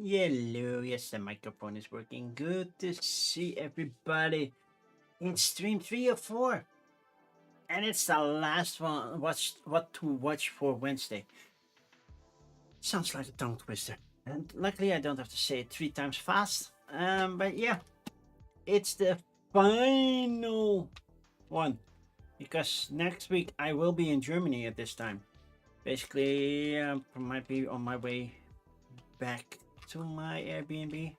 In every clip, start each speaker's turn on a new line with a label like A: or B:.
A: Hello, yes, the microphone is working. Good to see everybody in stream 3 or 4. And it's the last one. What to watch for Wednesday. Sounds like a tongue twister. And luckily, I don't have to say it 3 times fast. But yeah, it's the final one. Because next week I will be in Germany at this time. Basically, I might be on my way back to my Airbnb.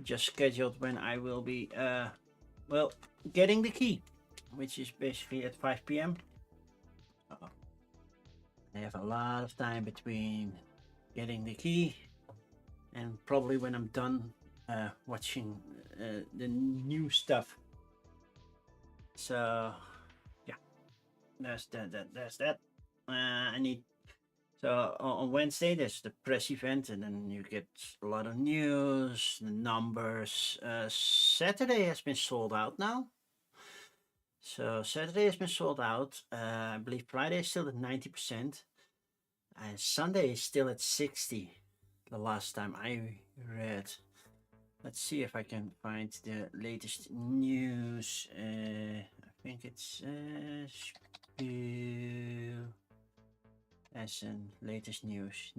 A: Just scheduled when I will be well, getting the key, which is basically at 5 p.m. Uh-oh. I have a lot of time between getting the key and probably when I'm done watching the new stuff. So yeah, there's that. I need. So on Wednesday there's the press event, and then you get a lot of news, the numbers. Saturday has been sold out now. So Saturday has been sold out. I believe Friday is still at 90%. And Sunday is still at 60. The last time I read. Let's see if I can find the latest news. I think it's Spiel as in latest news.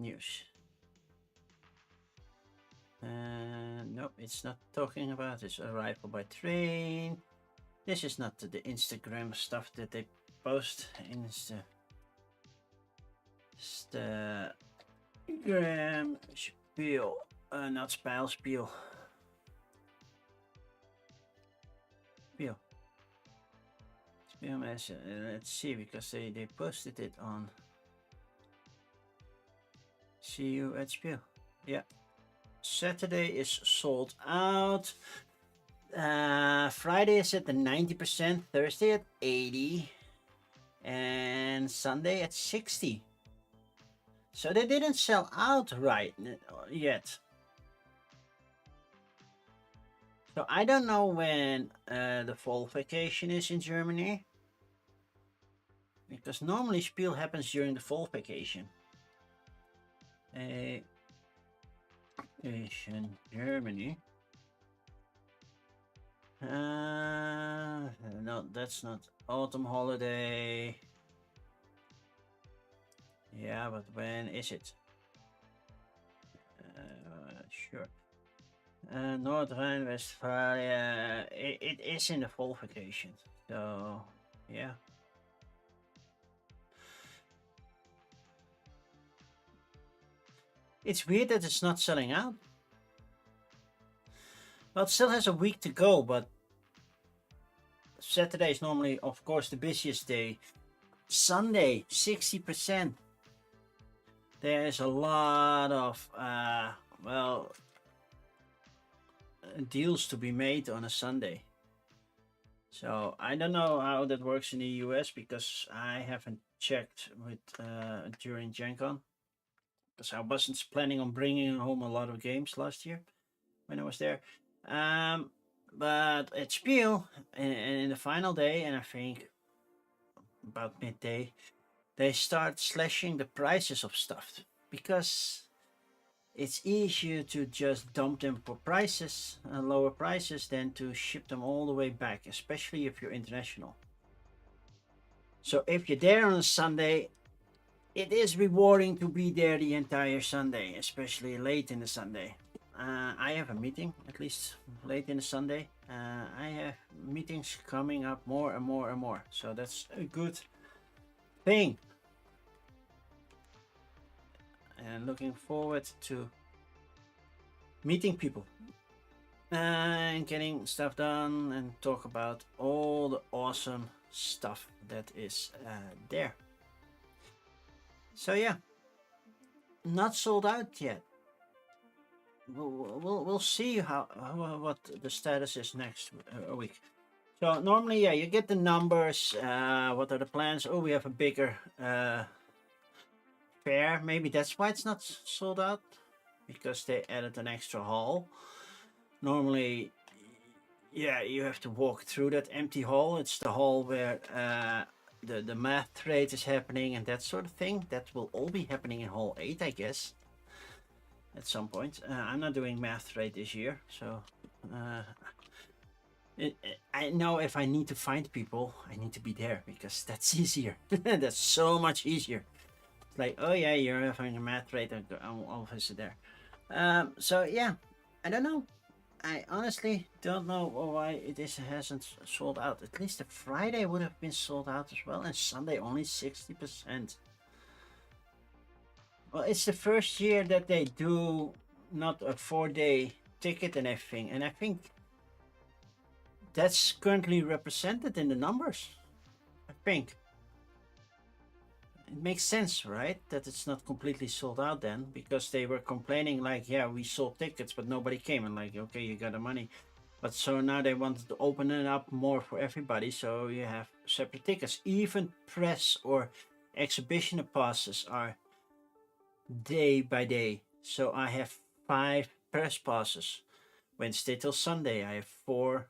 A: No, it's not talking about its arrival by train. This is not the Instagram stuff that they post. Instagram Spiel, not Spiel. Spiel. Let's see, because they posted it on. See you at Spiel. Yeah. Saturday is sold out. Friday is at the 90%, Thursday at 80, and Sunday at 60. So they didn't sell out right yet. So I don't know when the fall vacation is in Germany, because normally Spiel happens during the fall vacation. Vacation Germany. No, that's not autumn holiday. Yeah, but when is it? Sure. North Rhine-Westphalia. It is in the fall vacation. So, yeah. It's weird that it's not selling out. Well, it still has a week to go, but Saturday is normally, of course, the busiest day. Sunday, 60%. There's a lot of, deals to be made on a Sunday. So I don't know how that works in the US, because I haven't checked with during Gen Con, because I wasn't planning on bringing home a lot of games last year when I was there. But at Spiel, in the final day, and I think about midday, they start slashing the prices of stuff, because it's easier to just dump them for prices, lower prices, than to ship them all the way back, especially if you're international. So if you're there on a Sunday, it is rewarding to be there the entire Sunday, especially late in the Sunday. I have a meeting, at least late in the Sunday. I have meetings coming up more and more and more. So that's a good thing. And looking forward to meeting people and getting stuff done and talk about all the awesome stuff that is there. So yeah, not sold out yet. We'll see what the status is next week. So normally, yeah, you get the numbers. What are the plans? Oh, we have a bigger fair. Maybe that's why it's not sold out, because they added an extra hall. Normally, yeah, you have to walk through that empty hall. It's the hall where the math trade is happening and that sort of thing. That will all be happening in Hall 8, I guess. at some point. I'm not doing math right this year, so uh, I know if I need to find people, I need to be there because that's easier. That's so much easier. It's like, oh yeah, you're having a math rate, I'll visit there. So yeah, I don't know. I honestly don't know why this hasn't sold out. At least the Friday would have been sold out as well, and Sunday only 60%. Well, it's the first year that they do not a 4-day ticket and everything, and I think that's currently represented in the numbers. I think it makes sense, right? That it's not completely sold out then, because they were complaining like, yeah, we sold tickets, but nobody came, and like, okay, you got the money. But so now they wanted to open it up more for everybody, so you have separate tickets. Even press or exhibition passes are day by day. So I have 5 press passes. Wednesday till Sunday, I have 4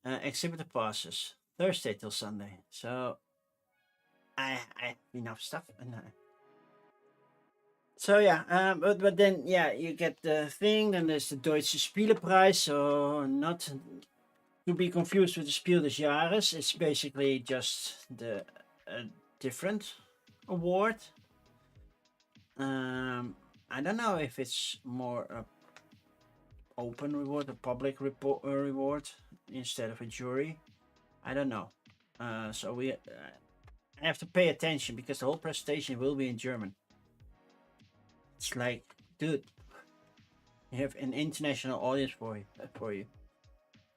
A: exhibitor passes. Thursday till Sunday. So I have enough stuff. And so yeah, but then yeah, you get the thing. Then there's the Deutsche Spielepreis. So not to be confused with the Spiel des Jahres. It's basically just the different award. I don't know if it's more a open reward, a public reward instead of a jury. I don't know. So we have to pay attention because the whole presentation will be in German. It's like, dude, you have an international audience for you.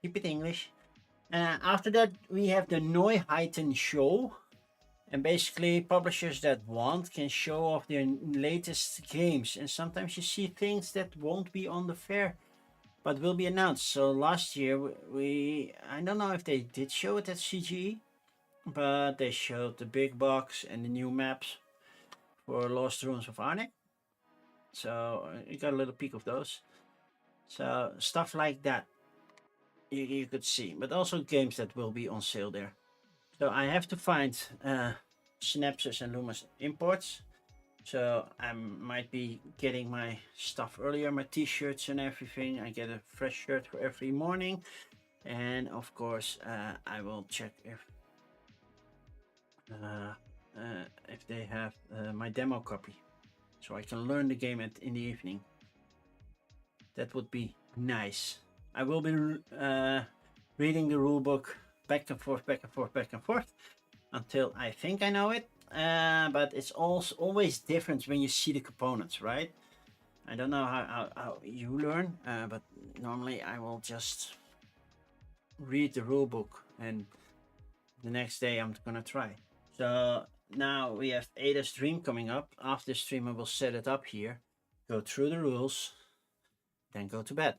A: Keep it English. After that, we have the Neuheiten show. And basically, publishers that want can show off their latest games. And sometimes you see things that won't be on the fair, but will be announced. So last year, I don't know if they did show it at CGE, but they showed the big box and the new maps for Lost Ruins of Arne. So you got a little peek of those. So stuff like that you could see, but also games that will be on sale there. So I have to find Synapses and Lumos imports. So I might be getting my stuff earlier, my t-shirts and everything. I get a fresh shirt for every morning. And of course, I will check if they have my demo copy. So I can learn the game in the evening. That would be nice. I will be reading the rulebook back and forth, back and forth, back and forth until I think I know it. But it's also always different when you see the components, right? I don't know how you learn, but normally I will just read the rulebook and the next day I'm gonna try. So now we have Ada's stream coming up. After the stream I will set it up here, go through the rules, then go to bed.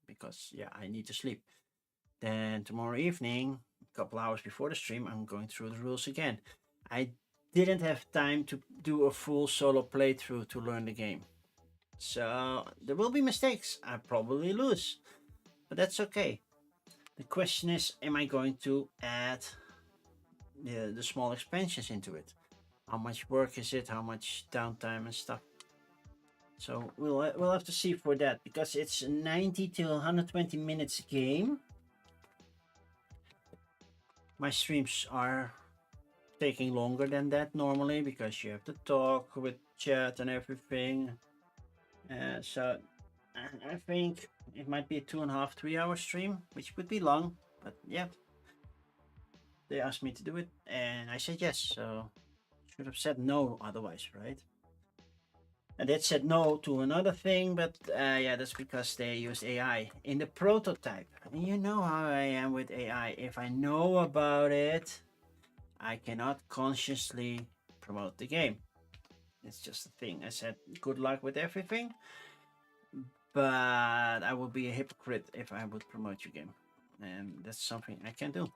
A: Because yeah, I need to sleep. Then tomorrow evening, a couple hours before the stream, I'm going through the rules again. I didn't have time to do a full solo playthrough to learn the game. So there will be mistakes. I probably lose, but that's okay. The question is, am I going to add the small expansions into it? How much work is it? How much downtime and stuff? So we'll have to see for that, because it's a 90 to 120 minutes game. My streams are taking longer than that normally because you have to talk with chat and everything. So I think it might be a 2.5, 3-hour stream, which would be long, but yeah. They asked me to do it and I said yes, so should have said no otherwise, right? And they said no to another thing, but yeah, that's because they use AI in the prototype. And you know how I am with AI. If I know about it, I cannot consciously promote the game. It's just a thing. I said good luck with everything, but I would be a hypocrite if I would promote your game. And that's something I can't do.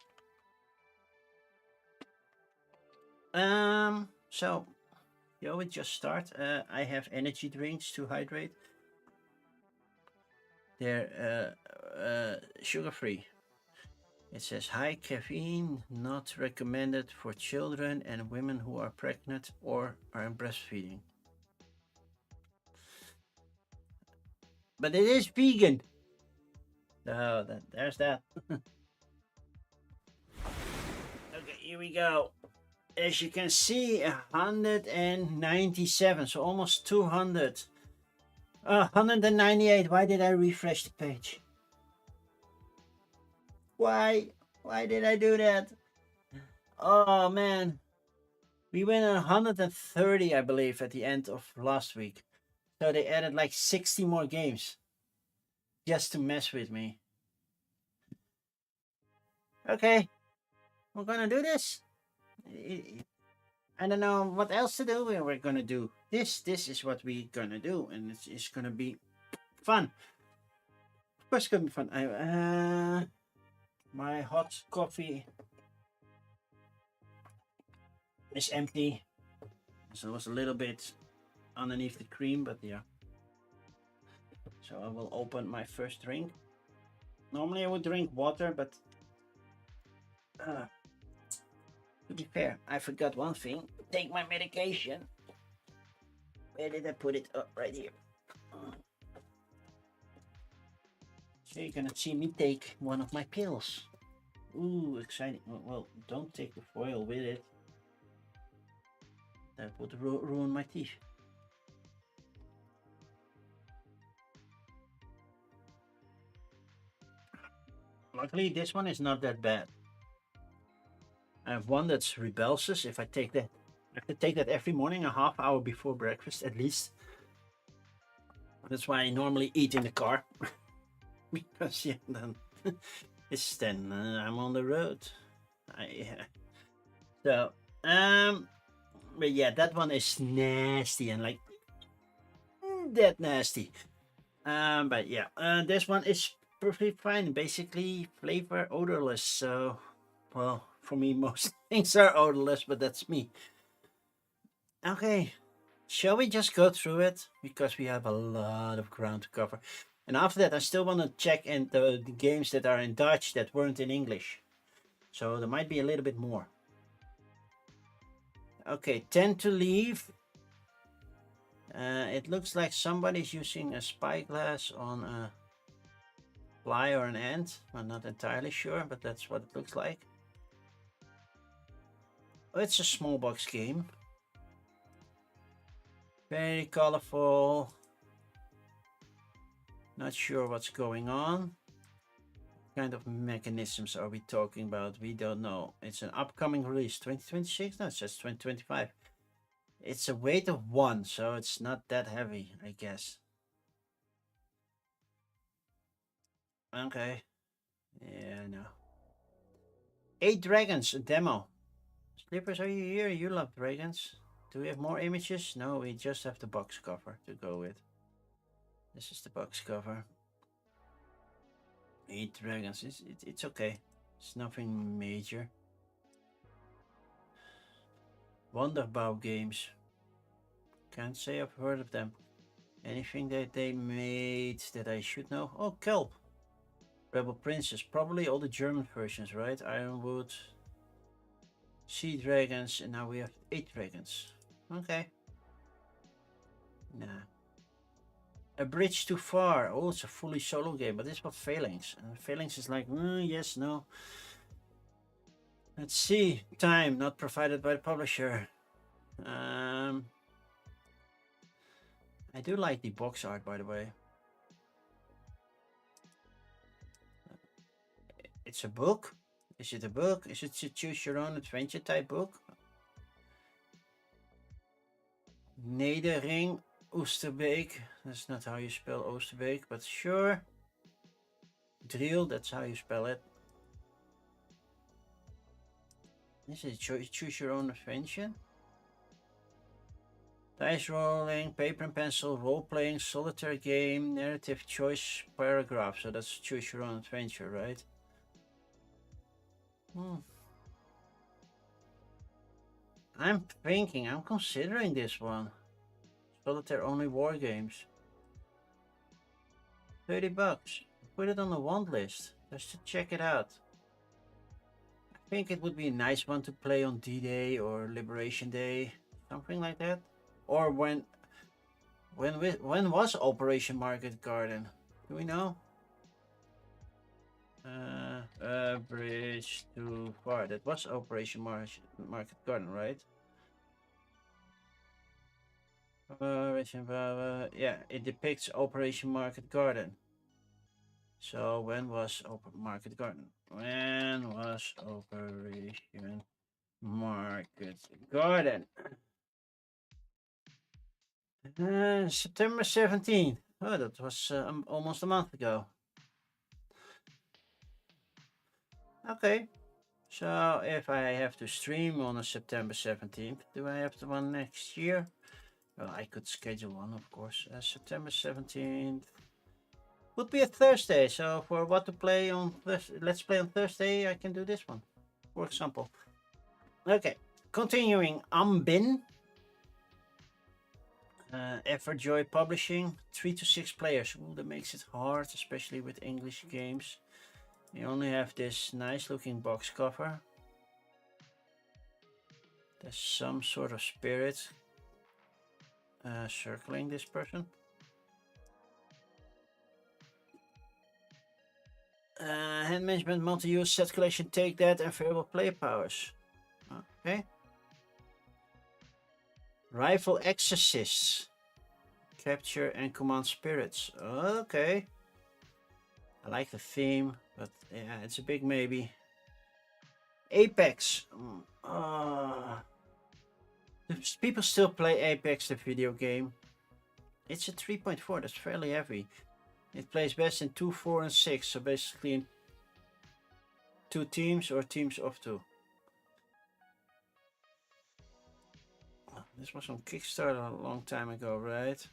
A: So yeah, we just start. I have energy drinks to hydrate. They're sugar-free. It says high caffeine, not recommended for children and women who are pregnant or are breastfeeding. but it is vegan. So there's that. Okay, here we go. As you can see, 197, so almost 200. 198. Why did I refresh the page? Why? Why did I do that? Oh man. We went on 130, I believe, at the end of last week. So they added like 60 more games just to mess with me. Okay, we're gonna do this. I don't know what else to do. We're gonna do this. This is what we're gonna do, and it's gonna be fun. Of course, it's gonna be fun. My hot coffee is empty, so it was a little bit underneath the cream, but yeah. So I will open my first drink. Normally I would drink water, but to be fair, I forgot one thing. Take my medication. Where did I put it? Oh, right here. So you're gonna see me take one of my pills. Ooh, exciting. Well, don't take the foil with it. That would ruin my teeth. Luckily, this one is not that bad. I have one that's rebellious. If I take that, I have to take that every morning, a half hour before breakfast at least. That's why I normally eat in the car. Because yeah, then it's then I'm on the road. So but yeah, that one is nasty and like that nasty. But yeah, this one is perfectly fine. Basically, flavor odorless. So, well, for me, most things are odorless, but that's me. Okay, shall we just go through it because we have a lot of ground to cover. And after that, I still want to check in the games that are in Dutch that weren't in English. So there might be a little bit more. Okay, 10 to leave. It looks like somebody's using a spyglass on a fly or an ant. I'm not entirely sure, but that's what it looks like. Oh, it's a small box game. Very colorful. Not sure what's going on. What kind of mechanisms are we talking about? We don't know. It's an upcoming release. 2026? No, it says 2025. It's a weight of 1, so it's not that heavy, I guess. Okay. Yeah, no. 8 Dragons, a demo. Slippers, are you here? You love dragons. Do we have more images? No, we just have the box cover to go with. This is the box cover. 8 dragons. It's okay. It's nothing major. Wonderbouw games. Can't say I've heard of them. Anything that they made that I should know? Oh, Kelp. Rebel Princess. Probably all the German versions, right? Ironwood. Sea dragons. And now we have 8 dragons. Okay. Nah. A Bridge Too Far. Oh, it's a fully solo game, but it's about Phalanx. And Phalanx is like, yes, no. Let's see. Time, not provided by the publisher. I do like the box art, by the way. It's a book. Is it a book? Is it a choose your own adventure type book? Nedering Oosterbeek. That's not how you spell Oosterbeek, but sure. Drill, that's how you spell it. This is choose your own adventure. Dice rolling, paper and pencil, role playing, solitaire game, narrative choice paragraph. So that's choose your own adventure, right? I'm considering this one. Solitaire only war games. 30 bucks. Put it on the want list just to check it out. I think it would be a nice one to play on D-Day or Liberation Day, something like that. Or when was Operation Market Garden? Do we know? Bridge too far. That was Operation Market Garden, right? Yeah, it depicts Operation Market Garden. So when was Market Garden? When was Operation Market Garden? September 17th. Oh, that was almost a month ago. Okay. So if I have to stream on a September 17th, do I have the one next year? Well, I could schedule one, of course. September 17th would be a Thursday. So for what to play on Let's Play on Thursday, I can do this one, for example. Okay, continuing. Bin. Everjoy Publishing, 3 to 6 players. Ooh, that makes it hard, especially with English games. You only have this nice looking box cover. There's some sort of spirit circling this person. Hand management, multi-use, set collection, take that, and variable play powers. Okay. Rifle exorcists. Capture and command spirits. Okay. I like the theme, but yeah, it's a big maybe. Apex. People still play Apex, the video game. It's a 3.4, that's fairly heavy. It plays best in 2, 4, and 6, so basically in 2 teams or teams of 2. This was on Kickstarter a long time ago, right?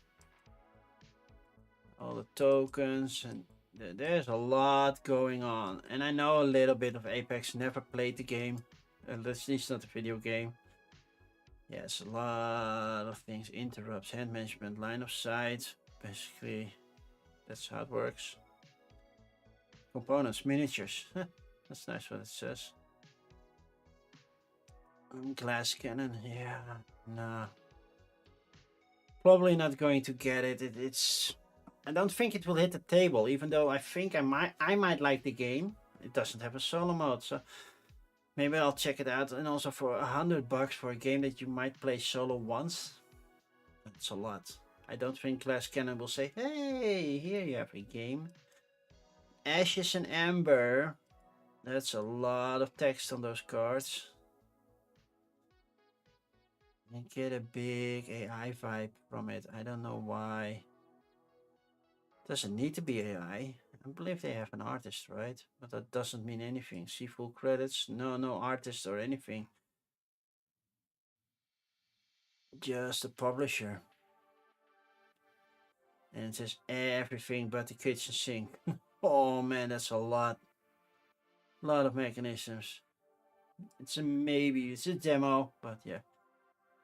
A: All the tokens, and there's a lot going on. And I know a little bit of Apex, never played the game. At least not a video game. Yes, a lot of things. Interrupts, hand management, line of sight. Basically, that's how it works. Components, miniatures. That's nice what it says. Glass cannon, yeah, nah. Probably not going to get it. It's. I don't think it will hit the table, even though I think I might like the game. It doesn't have a solo mode, so maybe I'll check it out. And also for $100 for a game that you might play solo once, that's a lot. I don't think Glass Cannon will say, hey, here you have a game. Ashes and Amber. That's a lot of text on those cards. You get a big AI vibe from it. I don't know why. Doesn't need to be AI. I believe they have an artist, right? But that doesn't mean anything. See full credits. No artist or anything. Just a publisher. And it says everything but the kitchen sink. Oh man, that's a lot. A lot of mechanisms. It's a maybe. It's a demo, but yeah.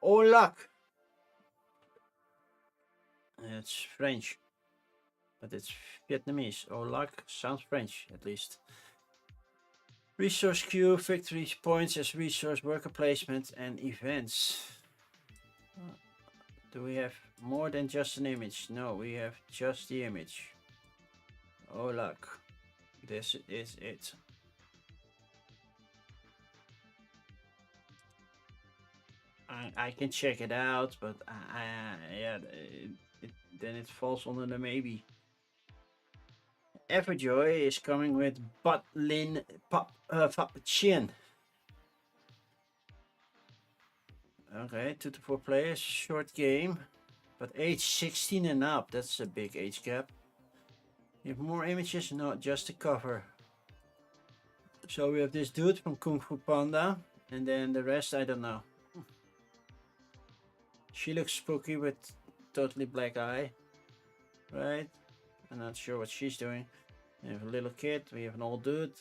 A: Oh, luck! It's French. But it's Vietnamese. Oh, luck sounds French, at least. Resource queue, victory points as resource, worker placement, and events. Do we have more than just an image? No, we have just the image. Oh, luck. This is it. I can check it out, but yeah, then it falls under the maybe. Everjoy is coming with Butlin Pop Chin. Okay, 2 to 4 players, short game, but age 16 and up. That's a big age gap. You have more images, not just the cover. So we have this dude from Kung Fu Panda, and then the rest I don't know. She looks spooky with totally black eye, right? I'm not sure what she's doing. We have a little kid, we have an old dude.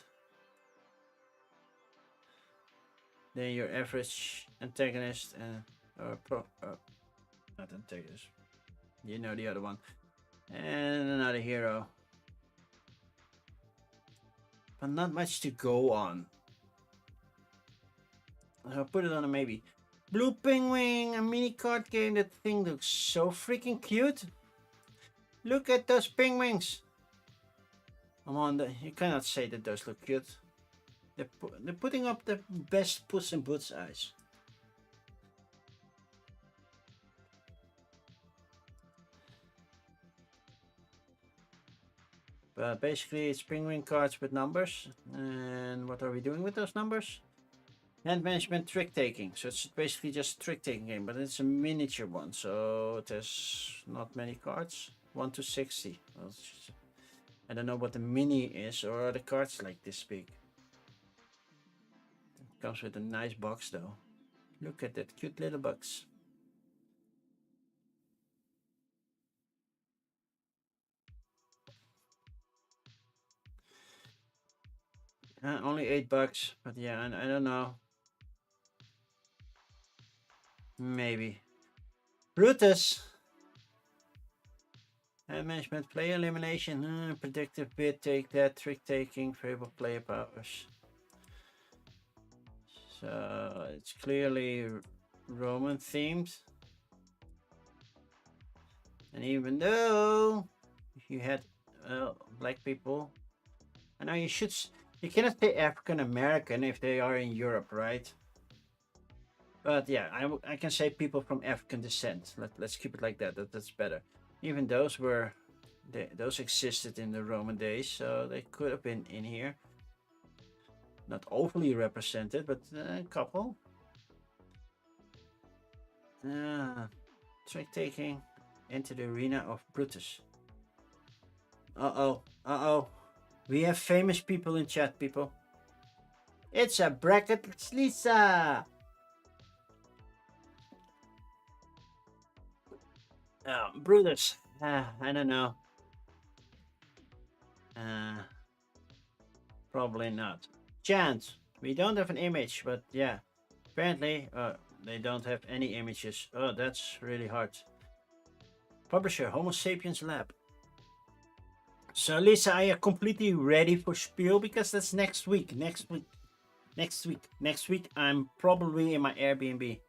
A: Then your average antagonist and not antagonist. You know the other one. And another hero. But not much to go on. I'll put it on a maybe. Blue Penguin, a mini card game. That thing looks so freaking cute. Look at those penguins. Come on, you cannot say that those look cute. They're putting up the best Puss in Boots eyes. But basically, it's penguin cards with numbers. And what are we doing with those numbers? Hand management, trick taking. So it's basically just a trick taking game, but it's a miniature one. So there's not many cards. 1 to 60. Well, I don't know what the mini is, or are the cards like this big? It comes with a nice box though. Look at that cute little box. Only $8, but yeah, I don't know. Maybe. Brutus. Hand management, player elimination, predictive bid, take that, trick taking, favorable player powers. So it's clearly Roman themed. And even though you had black people, I know you cannot say African American if they are in Europe, right? But yeah, I can say people from African descent. Let's keep it like that. That's better. Even those those existed in the Roman days, so they could have been in here. Not overly represented, but a couple. Trick taking into the arena of Brutus. Uh-oh. We have famous people in chat, people. It's a bracket, it's Lisa. Brutus. I don't know. Probably not. Chance. We don't have an image, but yeah. Apparently, they don't have any images. Oh, that's really hard. Publisher, Homo Sapiens Lab. So, Lisa, are you completely ready for Spiel? Because that's next week. Next week, I'm probably in my Airbnb.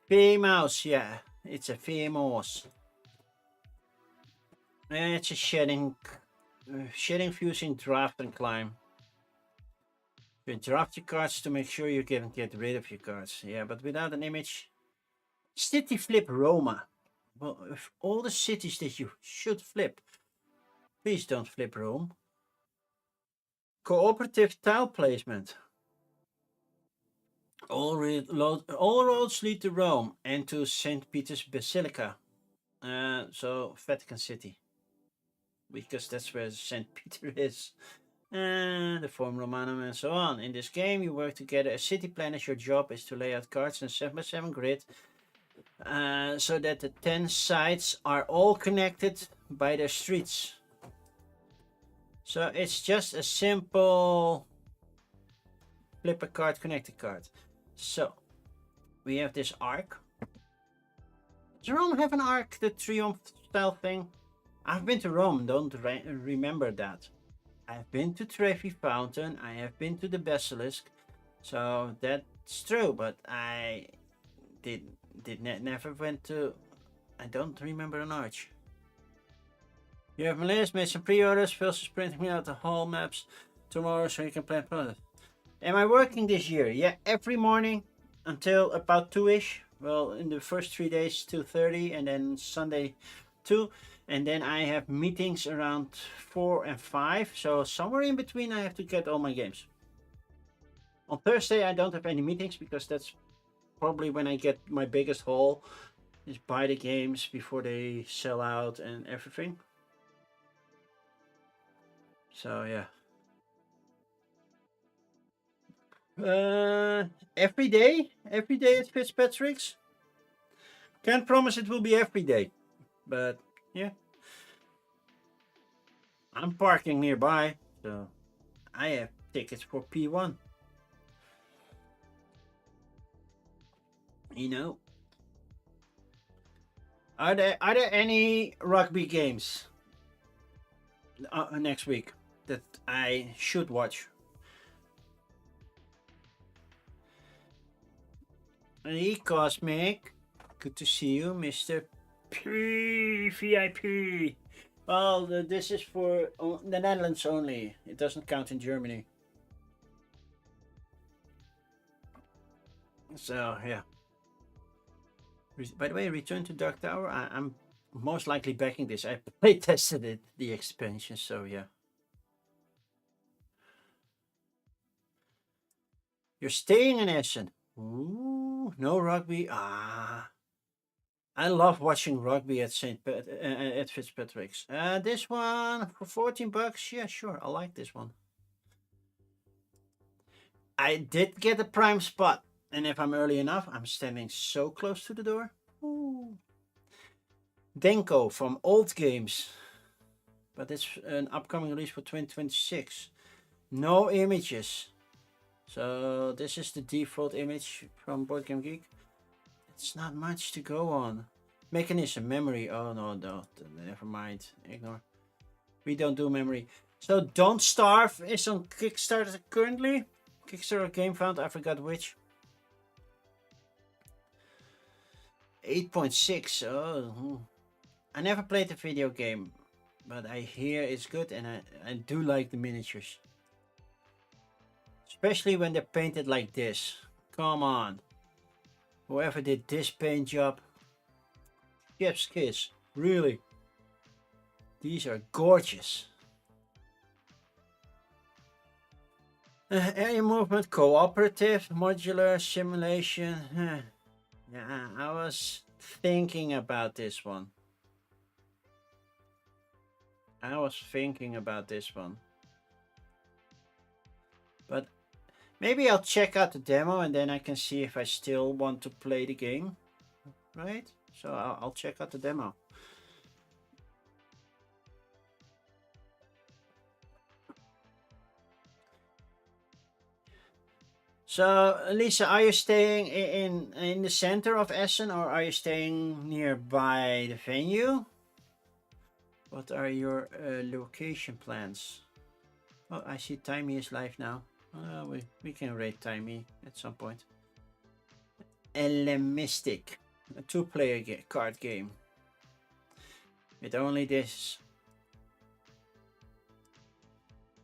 A: Famous, yeah. It's a famous. It's a shedding fusing draft and climb. You draft your cards to make sure you can get rid of your cards. Yeah, but without an image. City flip Roma. Well, of all the cities that you should flip, please don't flip Rome. Cooperative tile placement. All roads lead to Rome and to St. Peter's Basilica. So Vatican City. Because that's where St. Peter is. And the Forum Romanum and so on. In this game, you work together as city planners. Your job is to lay out cards in a 7x7 grid so that the 10 sites are all connected by their streets. So it's just a simple flip a card, connect a card. So we have this arc. Does Rome have an arc, the Triumph style thing? I've been to Rome, don't remember that. I've been to Trevi Fountain, I have been to the Basilisk, so that's true, but I never went to, I don't remember an arch. You have Melissa made some pre-orders, Phil's printing me out the whole maps tomorrow so you can plan product. Am I working this year? Yeah, every morning until about 2ish. Well, in the first 3 days 2:30 and then Sunday 2. And then I have meetings around 4 and 5. So somewhere in between I have to get all my games. On Thursday I don't have any meetings because that's probably when I get my biggest haul. Is buy the games before they sell out and everything. So yeah. Every day at Fitzpatrick's. Can't promise it will be every day, but yeah. I'm parking nearby, so I have tickets for P1. You know. Are there any rugby games next week that I should watch? Hey, Cosmic. Good to see you, Mr. P VIP. Well, this is for the Netherlands only. It doesn't count in Germany. So yeah. By the way, Return to Dark Tower. I'm most likely backing this. I play tested it, the expansion. So yeah. You're staying in Essen. Ooh, no rugby. Ah. I love watching rugby at at Fitzpatrick's. This one for $14. Yeah, sure. I like this one. I did get a prime spot, and if I'm early enough, I'm standing so close to the door. Ooh. Denko from Old Games, but it's an upcoming release for 2026. No images, so this is the default image from Board Game Geek. It's not much to go on. Mechanism, memory. Oh no, never mind. Ignore. We don't do memory. So Don't Starve is on Kickstarter currently. Kickstarter Game Found, I forgot which. 8.6. Oh, I never played the video game, but I hear it's good, and I do like the miniatures. Especially when they're painted like this. Come on. Whoever did this paint job, chef's kiss. Really. These are gorgeous. Area movement, cooperative, modular, simulation. Yeah, I was thinking about this one. But maybe I'll check out the demo and then I can see if I still want to play the game. Right? So I'll check out the demo. So, Lisa, are you staying in the center of Essen, or are you staying nearby the venue? What are your location plans? Oh, I see Timey is live now. We can raid Timey at some point. Elemistic, a two-player card game. With only this.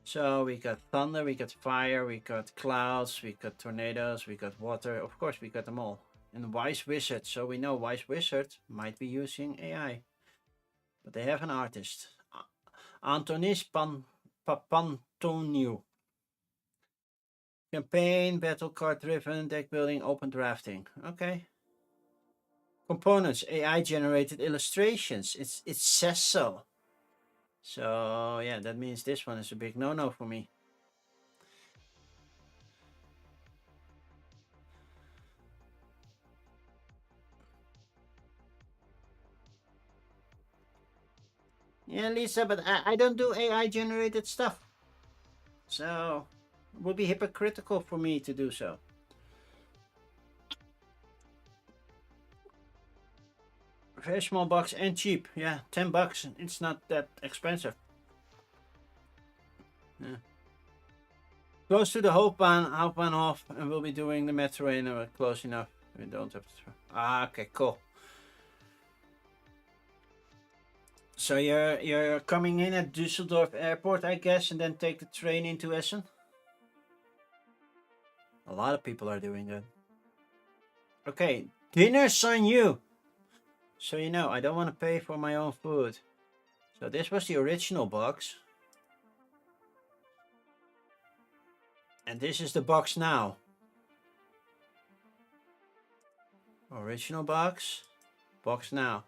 A: So we got thunder, we got fire, we got clouds, we got tornadoes, we got water. Of course, we got them all. And Wise Wizard, so we know Wise Wizard might be using AI. But they have an artist. Antonis Papantoniou. Campaign, battle card driven, deck building, open drafting. Okay. Components, AI generated illustrations. It says so. So yeah, that means this one is a big no-no for me. Yeah, Lisa, but I don't do AI generated stuff. So it would be hypocritical for me to do so. Very small box and cheap. Yeah, $10. It's not that expensive. Yeah. Close to the Hauptbahnhof, off, and we'll be doing the metro in close enough. We don't have to. Okay, cool. So you're coming in at Düsseldorf Airport, I guess, and then take the train into Essen. A lot of people are doing that. Okay, dinner's on you. So you know, I don't want to pay for my own food. So this was the original box. And this is the box now. Original box. Box now.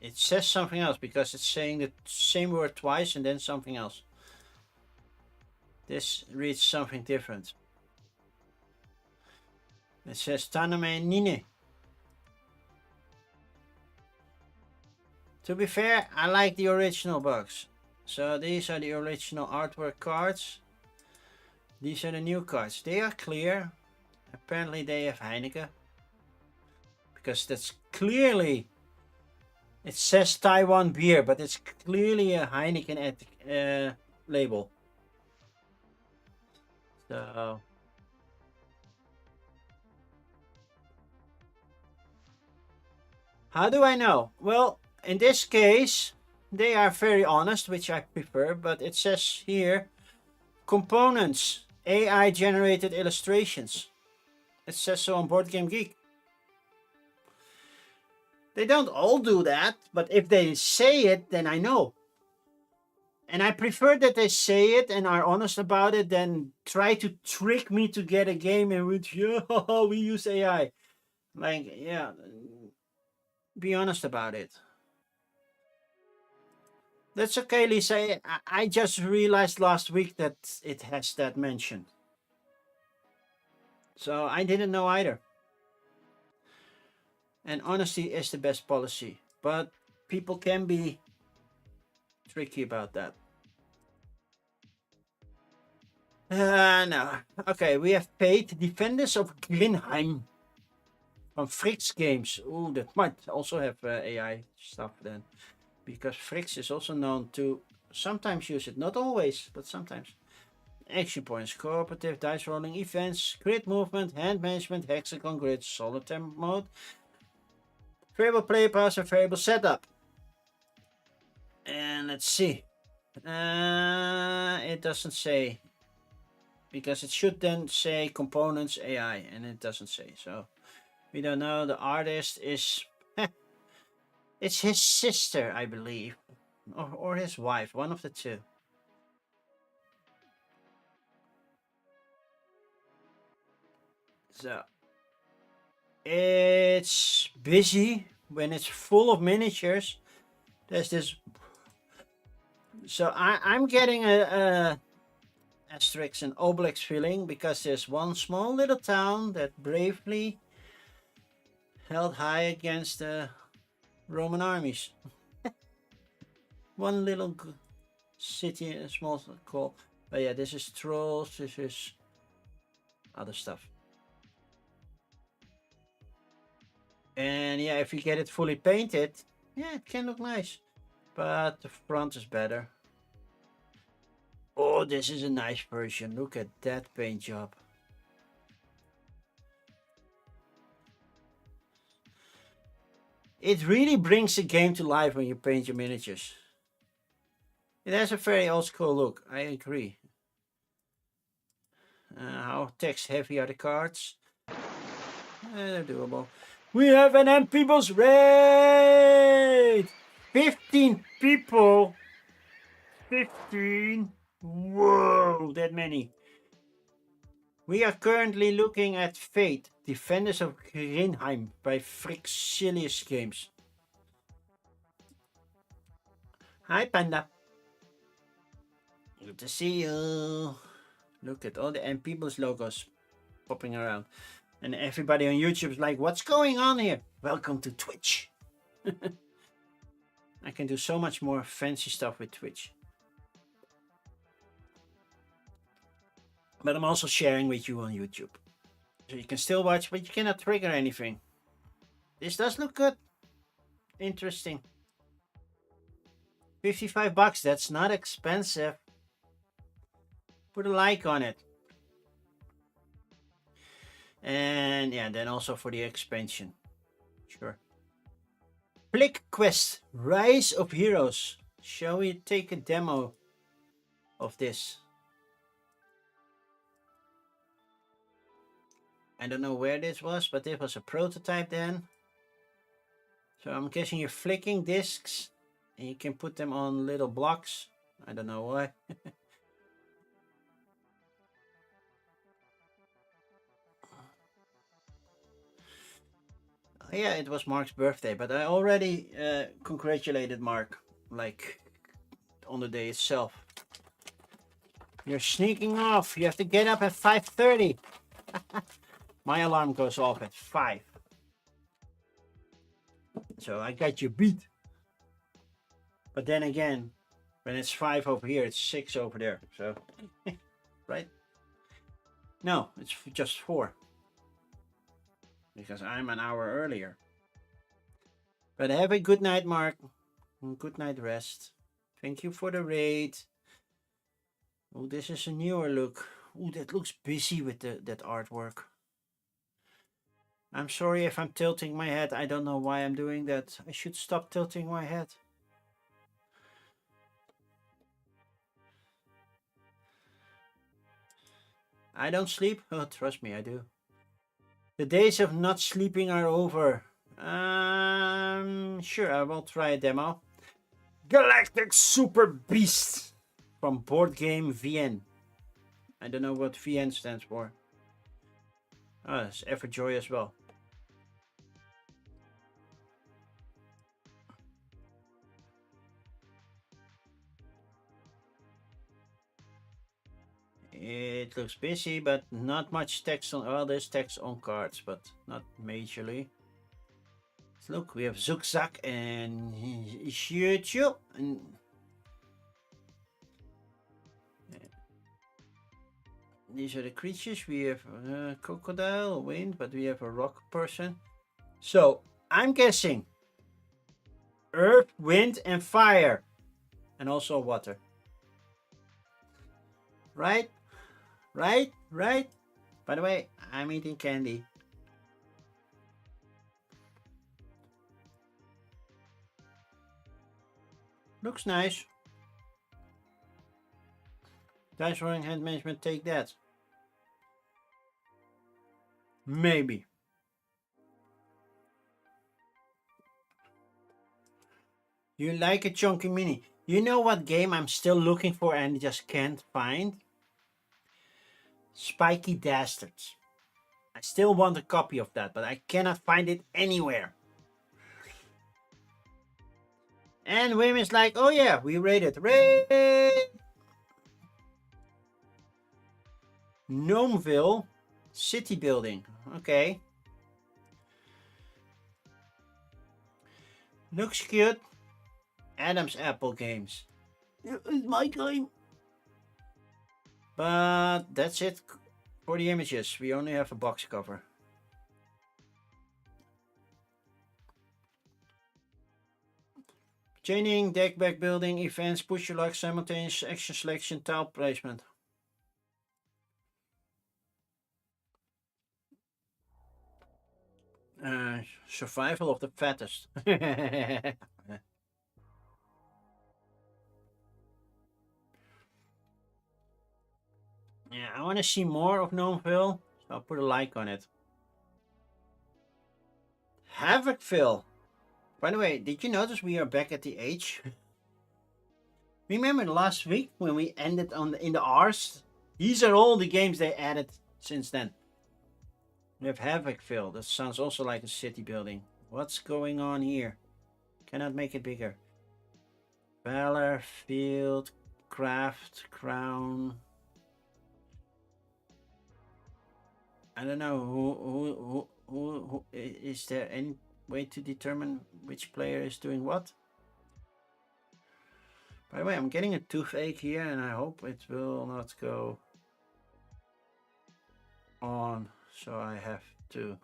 A: It says something else because it's saying the same word twice and then something else. This reads something different. It says Taname Nine. To be fair, I like the original box. So these are the original artwork cards. These are the new cards. They are clear. Apparently they have Heineken. Because that's clearly... It says Taiwan beer, but it's clearly a Heineken label. So... How do I know? Well, in this case, they are very honest, which I prefer, but it says here, components, AI generated illustrations. It says so on Board Game Geek. They don't all do that, but if they say it, then I know. And I prefer that they say it and are honest about it than try to trick me to get a game in which, yeah, we use AI. Like, yeah, be honest about it. That's okay, Lisa. I just realized last week that it has that mention. So I didn't know either. And honesty is the best policy. But people can be tricky about that. No. Okay, we have paid Defenders of Grinheim from Fricks Games. Ooh, that might also have AI stuff then. Because Fricks is also known to sometimes use it. Not always, but sometimes. Action points, cooperative, dice rolling, events, grid movement, hand management, hexagon grid, solitaire mode, variable play pass, and variable setup. And let's see. It doesn't say. Because it should then say components AI, and it doesn't say. So we don't know. The artist is. It's his sister, I believe. Or his wife, one of the two. So it's busy when it's full of miniatures. There's this. So I'm getting a asterisk and obelix feeling because there's one small little town that bravely held high against the Roman armies. One little city, a small call. But yeah, this is trolls. This is other stuff. And yeah, if you get it fully painted, yeah, it can look nice. But the front is better. Oh, this is a nice version. Look at that paint job. It really brings the game to life when you paint your miniatures. It has a very old school look, I agree. How text heavy are the cards? They're doable. We have an MP boss raid! 15 people! 15? Whoa, that many. We are currently looking at Fate, Defenders of Grinheim by Frixilius Games. Hi, Panda. Good to see you. Look at all the MP Boss logos popping around. And everybody on YouTube is like, what's going on here? Welcome to Twitch. I can do so much more fancy stuff with Twitch. But I'm also sharing with you on YouTube. So you can still watch, but you cannot trigger anything. This does look good. Interesting. 55 bucks, that's not expensive. Put a like on it. And yeah, then also for the expansion. Sure. Flick Quest, Rise of Heroes. Shall we take a demo of this? I don't know where this was, but it was a prototype then. So I'm guessing you're flicking discs and you can put them on little blocks. I don't know why. Yeah, it was Mark's birthday, but I already congratulated Mark, like, on the day itself. You're sneaking off. You have to get up at 5:30. My alarm goes off at 5. So I got you beat. But then again, when it's 5 over here, it's 6 over there. So, right? No, it's just 4. Because I'm an hour earlier. But have a good night, Mark. Good night rest. Thank you for the raid. Oh, this is a newer look. Oh, that looks busy with that artwork. I'm sorry if I'm tilting my head. I don't know why I'm doing that. I should stop tilting my head. I don't sleep? Oh, trust me, I do. The days of not sleeping are over. Sure, I will try a demo. Galactic Super Beast from Board Game VN. I don't know what VN stands for. Oh, it's Everjoy as well. It looks busy, but not much text on. Well, there's text on cards, but not majorly. Look, we have Zugzak and Xiuqiu. And these are the creatures. We have crocodile, wind, but we have a rock person. So I'm guessing earth, wind, and fire, and also water. Right? Right? Right? By the way, I'm eating candy. Looks nice. Dice rolling, hand management, take that. Maybe. You like a chunky mini. You know what game I'm still looking for and just can't find? Spiky Dastards. I still want a copy of that, but I cannot find it anywhere. And women's like, oh yeah, we rated. Raid! Gnomeville City Building. Okay. Looks cute. Adam's Apple Games. It's my game. But that's it for the images. We only have a box cover. Chaining, deck back building, events, push your luck, simultaneous action selection, tile placement. Survival of the fattest. Yeah, I want to see more of Gnomeville, so I'll put a like on it. Havocville. By the way, did you notice we are back at the H? Remember last week when we ended on in the R's? These are all the games they added since then. We have Havocville. That sounds also like a city building. What's going on here? Cannot make it bigger. Valor, Field, Craft, Crown. I don't know who is there any way to determine which player is doing what? By the way, I'm getting a toothache here and I hope it will not go on, so I have to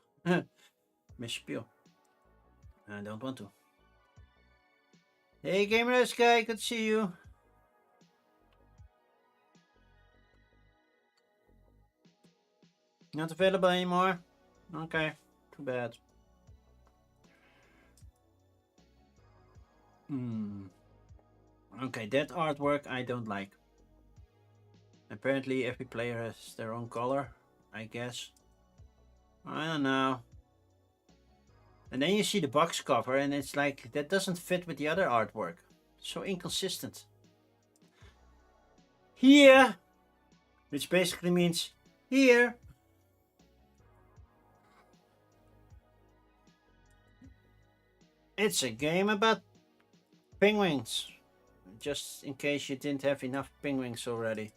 A: miss Spiel. I don't want to. Hey Gamer Sky, good to see you. Not available anymore? Okay, too bad. Okay, that artwork I don't like. Apparently every player has their own color, I guess. I don't know. And then you see the box cover and it's like, that doesn't fit with the other artwork. So inconsistent. Here! Which basically means here. It's a game about penguins. Just in case you didn't have enough penguins already.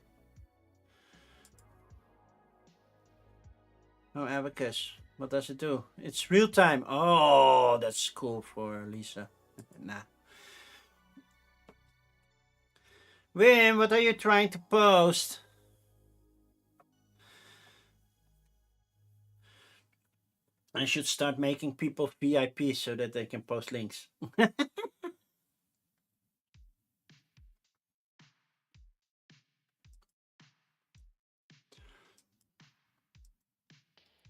A: Oh, Abacus. What does it do? It's real time. Oh, that's cool for Lisa. Nah. Wim, what are you trying to post? I should start making people VIP so that they can post links.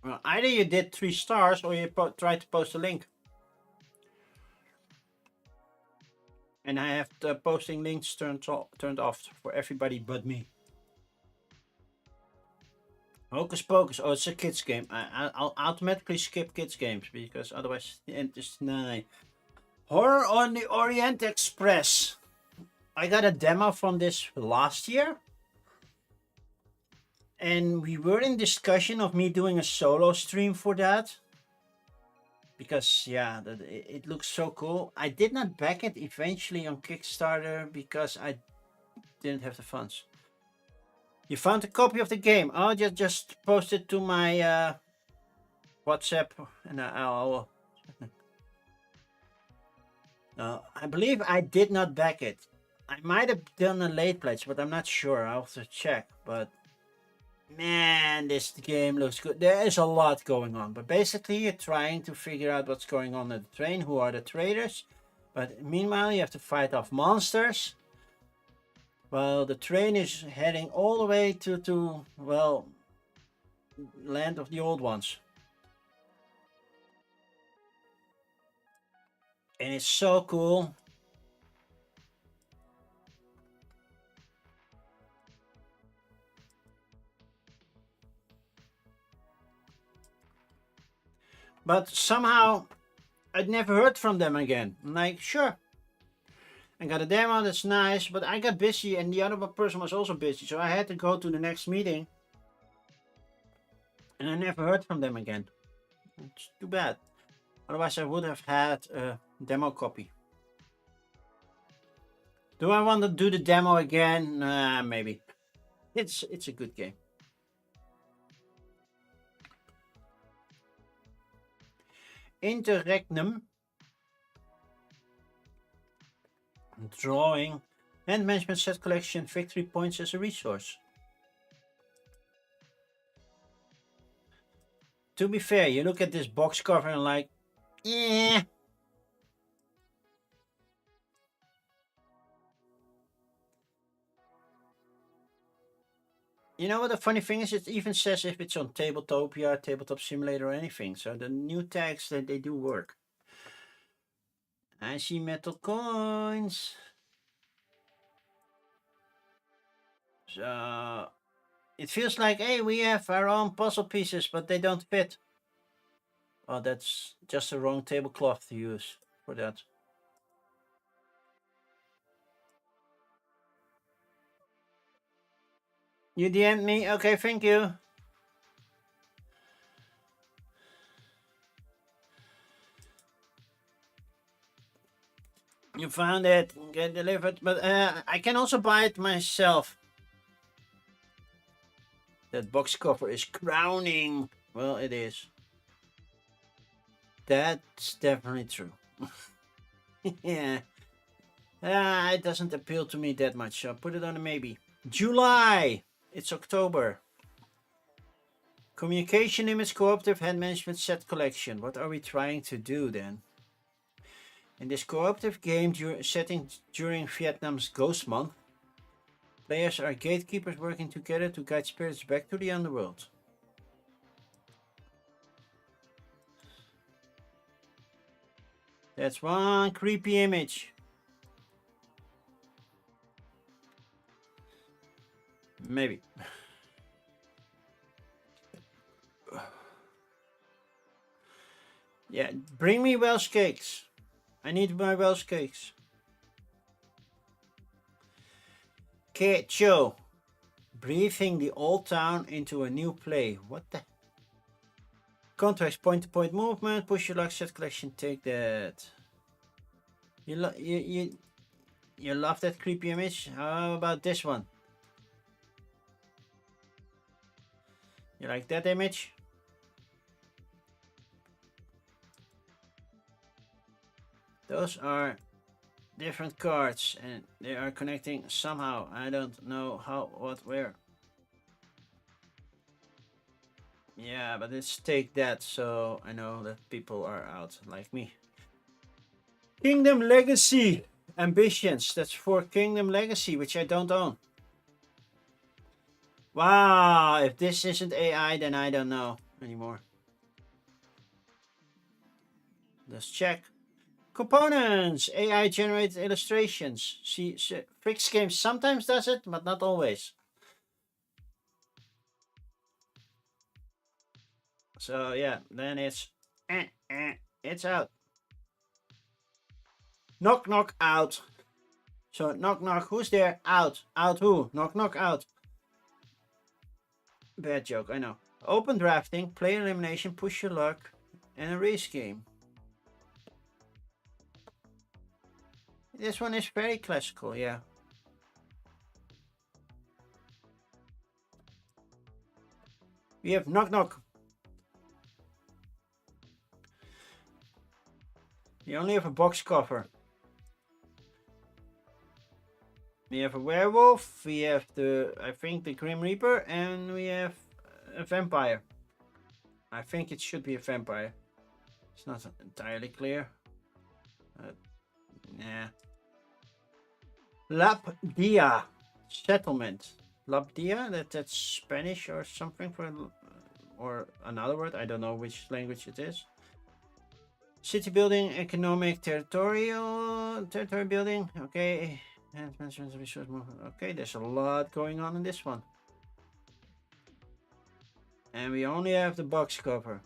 A: Well, either you did 3 stars or you tried to post a link. And I have the posting links turned off for everybody but me. Hocus Pocus. Oh, it's a kids game. I'll automatically skip kids games because otherwise the end is nigh. Horror on the Orient Express. I got a demo from this last year. And we were in discussion of me doing a solo stream for that. Because, yeah, it looks so cool. I did not back it eventually on Kickstarter because I didn't have the funds. You found a copy of the game. Oh, just post it to my WhatsApp and I'll... I believe I did not back it. I might have done a late pledge, but I'm not sure. I'll have to check. But man, this game looks good. There is a lot going on. But basically, you're trying to figure out what's going on at the train. Who are the traders? But meanwhile, you have to fight off monsters. Well, the train is heading all the way to well, land of the old ones. And it's so cool. But somehow, I'd never heard from them again. I'm like, sure. I got a demo, that's nice, but I got busy and the other person was also busy, so I had to go to the next meeting. And I never heard from them again. It's too bad. Otherwise I would have had a demo copy. Do I want to do the demo again? Nah, maybe. It's a good game. Interregnum. Drawing and management set collection victory points as a resource. To be fair, you look at this box cover and like, yeah. You know what the funny thing is? It even says if it's on Tabletopia, Tabletop Simulator or anything. So the new tags, they do work. I see metal coins. So it feels like, hey, we have our own puzzle pieces, but they don't fit. Oh, that's just the wrong tablecloth to use for that. You DM'd me? Okay, thank you. You found it, get delivered, but I can also buy it myself. That box cover is crowning. Well, it is. That's definitely true. Yeah. It doesn't appeal to me that much, so I'll put it on a maybe. July! It's October. Communication Image Cooperative Hand Management Set Collection. What are we trying to do then? In this cooperative game setting during Vietnam's Ghost Month, players are gatekeepers working together to guide spirits back to the underworld. That's one creepy image. Maybe. Yeah, bring me Welsh cakes. I need my Welsh cakes. Kecho. Breathing the old town into a new play. What the? Contracts, point-to-point movement. Push your luck, set collection. Take that. You love that creepy image? How about this one? You like that image? Those are different cards and they are connecting somehow. I don't know how, what, where. Yeah, but let's take that so I know that people are out like me. Kingdom Legacy Ambitions. That's for Kingdom Legacy, which I don't own. Wow, if this isn't AI, then I don't know anymore. Let's check. Components, AI generated illustrations. See, Fricks Games sometimes does it, but not always. So yeah, then it's out. Knock knock out. So knock knock, who's there? Out. Out who? Knock knock out. Bad joke, I know. Open drafting, player elimination, push your luck, and a race game. This one is very classical, yeah. We have knock knock. We only have a box cover. We have a werewolf, we have I think the Grim Reaper, and we have a vampire. I think it should be a vampire. It's not entirely clear. Nah. Labdia settlement. Labdia, that's Spanish or something or another word. I don't know which language it is. City building, economic, territory building. Okay. Okay, there's a lot going on in this one. And we only have the box cover.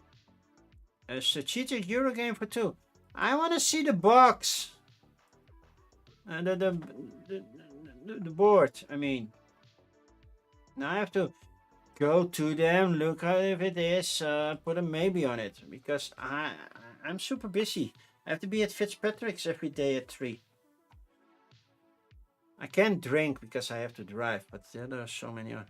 A: A strategic Eurogame for 2. I want to see the box. And the board, I mean. Now I have to go to them, look if it is, put a maybe on it. Because I'm super busy. I have to be at Fitzpatrick's every day at 3. I can't drink because I have to drive, but there are so many other.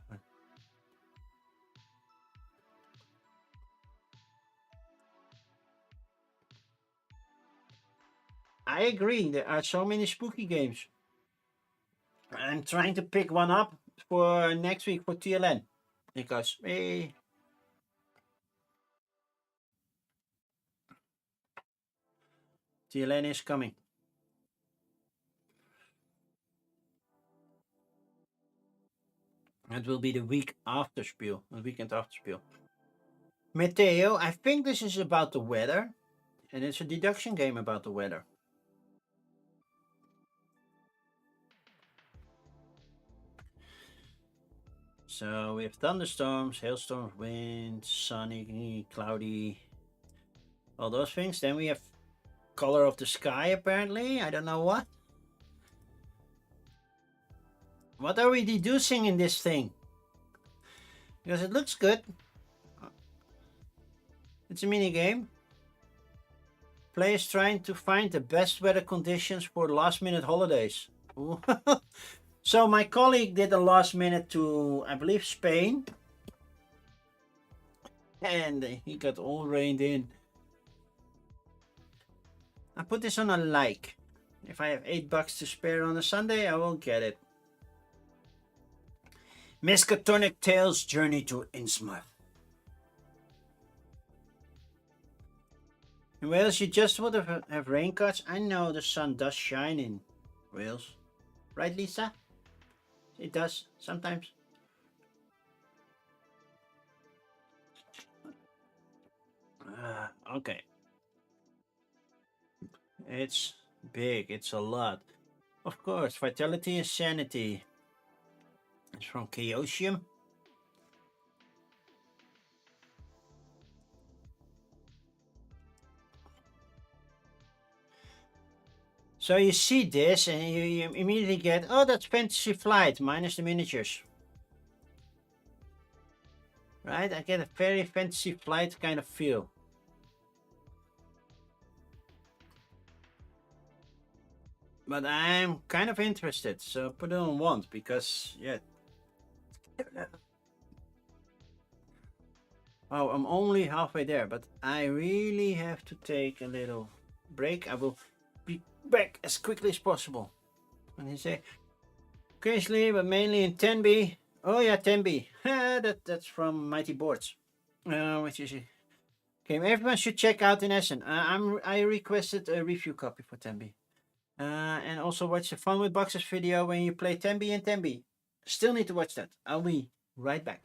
A: I agree, there are so many spooky games. I'm trying to pick one up for next week for TLN. Because, TLN is coming. It will be the week after Spiel, the weekend after Spiel. Meteo, I think this is about the weather. And it's a deduction game about the weather. So we have thunderstorms, hailstorms, wind, sunny, cloudy, all those things. Then we have color of the sky, apparently. I don't know what. What are we deducing in this thing? Because it looks good. It's a mini game. Players trying to find the best weather conditions for last minute holidays. So my colleague did a last minute to, I believe, Spain. And he got all reined in. I put this on a like. If I have $8 to spare on a Sunday, I will get it. Miskatonic Tales Journey to Innsmouth. In Wales, you just would have rain cuts. I know the sun does shine in Wales. Right, Lisa? It does, sometimes. Okay. It's big, it's a lot. Of course, Vitality and Sanity. It's from Chaosium. So you see this and you immediately get, oh, that's Fantasy Flight, minus the miniatures. Right? I get a very Fantasy Flight kind of feel. But I'm kind of interested, so put it on want, because, yeah. Oh, I'm only halfway there, but I really have to take a little break. I will be back as quickly as possible. And he say, occasionally, but mainly in 10B. Oh yeah, 10B. That's from Mighty Boards. Which is a game everyone should check out in Essen. I requested a review copy for 10B. And also watch the Fun with Boxes video when you play 10B and 10B. Still need to watch that. I'll be right back.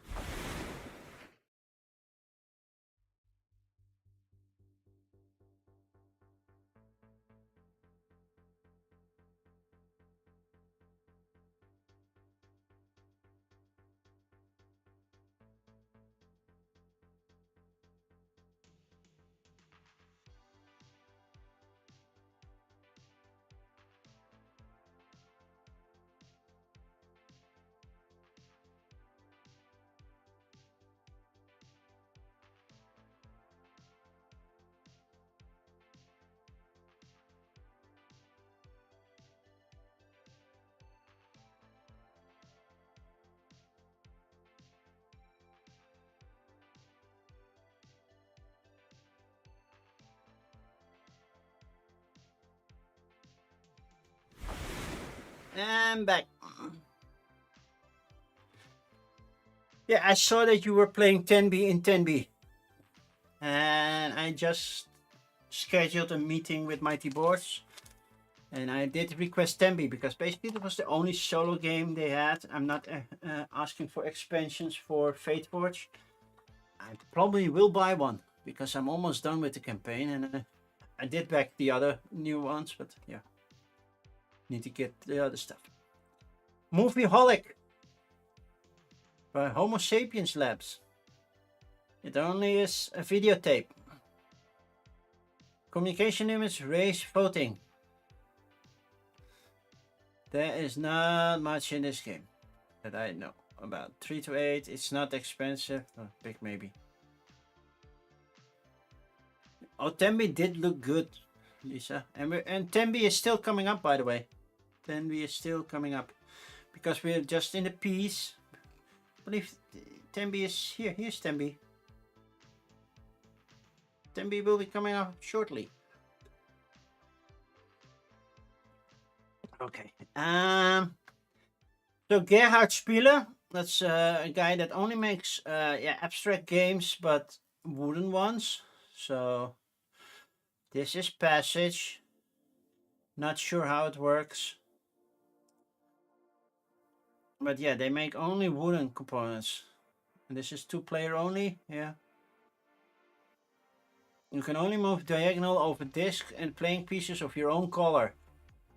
A: I'm back. Yeah, I saw that you were playing 10B in 10B. And I just scheduled a meeting with Mighty Boards. And I did request 10B because basically it was the only solo game they had. I'm not asking for expansions for Fate Forge. I probably will buy one because I'm almost done with the campaign. And I did back the other new ones, but yeah. Need to get the other stuff. Movieaholic by Homo Sapiens Labs. It only is a videotape. Communication limits, race, voting. There is not much in this game that I know about. 3 to 8, it's not expensive. Oh, big maybe. Oh, Tembi did look good, Lisa. And Tembi is still coming up, by the way. Tembi is still coming up. Because we're just in the piece. I believe Tembi is here. Here's Tembi. Tembi will be coming up shortly. Okay. So Gerhard Spiele, that's a guy that only makes abstract games, but wooden ones. So this is Passage. Not sure how it works. But yeah, they make only wooden components. And this is 2-player only, yeah. You can only move diagonal over disc and playing pieces of your own color.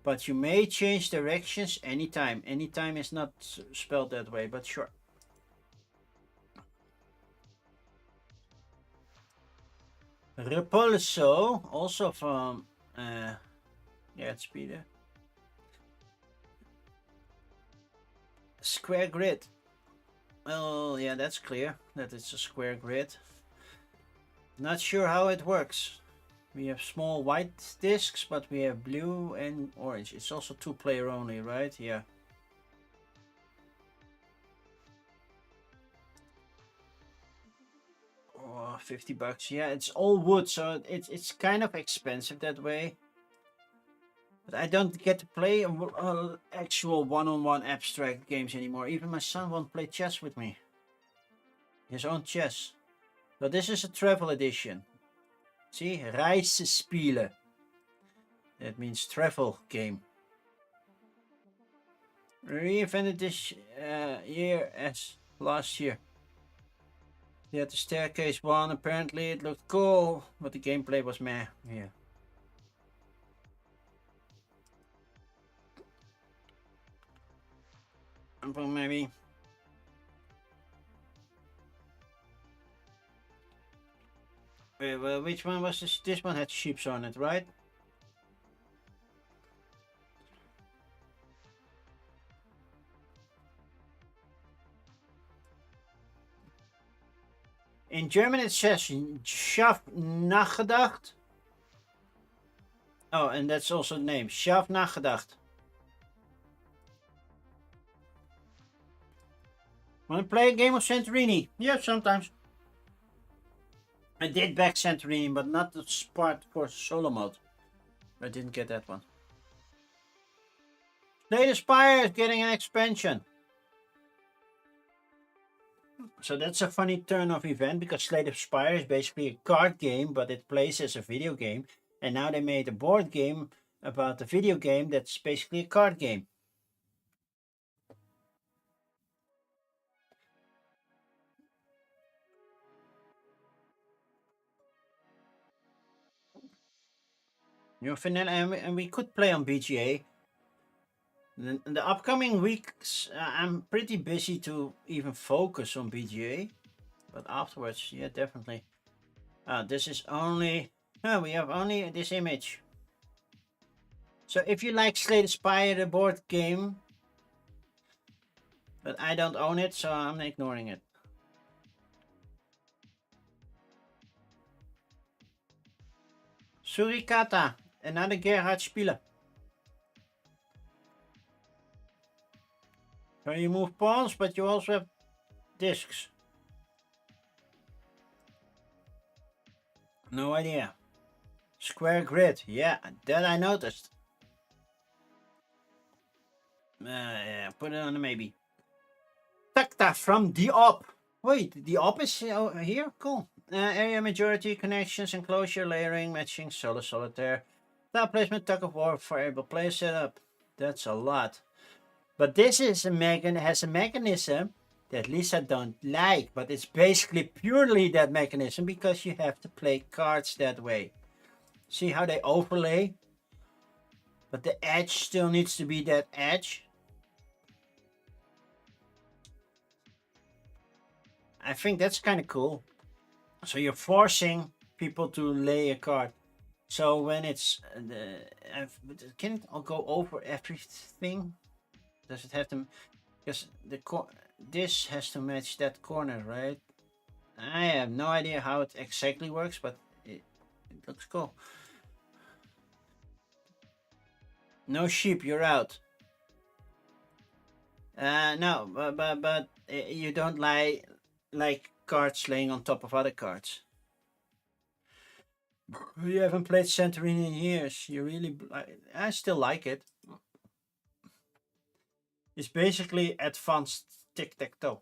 A: But you may change directions anytime. Anytime is not spelled that way, but sure. Repulso, also from it's Peter. Square grid. Well, yeah, that's clear that it's a square grid. Not sure how it works. We have small white discs, but we have blue and orange. It's also 2-player only, right? Yeah. Oh, $50. Yeah, it's all wood, so it's kind of expensive that way. But I don't get to play actual one-on-one abstract games anymore. Even my son won't play chess with me. His own chess. So this is a travel edition. See, Reisespiele. That means travel game. Reinvented this year as last year. They had the staircase one. Apparently it looked cool, but the gameplay was meh. Yeah. Maybe. Wait, well, which one was this? This one had sheeps on it, right? In German it says Schaff nachgedacht. Oh, and that's also the name. Schaff nachgedacht. Wanna play a game of Santorini? Yeah, sometimes. I did back Santorini, but not the part for solo mode. I didn't get that one. Slay the Spire is getting an expansion. So that's a funny turn of event because Slay the Spire is basically a card game, but it plays as a video game. And now they made a board game about a video game that's basically a card game. New vanilla, and we could play on BGA. In the upcoming weeks, I'm pretty busy to even focus on BGA. But afterwards, yeah, definitely. This is only... we have only this image. So if you like Slay the Spire, the board game... But I don't own it, so I'm ignoring it. Surikata, another Gerhard Spiele. So you move pawns, but you also have discs. No idea. Square grid, yeah, that I noticed. Yeah, put it on a maybe. Takta from the op. Wait, the op is here? Cool. Area majority, connections, enclosure, layering, matching, solo solitaire. Tile placement, tug of war, variable player setup. That's a lot. But this is has a mechanism that Lisa don't like, but it's basically purely that mechanism because you have to play cards that way. See how they overlay? But the edge still needs to be that edge. I think that's kind of cool. So you're forcing people to lay a card. So when it's can it go over everything? Does it have to? Because this has to match that corner, right? I have no idea how it exactly works, but it looks cool. No sheep, you're out. No, but you don't like cards laying on top of other cards. You haven't played Santorini in years. You really, I still like it. It's basically advanced tic-tac-toe.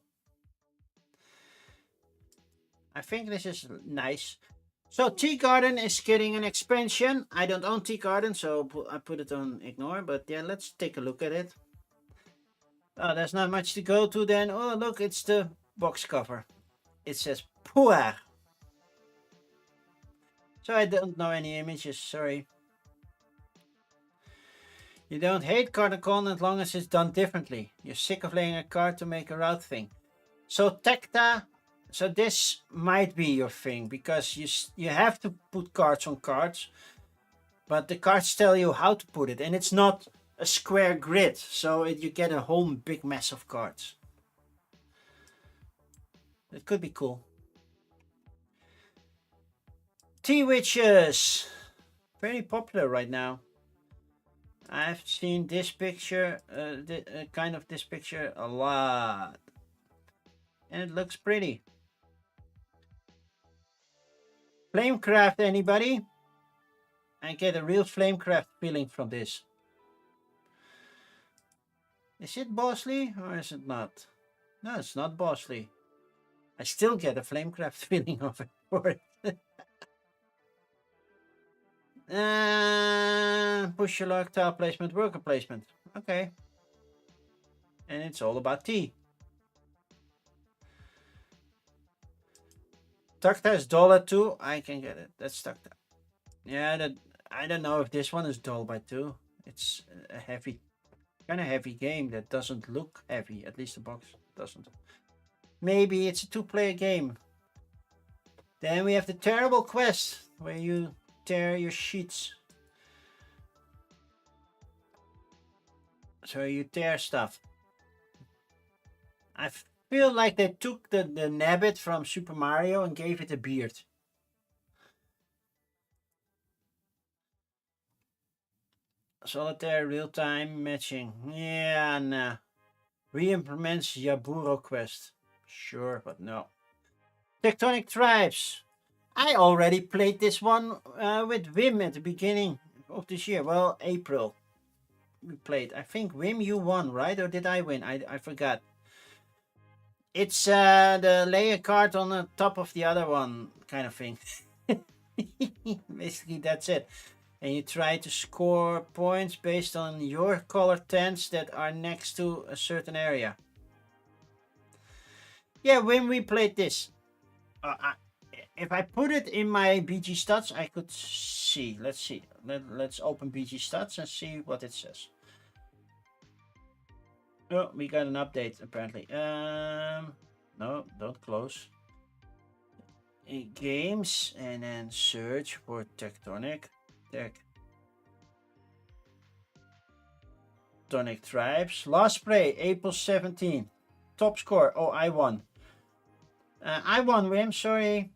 A: I think this is nice. So Tea Garden is getting an expansion. I don't own Tea Garden, so I put it on ignore. But yeah, let's take a look at it. Oh, there's not much to go to then. Oh, look, it's the box cover. It says Puer. So I don't know any images, sorry. You don't hate Cardacon as long as it's done differently. You're sick of laying a card to make a route thing. So Tecta, so this might be your thing because you have to put cards on cards, but the cards tell you how to put it, and it's not a square grid, so you get a whole big mess of cards. It could be cool. Tea Witches, very popular right now. I've seen this picture, kind of this picture a lot, and it looks pretty. Flamecraft, anybody? I get a real Flamecraft feeling from this. Is it Bosley or is it not? No, it's not Bosley. I still get a Flamecraft feeling of it for it. Push your luck, tile placement, worker placement. Okay. And it's all about tea. Takta is $2. I can get it. That's Takta. Yeah, I don't know if this one is dull by 2. It's a heavy, kind of heavy game that doesn't look heavy. At least the box doesn't. Maybe it's a 2-player game. Then we have the terrible quest where you tear your sheets. So you tear stuff. I feel like they took the Nabbit from Super Mario and gave it a beard. Solitaire real-time matching. Yeah, nah. Re-implements Yaburo quest. Sure, but no. Tectonic Tribes. I already played this one with Wim at the beginning of this year. Well, April. We played. I think Wim, you won, right? Or did I win? I forgot. It's the layer card on the top of the other one kind of thing. Basically, that's it. And you try to score points based on your color tents that are next to a certain area. Yeah, when we played this, if I put it in my BG stats, I could see. Let's see. Let's open BG stats and see what it says. Oh, we got an update apparently. No, don't close. Games and then search for Tectonic Tribes. Last play, April 17. Top score. Oh, I won. I won, Wim. Sorry.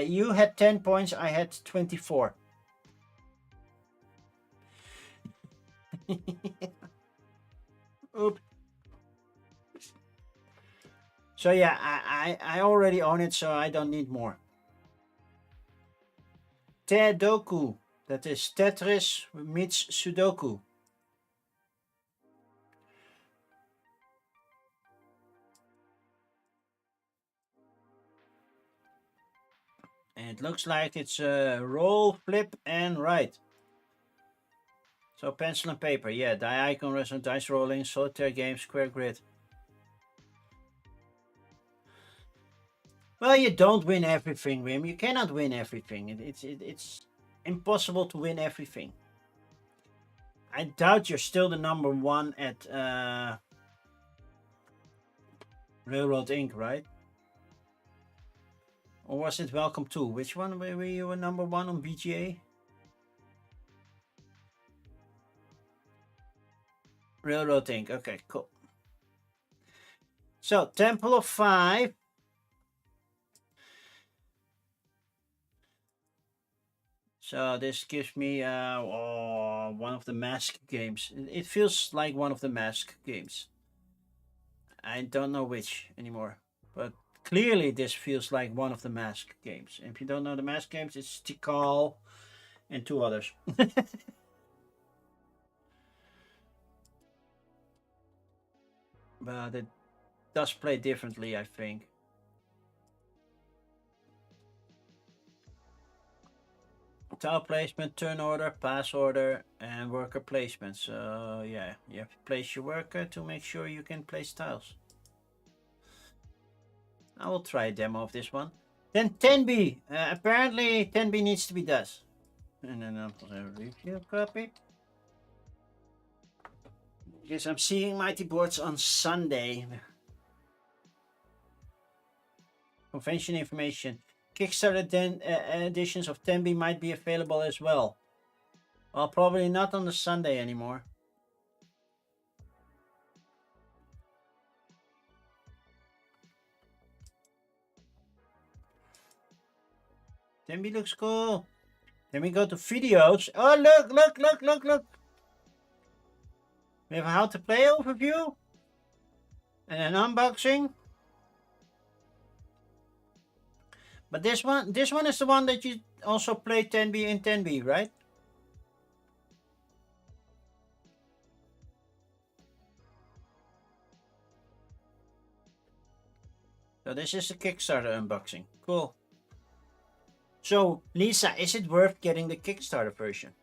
A: You had 10 points. I had 24. Oops. So yeah, I already own it, so I don't need more. Tedoku. That is Tetris meets Sudoku. And it looks like it's a roll, flip, and write. So pencil and paper, yeah. Die icon, restaurant, dice rolling, solitaire game, square grid. Well, you don't win everything, Wim. You cannot win everything. It's impossible to win everything. I doubt you're still the number one at Railroad Inc., right? Or was it Welcome to? Which one were you number one on BGA? Railroad Inc. Okay, cool. So, Temple of 5. So this gives me one of the mask games. It feels like one of the mask games. I don't know which anymore, but clearly this feels like one of the mask games. And if you don't know the mask games, it's Tikal and 2 others. But it does play differently, I think. Tile placement, turn order, pass order, and worker placement. So yeah, you have to place your worker to make sure you can place tiles. I will try a demo of this one. Then 10B. Apparently 10B needs to be done. And then I'll review copy. Because I'm seeing Mighty Boards on Sunday. Convention information. Kickstarter editions of 10B might be available as well. Well, probably not on the Sunday anymore. Tembi looks cool. Then we go to videos. Oh, look. We have a how to play overview. And an unboxing. But this one is the one that you also play 10B in 10B, right? So this is the Kickstarter unboxing. Cool. So, Lisa, is it worth getting the Kickstarter version?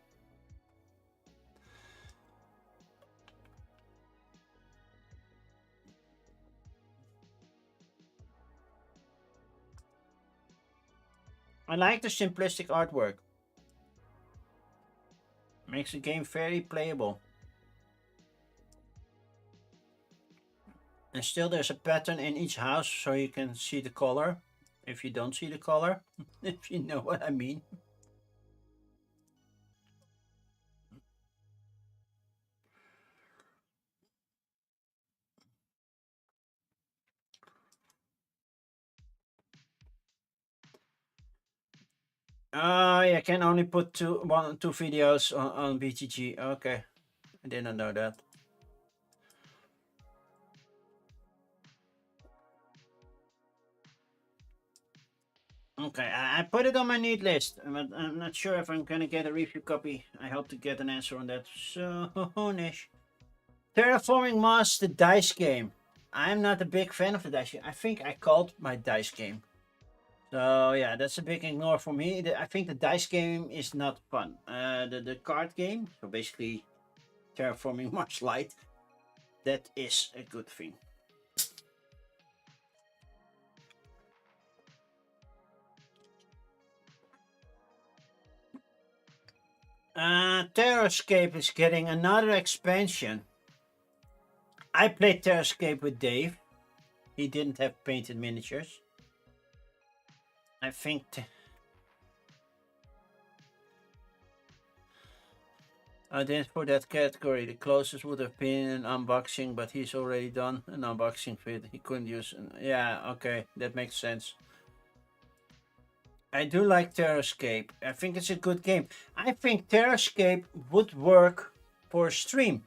A: I like the simplistic artwork. Makes the game very playable. And still there's a pattern in each house so you can see the color. If you don't see the color, if you know what I mean. I can only put two videos on BGG. Okay, I didn't know that. Okay, I put it on my need list, but I'm not sure if I'm gonna get a review copy. I hope to get an answer on that soonish. Terraforming Mars, the dice game. I'm not a big fan of the dice game. I think I called my dice game. So yeah, that's a big ignore for me. I think the dice game is not fun. The card game, so basically Terraforming Mars Lite, that is a good thing. Terrascape is getting another expansion. I played Terrascape with Dave. He didn't have painted miniatures. I think... then for that category, the closest would have been an unboxing, but he's already done an unboxing fit. He couldn't use... Yeah, okay, that makes sense. I do like Terrascape. I think it's a good game. I think Terrascape would work for a stream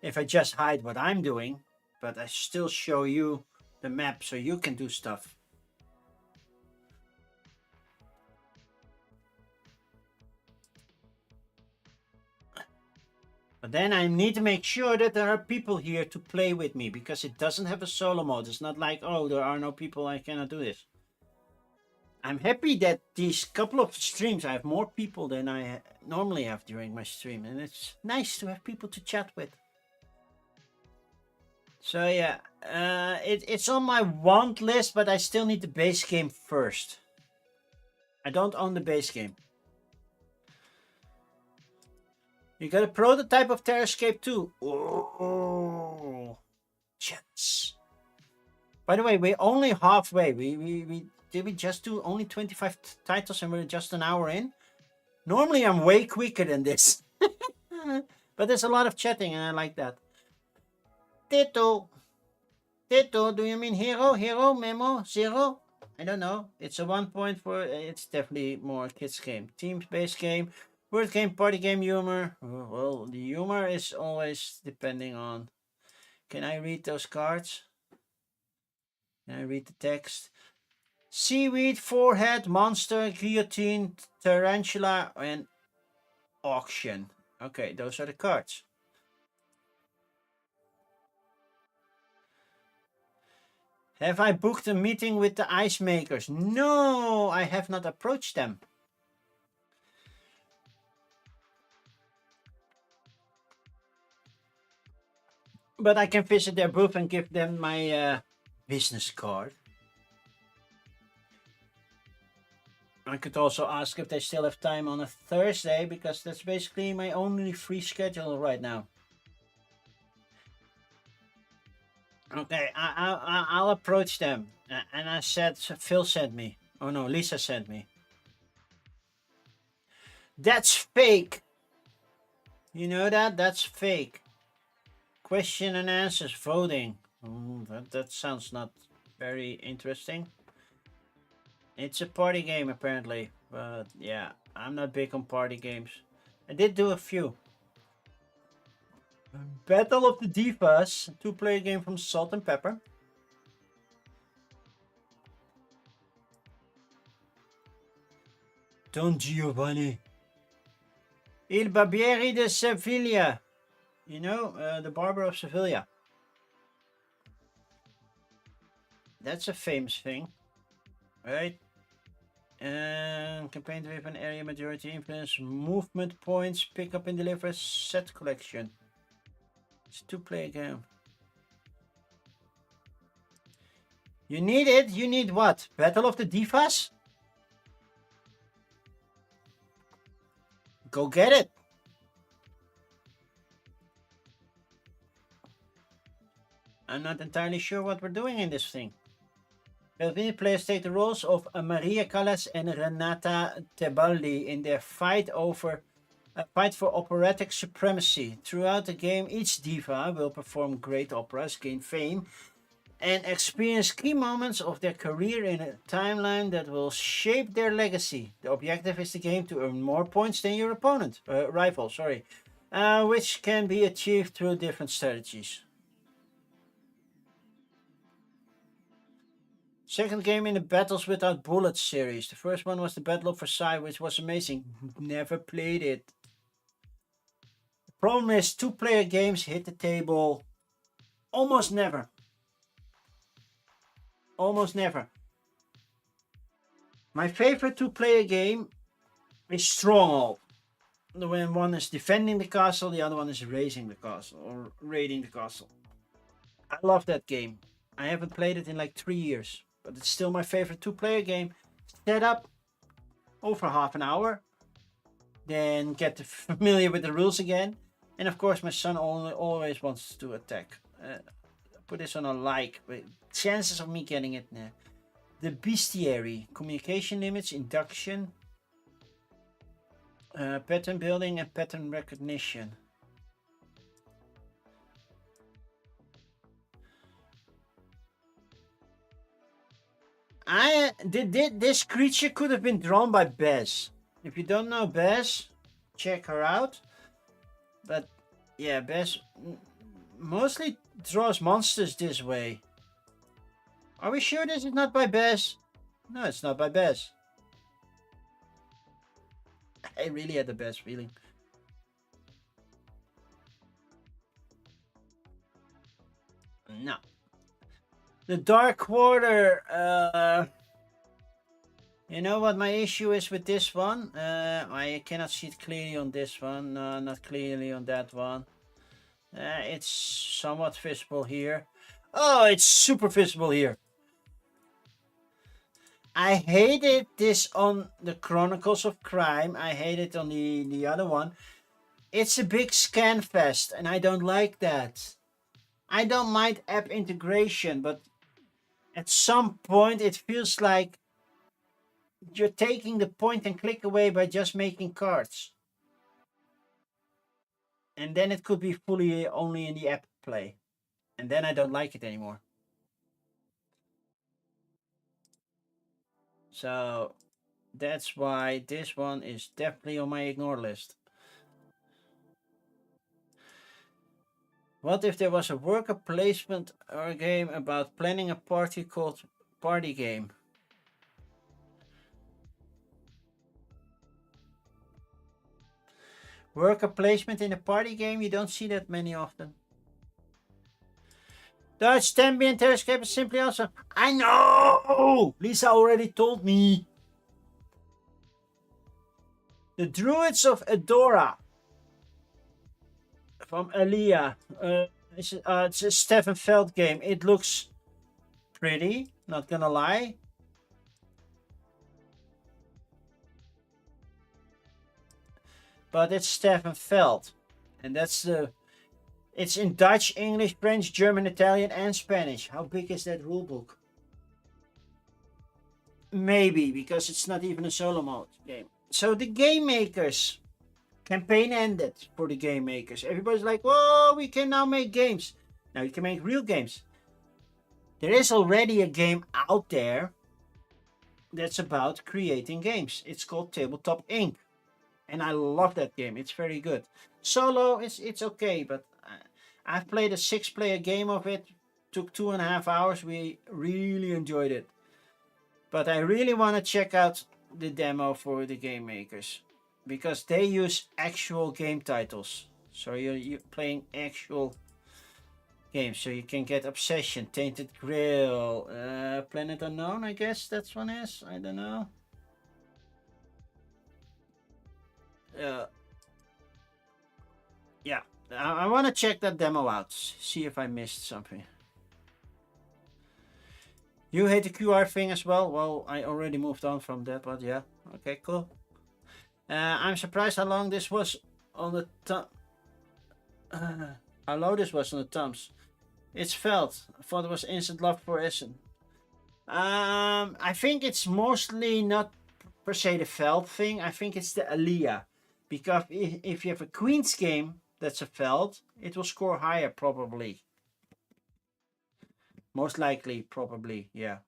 A: if I just hide what I'm doing, but I still show you the map so you can do stuff. But then I need to make sure that there are people here to play with me, because it doesn't have a solo mode. It's not like, oh, there are no people, I cannot do this. I'm happy that these couple of streams I have more people than I normally have during my stream, and it's nice to have people to chat with. So yeah, it's on my want list, but I still need the base game first. I don't own the base game. You got a prototype of Terrascape too. Oh, yes. By the way, we're only halfway. We did we just do only 25 titles and we're just an hour in? Normally I'm way quicker than this. But there's a lot of chatting and I like that. Tito. Tito, do you mean hero? Hero? Memo? Zero? I don't know. It's a 1.4. It's definitely more kids game. Teams-based game. Word game, party game, humor. Well, the humor is always depending on... Can I read those cards? Can I read the text? Seaweed, forehead, monster, guillotine, tarantula, and auction. Okay, those are the cards. Have I booked a meeting with the ice makers? No, I have not approached them. But I can visit their booth and give them my business card. I could also ask if they still have time on a Thursday, because that's basically my only free schedule right now. Okay, I'll approach them. And I said, Phil sent me. Oh no, Lisa sent me. That's fake. You know that? That's fake. Question and answers, voting. That sounds not very interesting. It's a party game apparently, but yeah, I'm not big on party games. I did do a few. Battle of the Divas, 2-player game from Salt and Pepper. Don Giovanni. Il Barbieri de Sevilla. You know, the Barber of Sevilla. That's a famous thing, right? And campaign driven area majority influence, movement points, pick up and deliver set collection. It's a 2-player game. You need it? You need what? Battle of the Divas? Go get it. I'm not entirely sure what we're doing in this thing. Filipino players take the roles of Maria Callas and Renata Tebaldi in their fight for operatic supremacy. Throughout the game, each diva will perform great operas, gain fame, and experience key moments of their career in a timeline that will shape their legacy. The objective is the game to earn more points than your rival, which can be achieved through different strategies. Second game in the Battles Without Bullets series. The first one was the Battle of Versailles, which was amazing. Never played it. The problem is 2-player games hit the table almost never. Almost never. My favorite 2-player game is Stronghold. When one is defending the castle, the other one is raising the castle or raiding the castle. I love that game. I haven't played it in like 3 years. But it's still my favorite 2-player game. Set up over half an hour. Then get familiar with the rules again. And of course my son always wants to attack. Put this on a like. But chances of me getting it. Nah. The Bestiary. Communication limits. Induction. Pattern building and pattern recognition. This creature could have been drawn by Bez. If you don't know Bez, check her out. But yeah, Bez mostly draws monsters this way. Are we sure this is not by Bez? No, it's not by Bez. I really had the best feeling. No. The Dark Quarter. You know what my issue is with this one? I cannot see it clearly on this one. No, not clearly on that one. It's somewhat visible here. Oh, it's super visible here. I hated this on the Chronicles of Crime. I hate it on the other one. It's a big scan fest, and I don't like that. I don't mind app integration, but at some point it feels like you're taking the point and click away by just making cards. And then it could be fully only in the app play. And then I don't like it anymore. So that's why this one is definitely on my ignore list. What if there was a worker placement or game about planning a party called Party Game? Worker placement in a party game, you don't see that many often. Dutch ambient Terrascape is simply awesome. I know! Lisa already told me. The Druids of Edora from Aliyah. It's a Stefan Feld game. It looks pretty, not gonna lie. But it's Stefan Feld. And that's the... It's in Dutch, English, French, German, Italian, and Spanish. How big is that rulebook? Maybe, because it's not even a solo mode game. So the game makers... Campaign ended for the game makers. Everybody's like, whoa, we can now make games. Now you can make real games. There is already a game out there that's about creating games. It's called Tabletop Inc. And I love that game. It's very good. Solo, it's okay, but I've played a 6-player game of it. Took 2.5 hours. We really enjoyed it. But I really want to check out the demo for the game makers, because they use actual game titles. So you're playing actual games. So you can get Obsession, Tainted Grail, Planet Unknown, I guess that's one is. I don't know. Yeah, I want to check that demo out. See if I missed something. You hate the QR thing as well? Well, I already moved on from that, but yeah. Okay, cool. I'm surprised how long this was on the how low this was on the thumbs. It's felt. I thought it was instant love for Essen. I think it's mostly not per se the Feld thing. I think it's the Aliyah. Because if you have a Queen's game that's a Feld, it will score higher probably. Most likely, probably, yeah.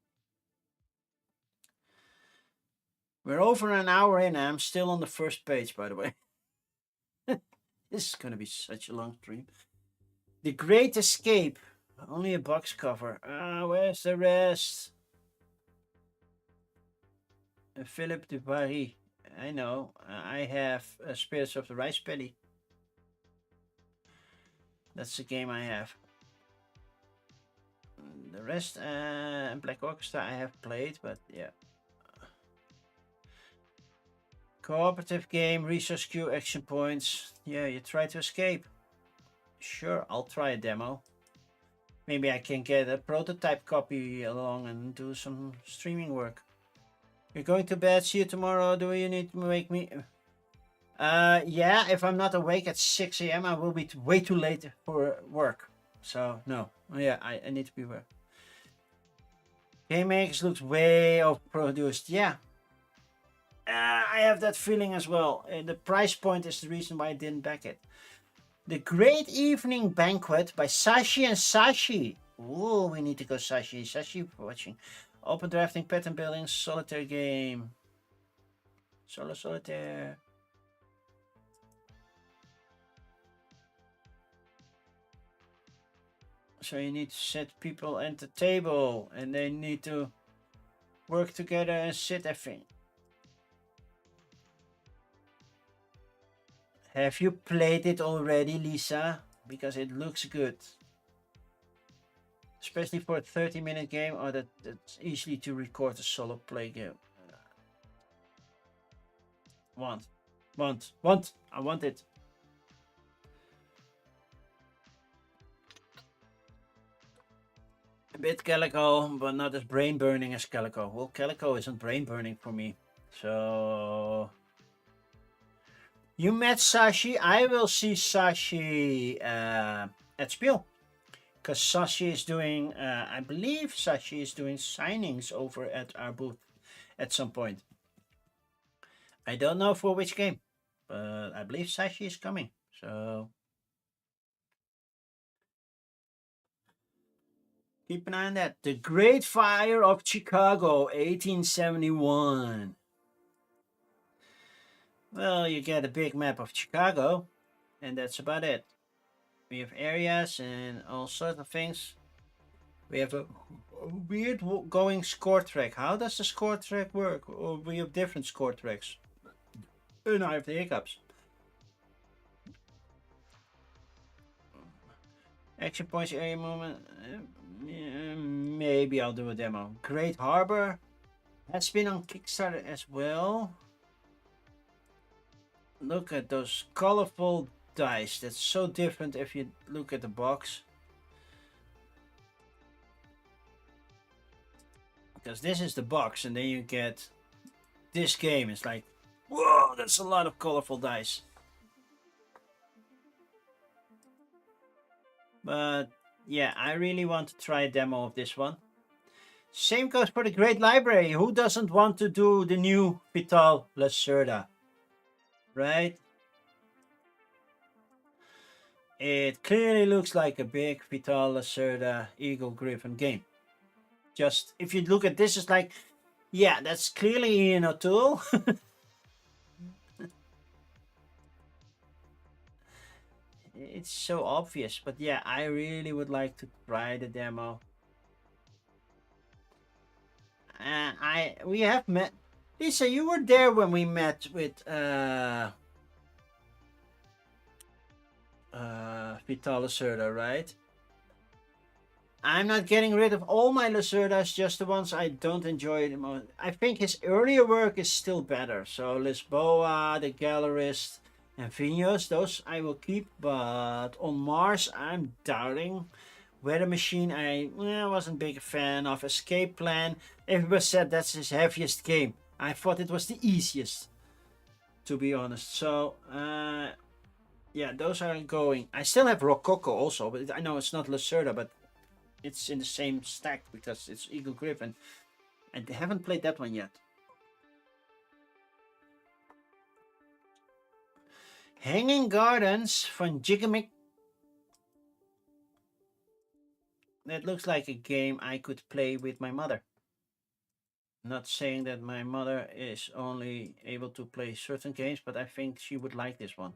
A: We're over an hour in. I'm still on the first page, by the way. This is going to be such a long stream. The Great Escape. Only a box cover. Where's the rest? Philippe de Paris. I know. I have Spirits of the Rice Paddy. That's the game I have. The rest, Black Orchestra I have played, but yeah. Cooperative game, resource queue, action points. Yeah, you try to escape. Sure, I'll try a demo. Maybe I can get a prototype copy along and do some streaming work. You're going to bed, see you tomorrow. Do you need to wake me? Yeah, if I'm not awake at 6 a.m. I will be way too late for work. So, no. Yeah, I need to be aware. Game Makers looks way overproduced. Yeah. I have that feeling as well. The price point is the reason why I didn't back it. The Great Evening Banquet by Sashi and Sashi. Ooh, we need to go Sashi. Sashi for watching. Open drafting, pattern building, solitaire game. Solo solitaire. So you need to set people at the table and they need to work together and sit everything. Have you played it already, Lisa? Because it looks good. Especially for a 30-minute game, or that's easily to record a solo play game. Want. I want it. A bit Calico, but not as brain burning as Calico. Well, Calico isn't brain burning for me. So you met Sashi. I will see Sashi at Spiel. Because Sashi is doing, I believe Sashi is doing signings over at our booth at some point. I don't know for which game, but I believe Sashi is coming. So keep an eye on that. The Great Fire of Chicago, 1871. Well, you get a big map of Chicago, and that's about it. We have areas and all sorts of things. We have a weird going score track. How does the score track work? Or we have different score tracks? And I have the hiccups. Action points, area movement. Maybe I'll do a demo. Great Harbor has been on Kickstarter as well. Look at those colorful dice. That's so different if you look at the box. Because this is the box, and then you get this game. It's like, whoa, that's a lot of colorful dice. But yeah, I really want to try a demo of this one. Same goes for the Great Library. Who doesn't want to do the new Vital Lacerda? Right? It clearly looks like a big Vital Lacerda Eagle Griffin game. Just, if you look at this, it's like, yeah, that's clearly Ian O'Toole. It's so obvious, but yeah, I really would like to try the demo. We have met. Lisa, you were there when we met with Vital Lacerda, right? I'm not getting rid of all my Lacerdas, just the ones I don't enjoy the most. I think his earlier work is still better. So Lisboa, The Gallerist, and Vinos, those I will keep. But on Mars, I'm doubting. Weather Machine, I wasn't big a fan of. Escape Plan, everybody said that's his heaviest game. I thought it was the easiest, to be honest. So, yeah, those are going. I still have Rococo also, but I know it's not Lacerda, but it's in the same stack because it's Eagle Griffin. I haven't played that one yet. Hanging Gardens from Jigamic. That looks like a game I could play with my mother. Not saying that my mother is only able to play certain games, but I think she would like this one.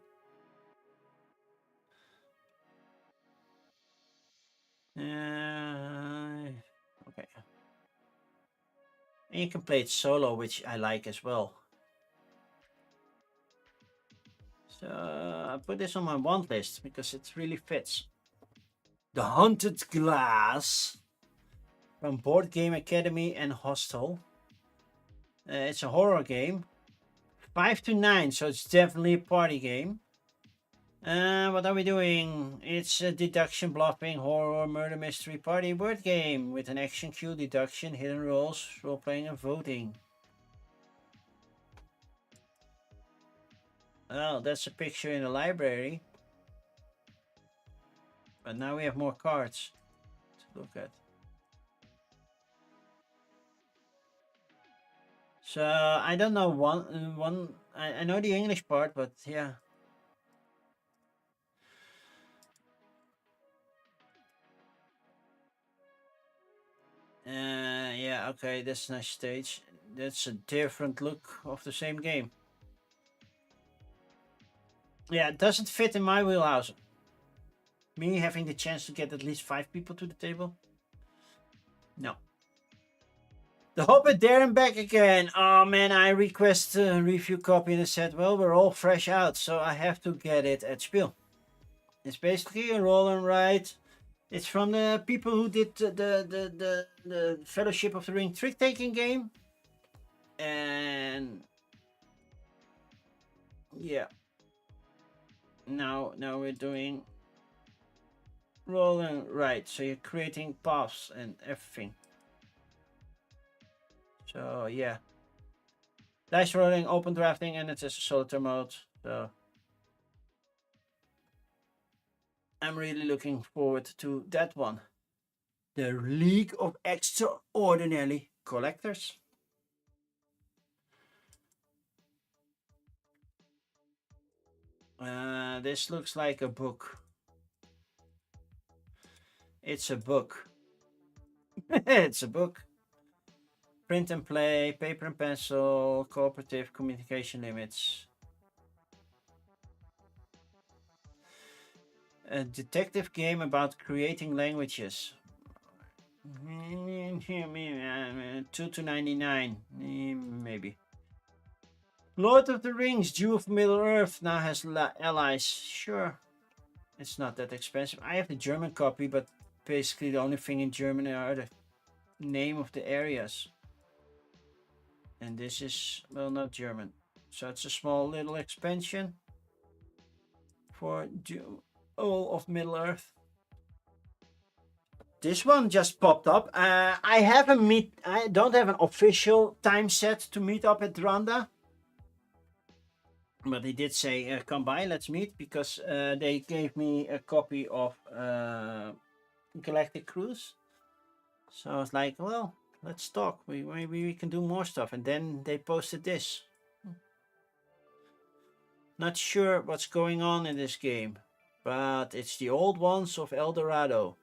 A: Okay. And you can play it solo, which I like as well. So I put this on my want list because it really fits. The Haunted Glass from Board Game Academy and Hostel. It's a horror game. 5 to 9, so it's definitely a party game. What are we doing? It's a deduction, bluffing, horror, murder, mystery, party board game with an action cue, deduction, hidden roles, role playing, and voting. Well, that's a picture in the library. But now we have more cards to look at. So I don't know I know the English part, but yeah. Yeah, okay, that's a nice stage. That's a different look of the same game. Yeah, it doesn't fit in my wheelhouse. Me having the chance to get at least 5 people to the table? No. The Hobbit there and back again. Oh man, I request a review copy and I said, well, we're all fresh out, so I have to get it at Spiel. It's basically a roll and write. It's from the people who did the Fellowship of the Ring trick-taking game. And Yeah. Now we're doing rolling, right? So you're creating paths and everything. So yeah, dice rolling, open drafting, and it's a solitaire mode. So I'm really looking forward to that one. The League of Extraordinary Collectors. This looks like a book. It's a book. It's a book. Print and play, paper and pencil, cooperative communication limits. A detective game about creating languages. 2 to 99, maybe. Lord of the Rings, Jew of Middle Earth now has allies. Sure, it's not that expensive. I have the German copy, but basically the only thing in German are the name of the areas. And this is, well, not German. So it's a small little expansion for all of Middle Earth. This one just popped up. I don't have an official time set to meet up at Randa. But they did say, come by, let's meet, because they gave me a copy of Galactic Cruise. So I was like, well, let's talk. Maybe we can do more stuff. And then they posted this. Not sure what's going on in this game, but it's the old ones of El Dorado.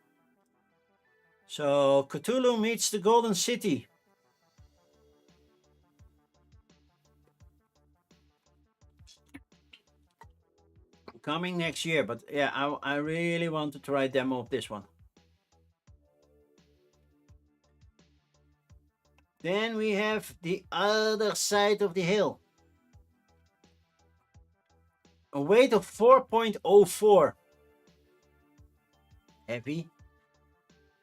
A: So Cthulhu meets the Golden City. Coming next year, but yeah, I really want to try a demo of this one. Then we have The Other Side of the Hill. A weight of 4.04. Heavy.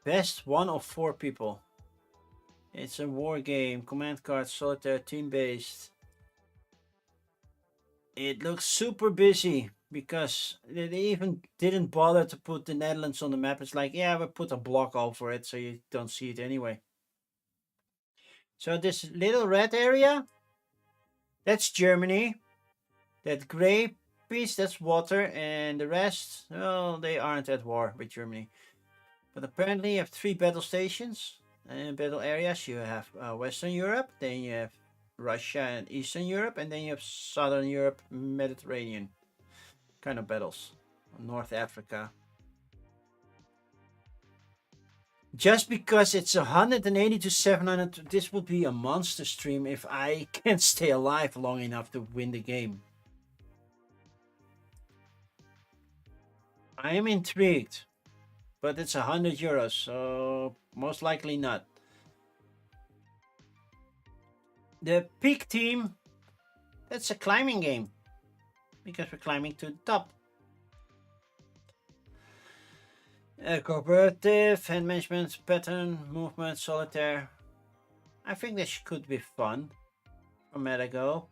A: Best 1 of 4 people. It's a war game, command card, solitaire, team-based. It looks super busy because they even didn't bother to put the Netherlands on the map. It's like, yeah, we put a block over it so you don't see it anyway. So this little red area, that's Germany. That gray piece, that's water, and the rest, well, they aren't at war with Germany. But apparently you have 3 battle stations and battle areas. You have Western Europe, then you have Russia and Eastern Europe, and then you have Southern Europe, Mediterranean kind of battles. North Africa. Just because it's 180 to 700, this would be a monster stream if I can stay alive long enough to win the game. I am intrigued, but it's 100 euros, so most likely not. The peak team, that's a climbing game because we're climbing to the top. Cooperative, hand management, pattern, movement, solitaire. I think this could be fun for Metago.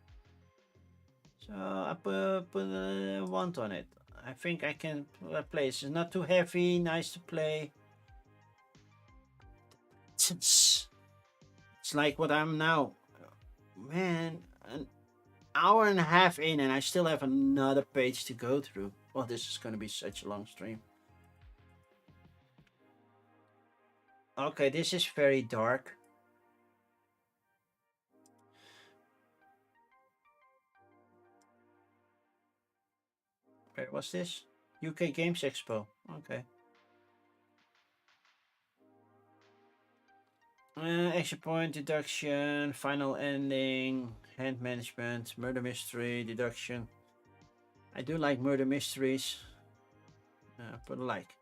A: So I put a 1 on it. I think I can play. It's not too heavy, nice to play. It's like what I'm now. Man, an hour and a half in and I still have another page to go through. Well, this is going to be such a long stream. Okay, this is very dark. Where was this? UK Games Expo. Okay. Action point, deduction, final ending, hand management, murder mystery, deduction. I do like murder mysteries. Put a like.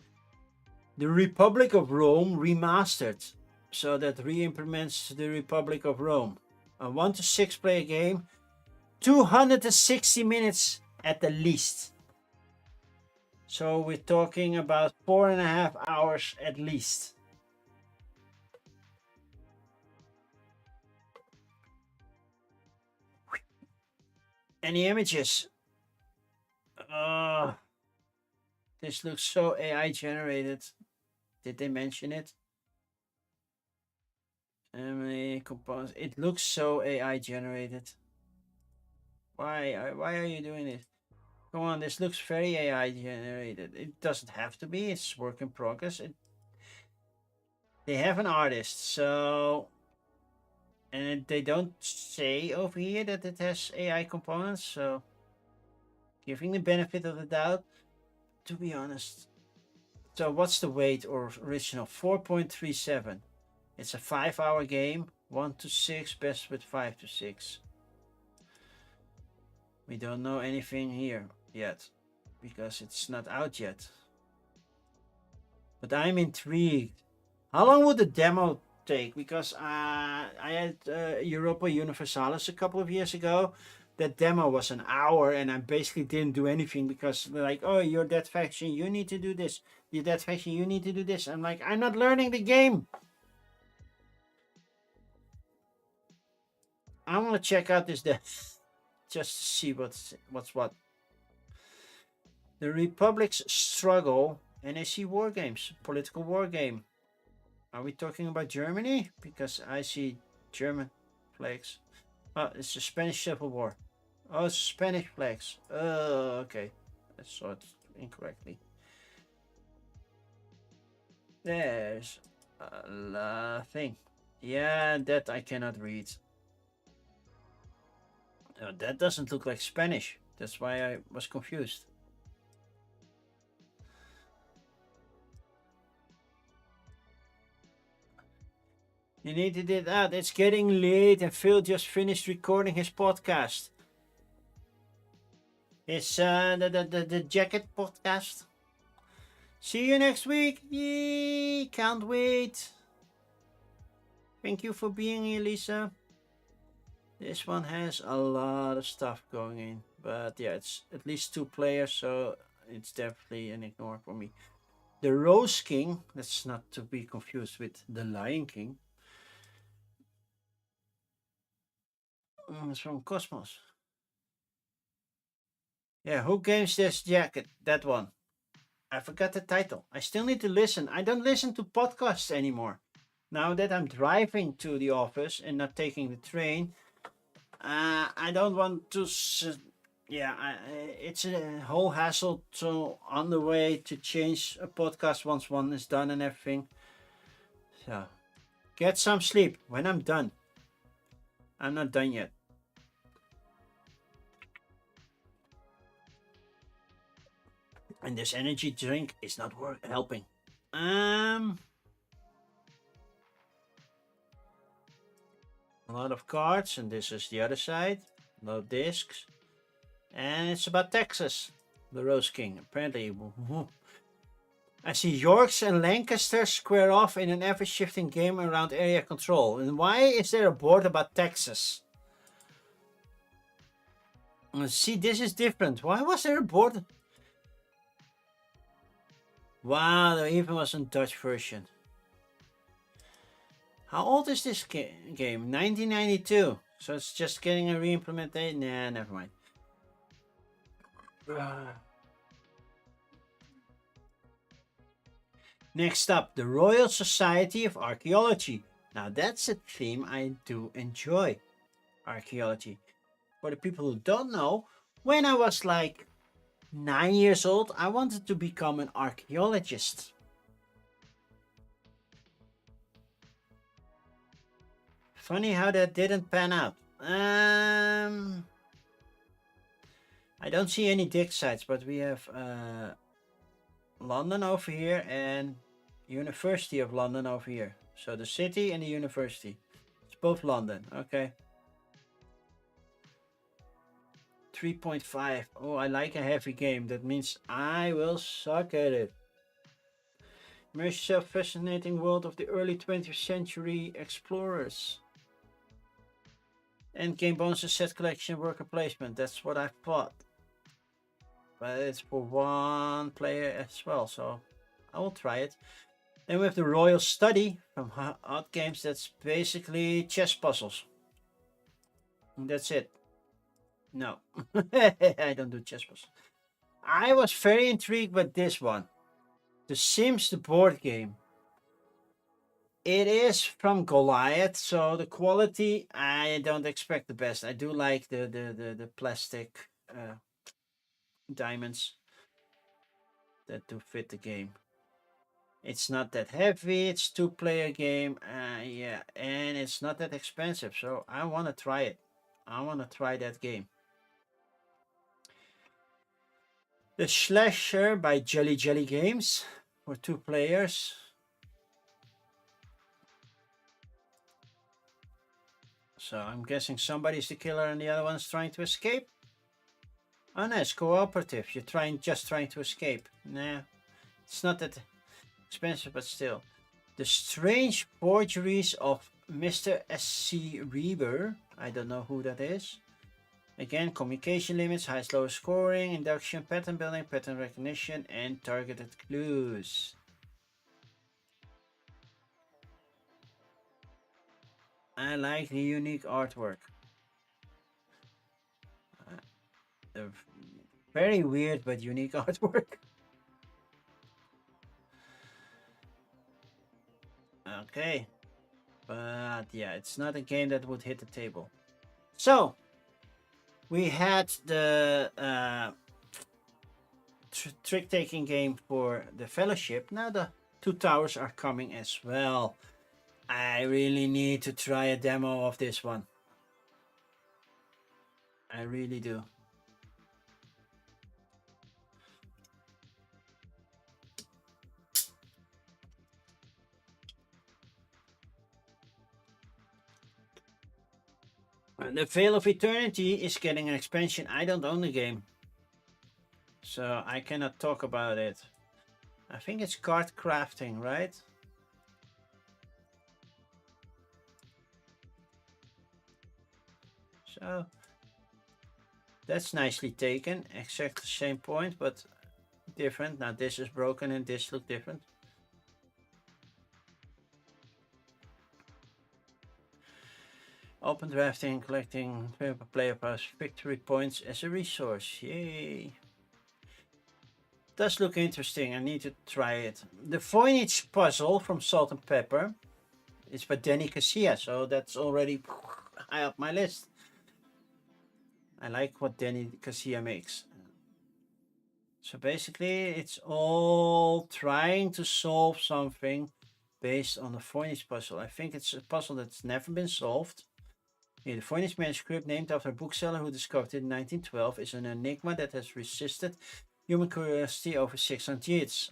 A: The Republic of Rome remastered, so that re-implements the Republic of Rome. A 1 to 6 player game, 260 minutes at the least. So we're talking about 4.5 hours at least. Any images? Oh, this looks so AI generated. Did they mention it? Emily components. It looks so AI generated. Why are you doing this? Come on, this looks very AI generated. It doesn't have to be. It's work in progress. They have an artist, so and they don't say over here that it has AI components. So giving the benefit of the doubt, to be honest. So what's the weight or original? 4.37. It's a 5-hour game. 1 to 6, best with 5 to 6. We don't know anything here yet because it's not out yet. But I'm intrigued. How long would the demo take? Because I had Europa Universalis a couple of years ago. That demo was an hour and I basically didn't do anything because they're like, oh, you're that faction, you need to do this. You're that faction, you need to do this. I'm like, I'm not learning the game. I want to check out this just to see what's what. The Republic's struggle, NAC war games, political war game. Are we talking about Germany? Because I see German flags. Oh, it's the Spanish Civil War. Oh, Spanish flags. Oh, okay. I saw it incorrectly. There's a thing. Yeah, that I cannot read. Oh, that doesn't look like Spanish. That's why I was confused. You needed it out. It's getting late and Phil just finished recording his podcast. It's the Jacket podcast. See you next week. Yay! Can't wait. Thank you for being here, Lisa. This one has a lot of stuff going in. But yeah, it's at least 2 players, so it's definitely an ignore for me. The Rose King, that's not to be confused with the Lion King. It's from Cosmos. Yeah, who games this jacket? That one. I forgot the title. I still need to listen. I don't listen to podcasts anymore. Now that I'm driving to the office and not taking the train, I don't want to. It's a whole hassle to on the way to change a podcast once one is done and everything. So, get some sleep when I'm done. I'm not done yet. And this energy drink is not helping. A lot of cards, and this is the other side. No discs. And it's about Texas, the Rose King. Apparently, I see Yorks and Lancaster square off in an ever-shifting game around area control. And why is there a board about Texas? See, this is different. Why was there a board? Wow, there even was a Dutch version. How old is this game? 1992. So it's just getting a re-implementation. Nah, never mind. Next up, the Royal Society of Archaeology. Now that's a theme I do enjoy. Archaeology. For the people who don't know, when I was like 9 years old, I wanted to become an archaeologist. Funny how that didn't pan out. I don't see any dig sites, but we have London over here and University of London over here. So the city and the university. It's both London. Okay. 3.5. Oh, I like a heavy game. That means I will suck at it. Immerse yourself fascinating world of the early 20th century explorers. Endgame bonuses, set collection, worker placement. That's what I thought. But it's for 1 player as well, so I will try it. Then we have the Royal Study from Hot Games. That's basically chess puzzles. And that's it. No, I don't do chess puzzles. I was very intrigued with this one. The Sims, the board game. It is from Goliath, so the quality I don't expect the best. I do like the plastic diamonds that do fit the game. It's not that heavy. It's 2-player game. Yeah, and it's not that expensive. So I want to try it. I want to try that game. The Slasher by Jelly Jelly Games for 2 players. So I'm guessing somebody's the killer and the other one's trying to escape. Oh no, it's cooperative. You're just trying to escape. Nah, it's not that expensive, but still. The Strange Forgeries of Mr. S.C. Reber. I don't know who that is. Again, communication limits, highest lowest scoring, induction, pattern building, pattern recognition, and targeted clues. I like the unique artwork. Very weird but unique artwork. Okay. But yeah, it's not a game that would hit the table. So, we had the trick-taking game for the Fellowship. Now the Two Towers are coming as well. I really need to try a demo of this one. I really do. The Veil of Eternity is getting an expansion. I don't own the game, so I cannot talk about it. I think it's card crafting, right? So that's nicely taken. Exact the same point, but different. Now this is broken and this looks different. Open drafting, collecting player pass victory points as a resource. Yay! Does look interesting. I need to try it. The Voynich puzzle from Salt and Pepper is by Danny Casilla, so that's already high up my list. I like what Danny Casilla makes. So basically, it's all trying to solve something based on the Voynich puzzle. I think it's a puzzle that's never been solved. The Voynich manuscript, named after a bookseller who discovered it in 1912, is an enigma that has resisted human curiosity over 600 years.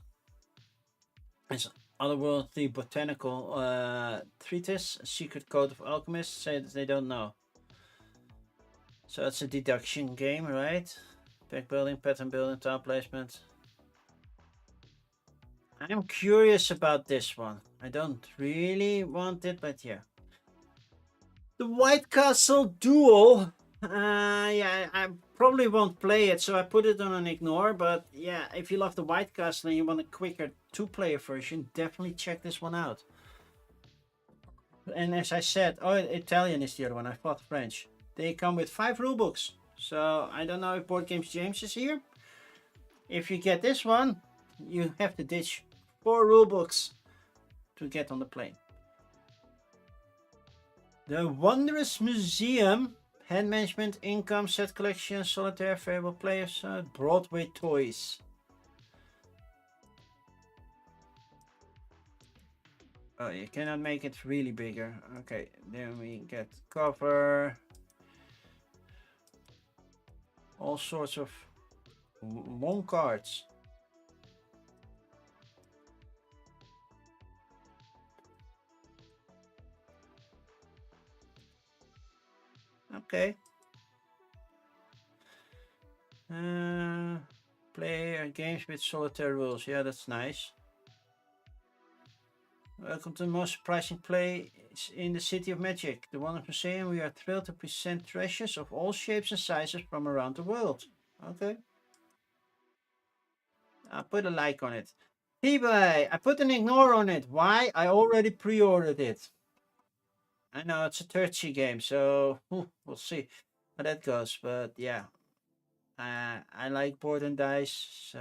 A: It's otherworldly botanical treatise, a secret code of alchemists say that they don't know. So it's a deduction game, right? Pack building, pattern building, tile placement. I'm curious about this one. I don't really want it, but yeah. The White Castle Duel. Yeah, I probably won't play it, so I put it on an ignore. But yeah, if you love the White Castle and you want a quicker 2-player version, definitely check this one out. And as I said, oh, Italian is the other one. I thought French. They come with 5 rulebooks. So I don't know if Board Games James is here. If you get this one, you have to ditch 4 rulebooks to get on the plane. The Wondrous Museum, hand management, income, set collection, solitaire, variable players, Broadway toys. Oh, you cannot make it really bigger. Okay, then we get cover. All sorts of long cards. Okay. Play games with solitaire rules. Yeah, that's nice. Welcome to the most surprising place in the City of Magic, the Wondrous Museum. We are thrilled to present treasures of all shapes and sizes from around the world. Okay. I'll put a like on it. eBay, I put an ignore on it. Why? I already pre-ordered it. I know it's a Turkey game, so we'll see how that goes. But yeah, I like board and dice,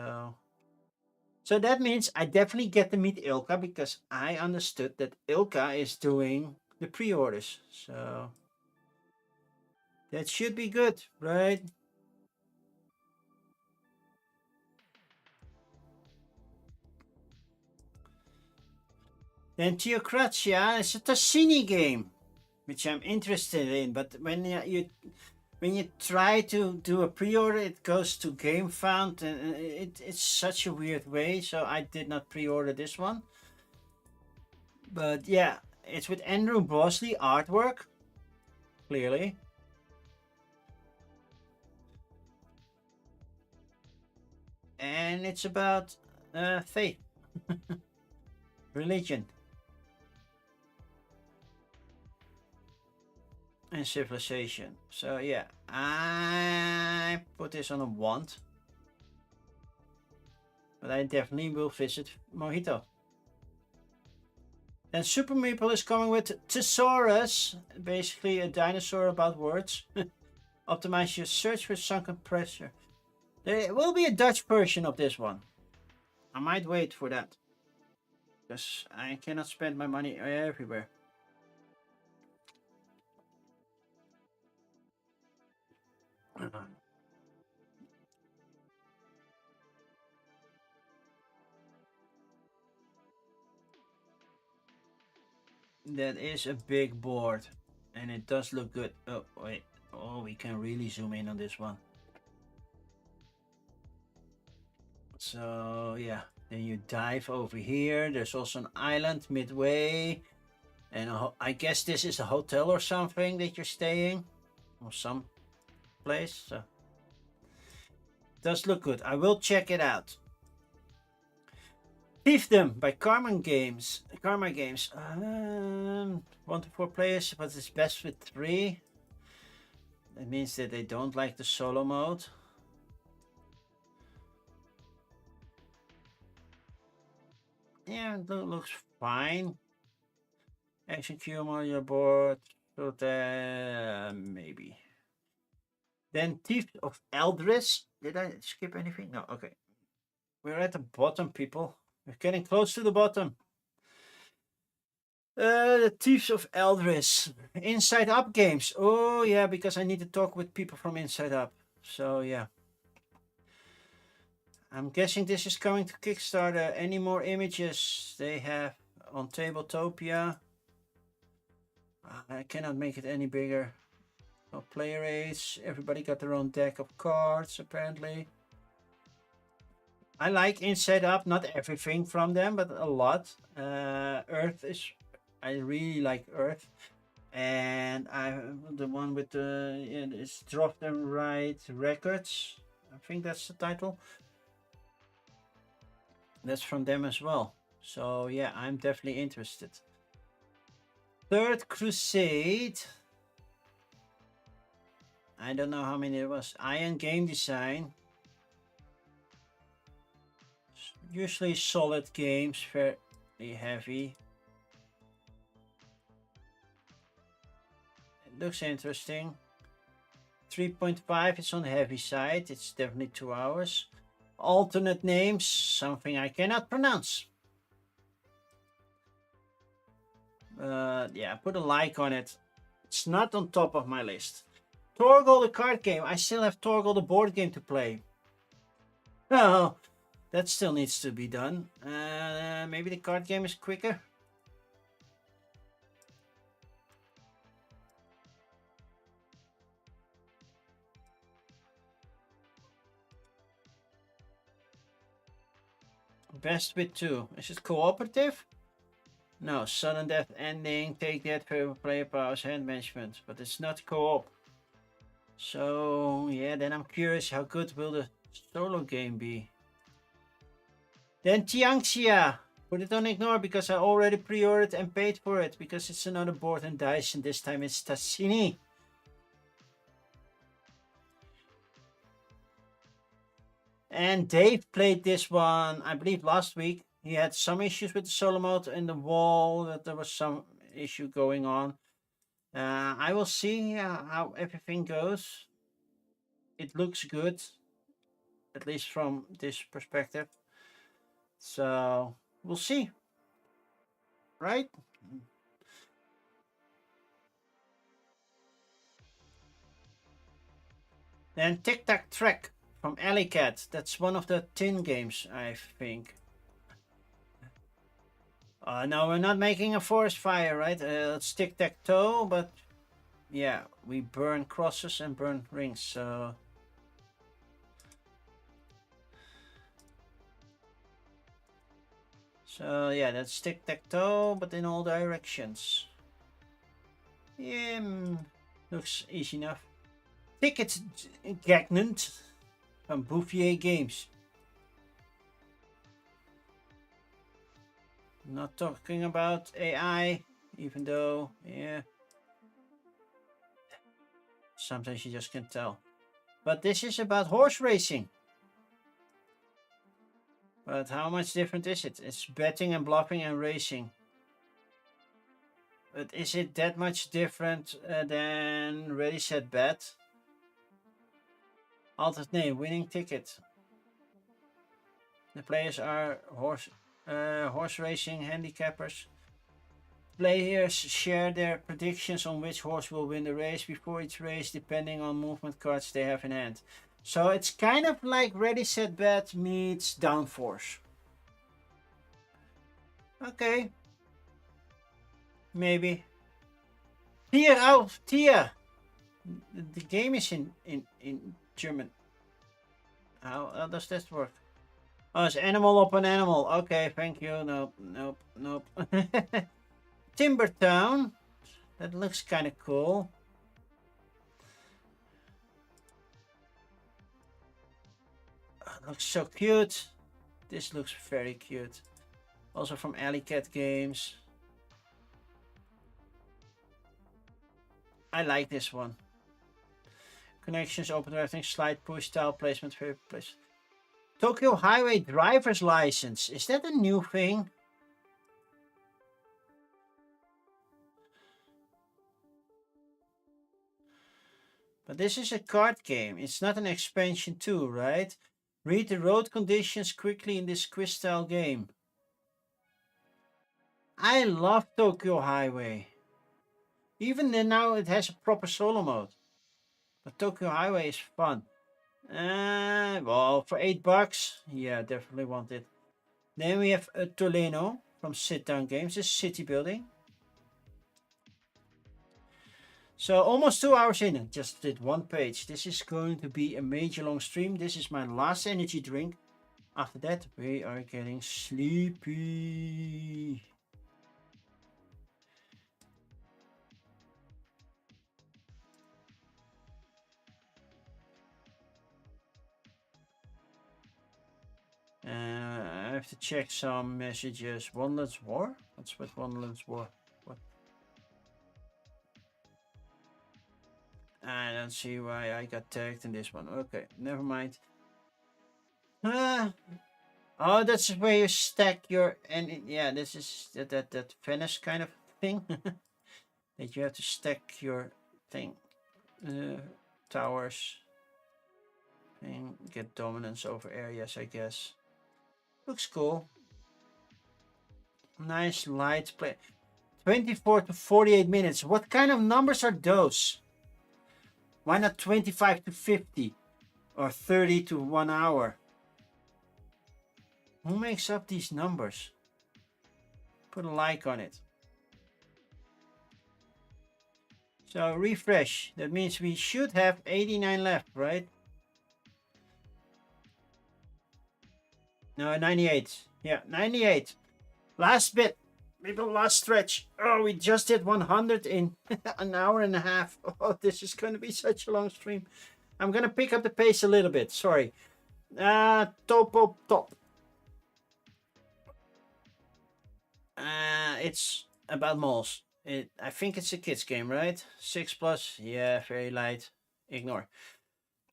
A: so that means I definitely get to meet Ilka because I understood that Ilka is doing the pre-orders. So that should be good, right? Then Theocratia is a Tassini game, which I'm interested in. But when you try to do a pre-order, it goes to GameFound, and it's such a weird way. So I did not pre-order this one. But yeah, it's with Andrew Bosley artwork, clearly. And it's about faith, religion, and civilization. So yeah, I put this on a want, but I definitely will visit Mojito. And Super Meeple is coming with Thesaurus, basically a dinosaur about words. Optimize your search for sunken pressure. There will be a Dutch version of this one. I might wait for that, because I cannot spend my money everywhere. That is a big board, and it does look good. Oh wait, oh, we can really zoom in on this one. So yeah, then you dive over here. There's also an island midway, and I guess this is a hotel or something that you're staying, or some place. So does look good. I will check it out. Thiefdom by Karma Games. 1 to 4 players, but it's best with 3. That means that they don't like the solo mode. Yeah, it looks fine. Action queue on your board. So maybe. Then Thief of Eldris. Did I skip anything? No, okay. We're at the bottom, people. We're getting close to the bottom. The Thieves of Eldris. Inside Up games. Oh, yeah, because I need to talk with people from Inside Up. So, yeah. I'm guessing this is coming to Kickstarter. Any more images they have on Tabletopia? I cannot make it any bigger. No player aids. Everybody got their own deck of cards, apparently. I like Inside Up, not everything from them, but a lot. Earth is, I really like Earth, and I'm the one with the it's Drop Them Right Records. I think that's the title. That's from them as well. So yeah, I'm definitely interested. Third Crusade. I don't know how many it was. Iron Game Design. Usually solid games, fairly heavy. It looks interesting. 3.5 is on the heavy side. It's definitely 2 hours. Alternate names, something I cannot pronounce. Yeah, put a like on it. It's not on top of my list. Torgal the card game. I still have Torgal the board game to play. Oh, that still needs to be done. Maybe the card game is quicker. Best with 2. Is it cooperative? No, sudden death ending, take that for player powers, hand management, but it's not co-op. So yeah, then I'm curious how good will the solo game be. Then Tianxia, put it on ignore because I already pre-ordered and paid for it because it's another board and dice, and this time it's Tassini. And Dave played this one, I believe, last week. He had some issues with the solo mode in the wall, that there was some issue going on. I will see how everything goes. It looks good. at least from this perspective. So we'll see, right? Then Tic Tac Trek from Alley Cat. That's one of the tin games, I think. No, we're not making a forest fire, right? It's Tic Tac Toe, but yeah, we burn crosses and burn rings, so. So yeah, that's Tic Tac Toe, but in all directions. Yeah, looks easy enough. Ticket Gagnant from Bouffier Games. Not talking about AI, even though, yeah, sometimes you just can't tell. But this is about horse racing. But how much different is it? It's betting and bluffing and racing. But is it that much different than Ready Set Bet? Alternate name, winning ticket. The players are horse racing handicappers. Players share their predictions on which horse will win the race before each race, depending on movement cards they have in hand. So it's kind of like Ready Set Bet meets Downforce. Okay. Maybe. Tier auf Tier. The game is in German. How does that work? Oh, it's animal upon animal. Okay, thank you. Nope, nope, nope. Timber Town. That looks kind of cool. Looks so cute. This looks very cute. Also from Alley Cat Games. I like this one. Connections, open drafting, slide push, tile placement, favorite place. Tokyo Highway driver's license. Is that a new thing? But this is a card game. It's not an expansion too, right? Read the road conditions quickly in this quiz style game. I love Tokyo Highway. Even then now it has a proper solo mode. But Tokyo Highway is fun. Well, for $8, yeah, definitely want it. Then we have Toleno from Sit Down Games. This is city building. So almost 2 hours in, just did one page. This is going to be a major long stream. This is my last energy drink. After that, we are getting sleepy. I have to check some messages. Wonderland's War? What's with Wonderland's War? What? I don't see why I got tagged in this one. Okay, never mind. Oh, that's where you stack your and yeah, this is that Venice kind of thing that you have to stack your thing, towers, and get dominance over areas. I guess looks cool. Nice light play. 24 to 48 minutes. What kind of numbers are those? Why not 25 to 50 or 30 to 1 hour? Who makes up these numbers? Put a like on it. So refresh. That means we should have 89 left, right? No, 98. Yeah, 98. Last bit. Maybe last stretch. Oh, we just did 100 in an hour and a half. Oh, this is going to be such a long stream. I'm going to pick up the pace a little bit. Sorry. Topo Top. It's about malls. I think it's a kids game, right? 6+. Yeah, very light. Ignore.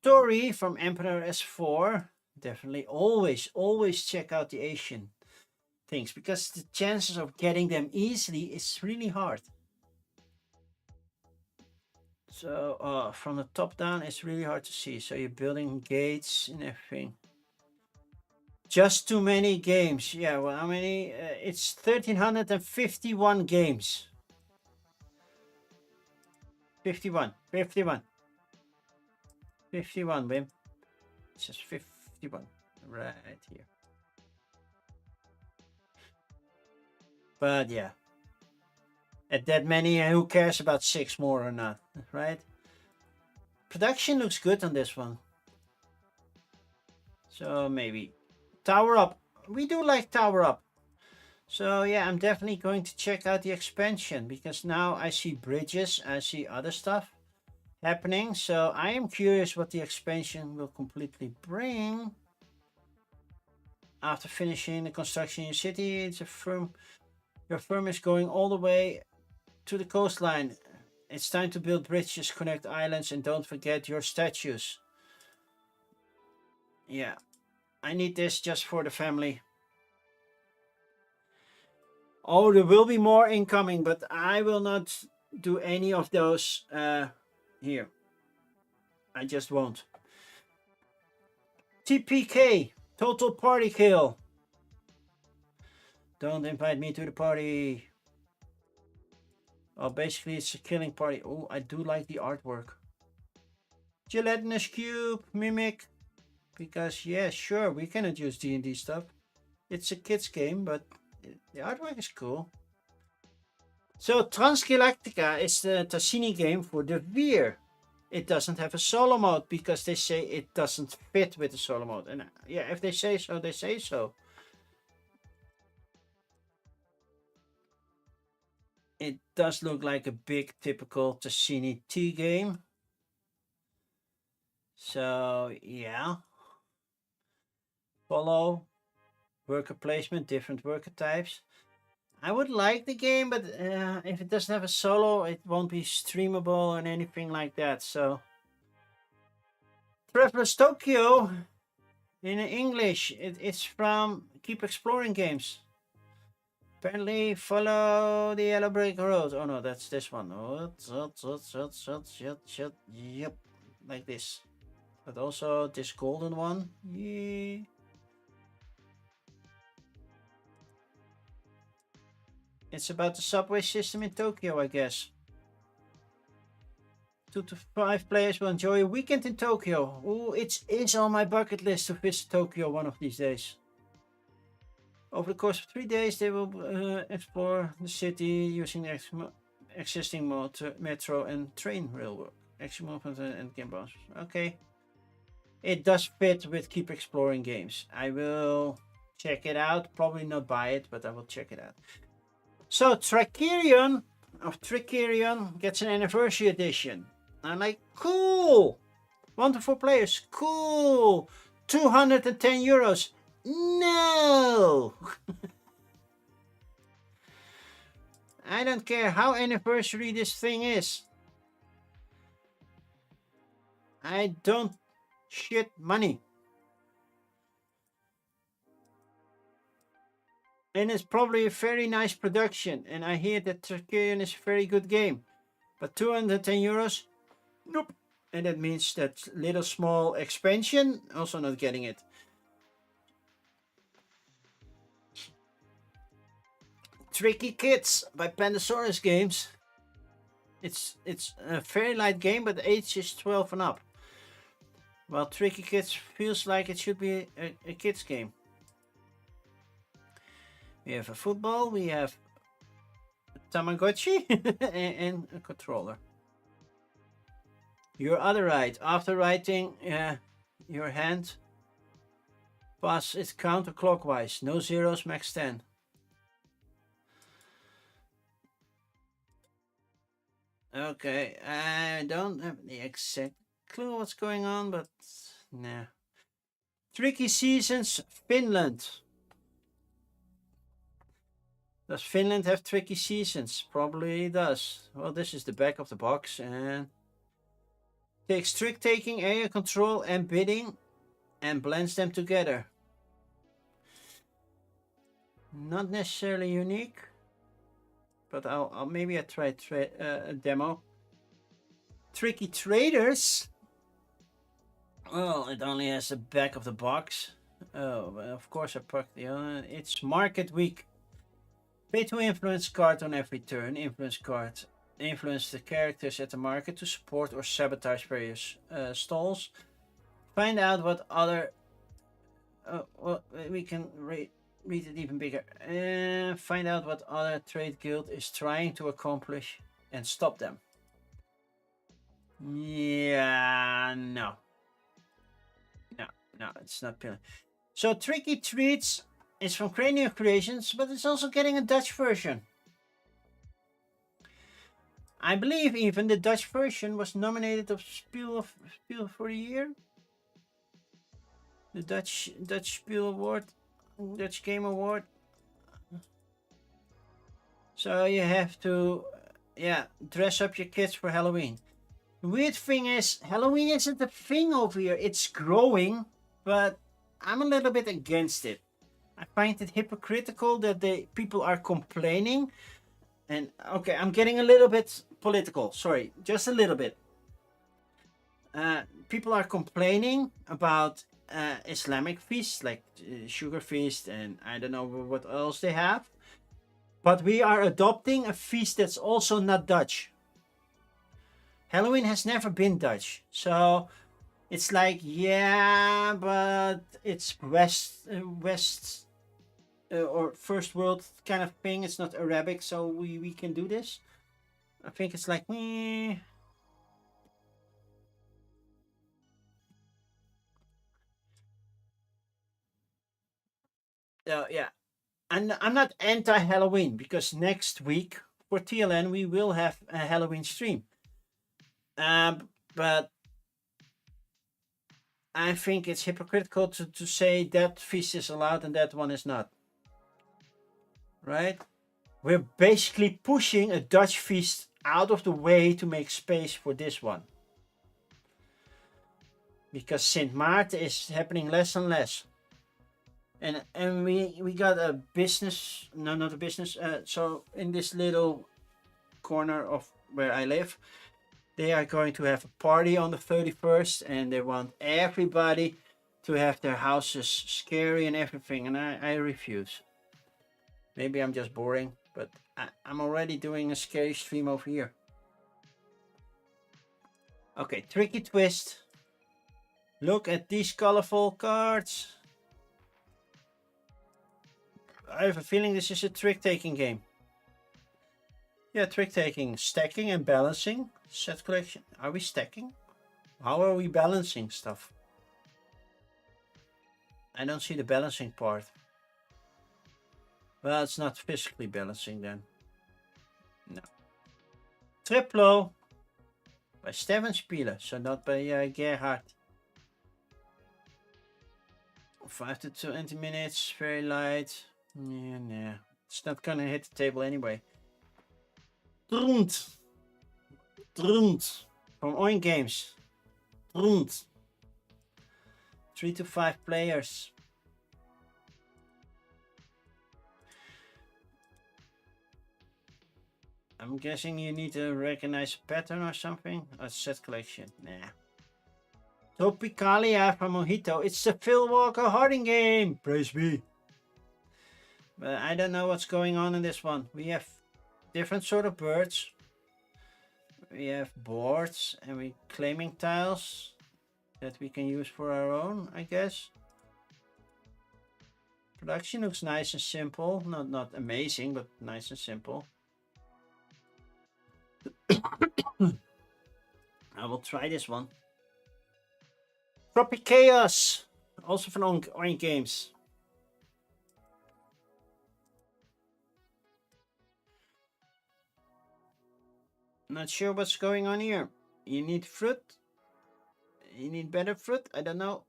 A: Tori from Emperor S4. Definitely always check out the Asian things because the chances of getting them easily is really hard. So from the top down, it's really hard to see. So you're building gates and everything. Just too many games. Yeah, well, how many? It's 1,351 games. 51. 51. 51, Wim. It's just 51. Right here. But yeah. At that many, who cares about 6 more or not, right? Production looks good on this one. So maybe. Tower Up. We do like Tower Up. So yeah, I'm definitely going to check out the expansion because now I see bridges, I see other stuff happening. So I am curious what the expansion will completely bring. After finishing the construction in your city, it's a firm. Your firm is going all the way to the coastline. It's time to build bridges, connect islands, and don't forget your statues. Yeah, I need this just for the family. Oh, there will be more incoming, but I will not do any of those here. I just won't. TPK, total party kill. Don't invite me to the party. Oh, basically it's a killing party. Oh, I do like the artwork. Gelatinous cube, mimic. Because yeah, sure, we cannot use D&D stuff. It's a kids game, but the artwork is cool. So Transgalactica is the Tassini game for the Veer. It doesn't have a solo mode because they say it doesn't fit with the solo mode. And yeah, if they say so, they say so. It does look like a big typical Tassini T game. So yeah. Follow, worker placement, different worker types. I would like the game, but if it doesn't have a solo, it won't be streamable and anything like that. So, Travelers Tokyo in English. It's from Keep Exploring Games. Apparently, follow the yellow brick road. Oh no, that's this one. Oh, yep, like this. But also this golden one. Yeah. It's about the subway system in Tokyo, I guess. 2 to 5 players will enjoy a weekend in Tokyo. Oh, it is on my bucket list to visit Tokyo one of these days. Over the course of 3 days, they will explore the city using the existing metro and train railroad. Action movement and game bounce. Okay. It does fit with Keep Exploring Games. I will check it out. Probably not buy it, but I will check it out. So Tricerion gets an anniversary edition. I'm like, cool. 1 to 4 players, cool. 210 euros. No. I don't care how anniversary this thing is. I don't shit money. And it's probably a very nice production. And I hear that Tricerion is a very good game. But 210 euros? Nope. And that means that little small expansion, also not getting it. Tricky Kids by Pandasaurus Games. It's a very light game, but the age is 12 and up. Well, Tricky Kids feels like it should be a kids game. We have a football, we have a Tamagotchi and a controller. Your other right, after writing your hand, pass it counterclockwise, no zeros, max 10. Okay, I don't have the exact clue what's going on, but nah. Tricky Seasons, Finland. Does Finland have tricky seasons? Probably does. Well, this is the back of the box and takes trick taking, area control, and bidding and blends them together. Not necessarily unique, but I'll maybe I try a demo. Tricky Traders. Well, it only has the back of the box. Oh, well, of course I parked the other. It's market week. Pay to influence card on every turn. Influence card. Influence the characters at the market to support or sabotage various stalls. Find out what other. Well, we can read it even bigger. Find out what other trade guild is trying to accomplish and stop them. Yeah, no. No, it's not Pillar. So Tricky Treats is from Cranial Creations, but it's also getting a Dutch version. I believe even the Dutch version was nominated of Spiel for the year. The Dutch Spiel Award, Dutch Game Award. So you have to, yeah, dress up your kids for Halloween. The weird thing is, Halloween isn't a thing over here. It's growing, but I'm a little bit against it. I find it hypocritical that people are complaining. And okay, I'm getting a little bit political. Sorry, just a little bit. People are complaining about Islamic feasts like Sugar Feast and I don't know what else they have. But we are adopting a feast that's also not Dutch. Halloween has never been Dutch. So it's like, yeah, but it's West or first world kind of thing. It's not Arabic, so we can do this. I think it's like, yeah. And I'm not anti-Halloween because next week for TLN we will have a Halloween stream. But I think it's hypocritical to say that feast is allowed and that one is not. Right? We're basically pushing a Dutch feast out of the way to make space for this one. Because Sint Maarten is happening less and less. And we got a business, no, not a business. So in this little corner of where I live, they are going to have a party on the 31st, and they want everybody to have their houses scary and everything, and I refuse. Maybe I'm just boring, but I'm already doing a scary stream over here. Okay, tricky twist. Look at these colorful cards. I have a feeling this is a trick-taking game. Yeah, trick-taking, stacking and balancing. Set collection. Are we stacking? How are we balancing stuff? I don't see the balancing part. Well, it's not physically balancing then. No. Triplo by Steven Spiel, so not by Gerhard. 5 to 20 minutes, very light. Yeah, nah. It's not gonna hit the table anyway. Drunt. From Oink Games. Drunt. 3 to 5 players. I'm guessing you need to recognize a pattern or something. A set collection. Nah. Tropicalia from Mojito. It's the Phil Walker Harding game. Praise be. But I don't know what's going on in this one. We have different sort of birds. We have boards and we claiming tiles that we can use for our own, I guess. Production looks nice and simple. Not amazing, but nice and simple. I will try this one. Tropic Chaos, also from Oink Games. Not sure what's going on here. You need fruit. You need better fruit. I don't know.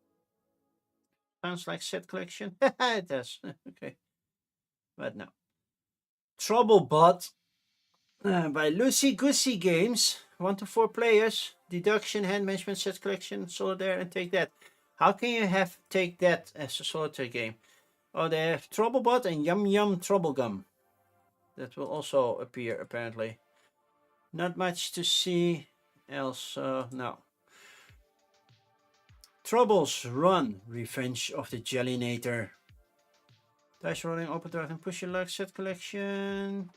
A: Sounds like set collection. It does. Okay. But no. Troublebot by Lucy Goosey Games. 1 to 4 players. Deduction, hand management, set collection, solitaire, and take that. How can you have take that as a solitaire game? Oh, they have Troublebot and Yum Yum Troublegum. That will also appear apparently. Not much to see else. No. Troubles Run, Revenge of the Jellinator. Dice rolling, open draft and push your luck, set collection.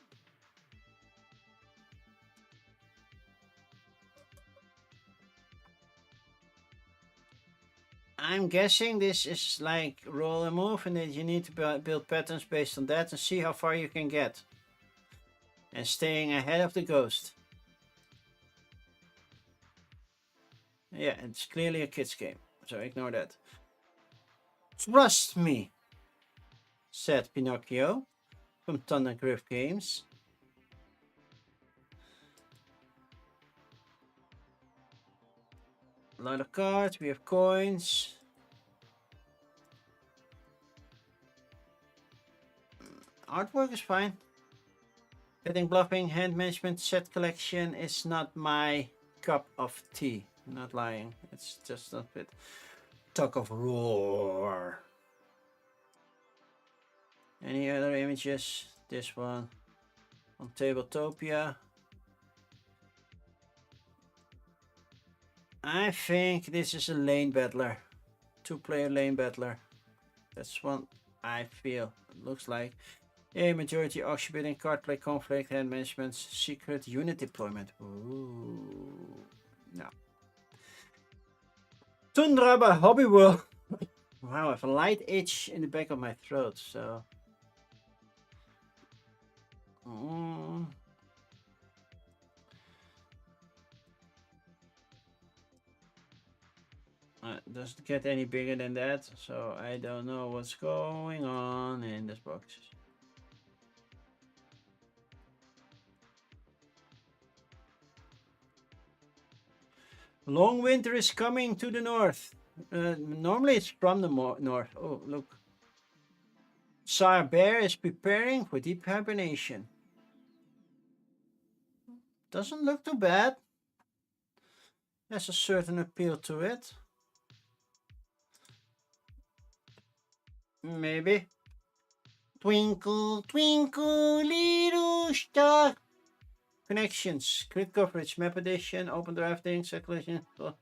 A: I'm guessing this is like roll and move, and that you need to build patterns based on that and see how far you can get. And staying ahead of the ghost. Yeah, it's clearly a kid's game, so ignore that. Trust me, said Pinocchio from Thundergriff Games. A lot of cards, we have coins. Artwork is fine. Betting, bluffing, hand management, set collection is not my cup of tea. I'm not lying, it's just not fit. Tug of War. Any other images? This one on Tabletopia. I think this is a lane battler. 2-player lane battler. That's what I feel. It looks like. A majority auction bidding, card play, conflict, hand management, secret unit deployment. Ooh. No. Tundra by Hobby World. Wow, I have a light itch in the back of my throat, so. Doesn't get any bigger than that, so I don't know what's going on in this box. Long winter is coming to the north. Normally it's from the north. Oh, look. Sire Bear is preparing for deep hibernation. Doesn't look too bad. There's a certain appeal to it. Maybe. Twinkle, twinkle, little star. Connections, grid coverage, map edition, open drafting, circulation. Oh,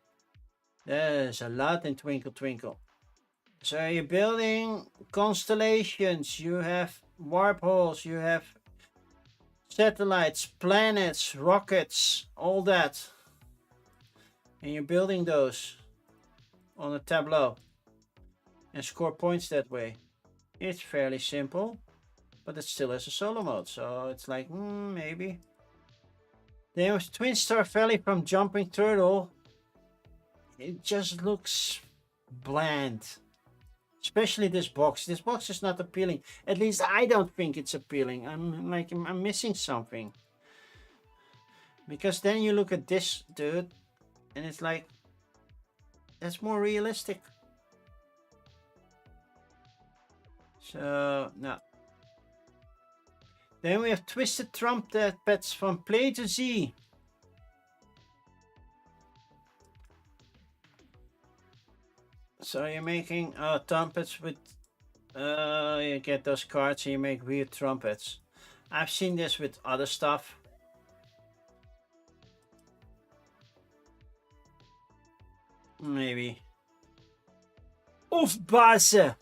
A: there's a lot in Twinkle Twinkle. So you're building constellations, you have warp holes, you have satellites, planets, rockets, all that. And you're building those on a tableau and score points that way. It's fairly simple, but it still has a solo mode, so it's like, maybe. Then with Twin Star Valley from Jumping Turtle, it just looks bland. Especially this box. This box is not appealing. At least I don't think it's appealing. I'm missing something. Because then you look at this dude, and it's like, that's more realistic. So, no. Then we have Twisted Trumpets from Play to Z. So you're making trumpets with, you get those cards and you make weird trumpets. I've seen this with other stuff. Maybe. Oefbase!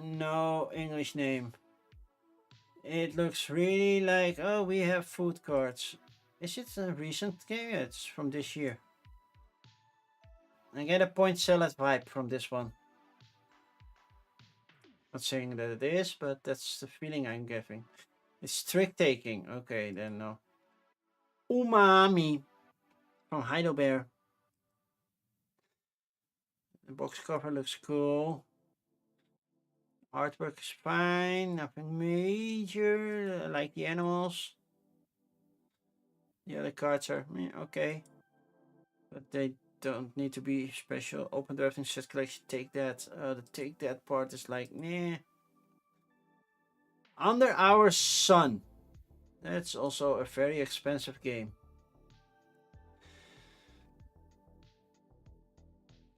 A: No English name. It looks really like, oh, we have food cards. Is it a recent game? Yeah, it's from this year. I get a point salad vibe from this one. Not saying that it is, but that's the feeling I'm getting. It's trick taking. Okay, then no. Umami from Heidelberg. The box cover looks cool. Artwork is fine, nothing major. I like the animals. The other cards are okay, but they don't need to be special. Open drafting set collection, take that. The take that part is like, nah. Under Our Sun. That's also a very expensive game.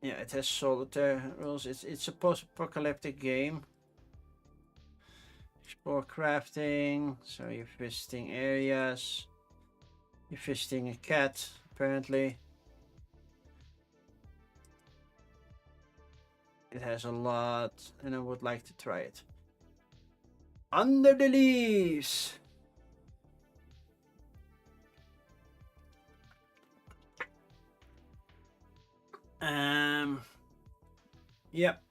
A: Yeah, it has solitaire rules. It's a post-apocalyptic game. Explore crafting. So you're visiting areas. You're visiting a cat, apparently. It has a lot, and I would like to try it. Under the Leaves. Yep.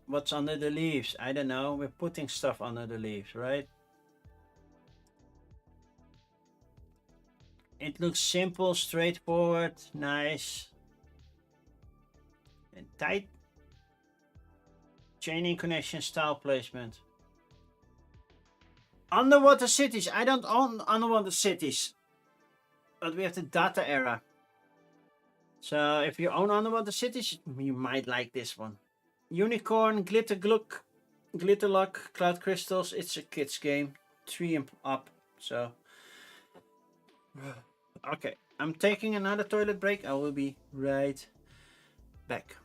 A: What's under the leaves? I don't know. We're putting stuff under the leaves, right? It looks simple, straightforward, nice, and tight. Chaining connection style placement. Underwater cities. I don't own underwater cities, but we have the data era. So if you own underwater cities, you might like this one. Unicorn, glitter gluck, glitter luck, cloud crystals. It's a kids game, 3 and up. So okay, I'm taking another toilet break. I will be right back.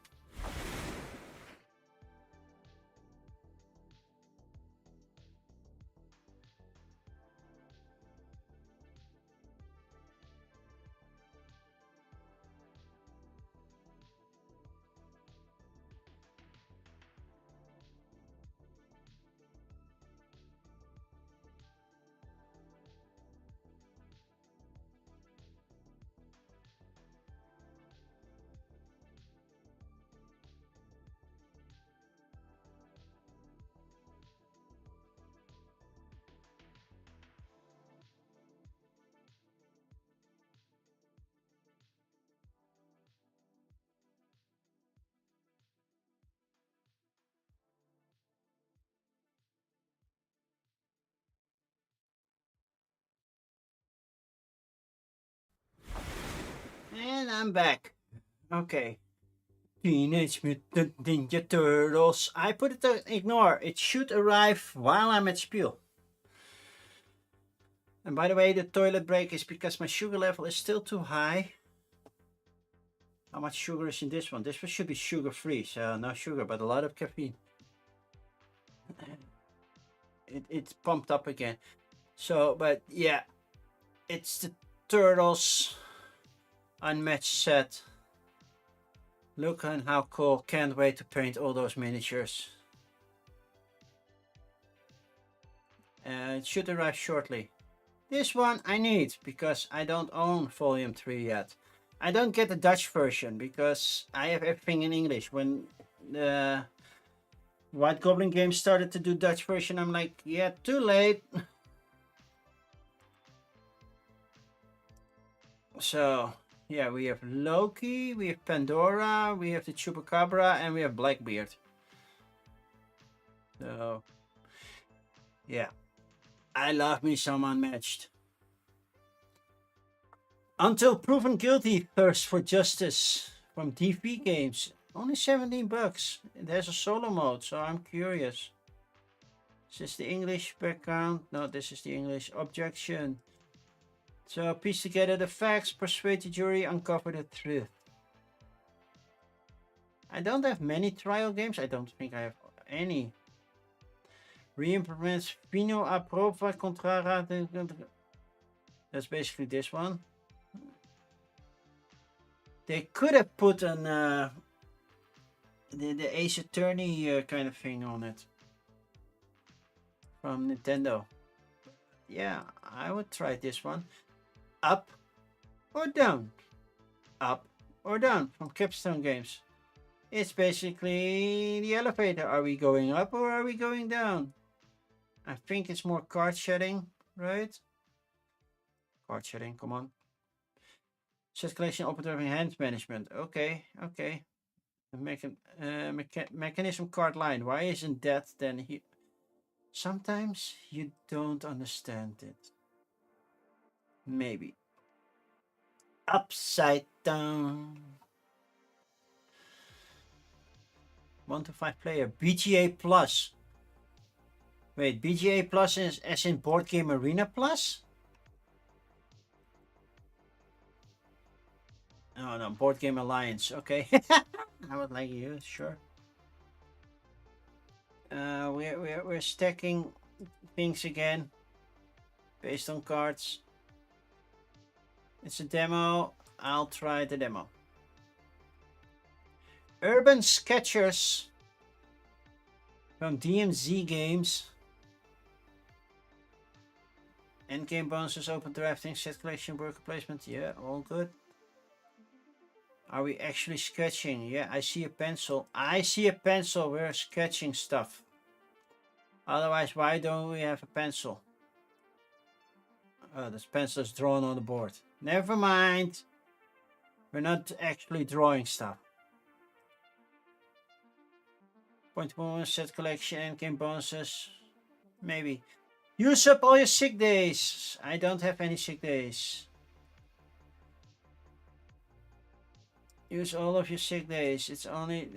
A: And I'm back. Okay. Teenage Mutant Ninja Turtles. I put it to ignore. It should arrive while I'm at Spiel. And by the way, the toilet break is because my sugar level is still too high. How much sugar is in this one? This one should be sugar free, so no sugar, but a lot of caffeine. It's pumped up again. So, but yeah, it's the Turtles unmatched set. Look on how cool. Can't wait to paint all those miniatures. It should arrive shortly. This one I need because I don't own Volume 3 yet. I don't get the Dutch version because I have everything in English. When the White Goblin games started to do Dutch version, I'm like, yeah, too late. So, yeah, we have Loki, we have Pandora, we have the Chupacabra, and we have Blackbeard. So, yeah. I love me some Unmatched. Until Proven Guilty, Thirst for Justice from DV Games. Only 17 bucks. It has a solo mode, so I'm curious. Is this the English background? No, this is the English. Objection. So piece together the facts, persuade the jury, uncover the truth. I don't have many trial games. I don't think I have any. Re-implements Fino a prova contrara. That's basically this one. They could have put an the Ace Attorney kind of thing on it from Nintendo. Yeah, I would try this one. Up or down? Up or down from Capstone Games. It's basically the elevator. Are we going up or are we going down? I think it's more card shedding, right? Card shedding, come on. Set collection, operating hand management. Okay, okay. Mechanism card line. Why isn't that then here? Sometimes you don't understand it. Maybe. Upside down. 1 to 5 player. BGA Plus. Wait, BGA Plus is as in Board Game Arena Plus? Oh no, Board Game Alliance. Okay. I would like you, sure. We're stacking things again based on cards. It's a demo. I'll try the demo. Urban Sketchers from DMZ Games. Endgame bonuses, open drafting, set collection, worker placement. Yeah, all good. Are we actually sketching? Yeah, I see a pencil. I see a pencil. We're sketching stuff. Otherwise, why don't we have a pencil? Oh, this pencil is drawn on the board. Never mind. We're not actually drawing stuff. Point bonus, set collection, endgame bonuses. Maybe. Use up all your sick days. I don't have any sick days. Use all of your sick days. It's only...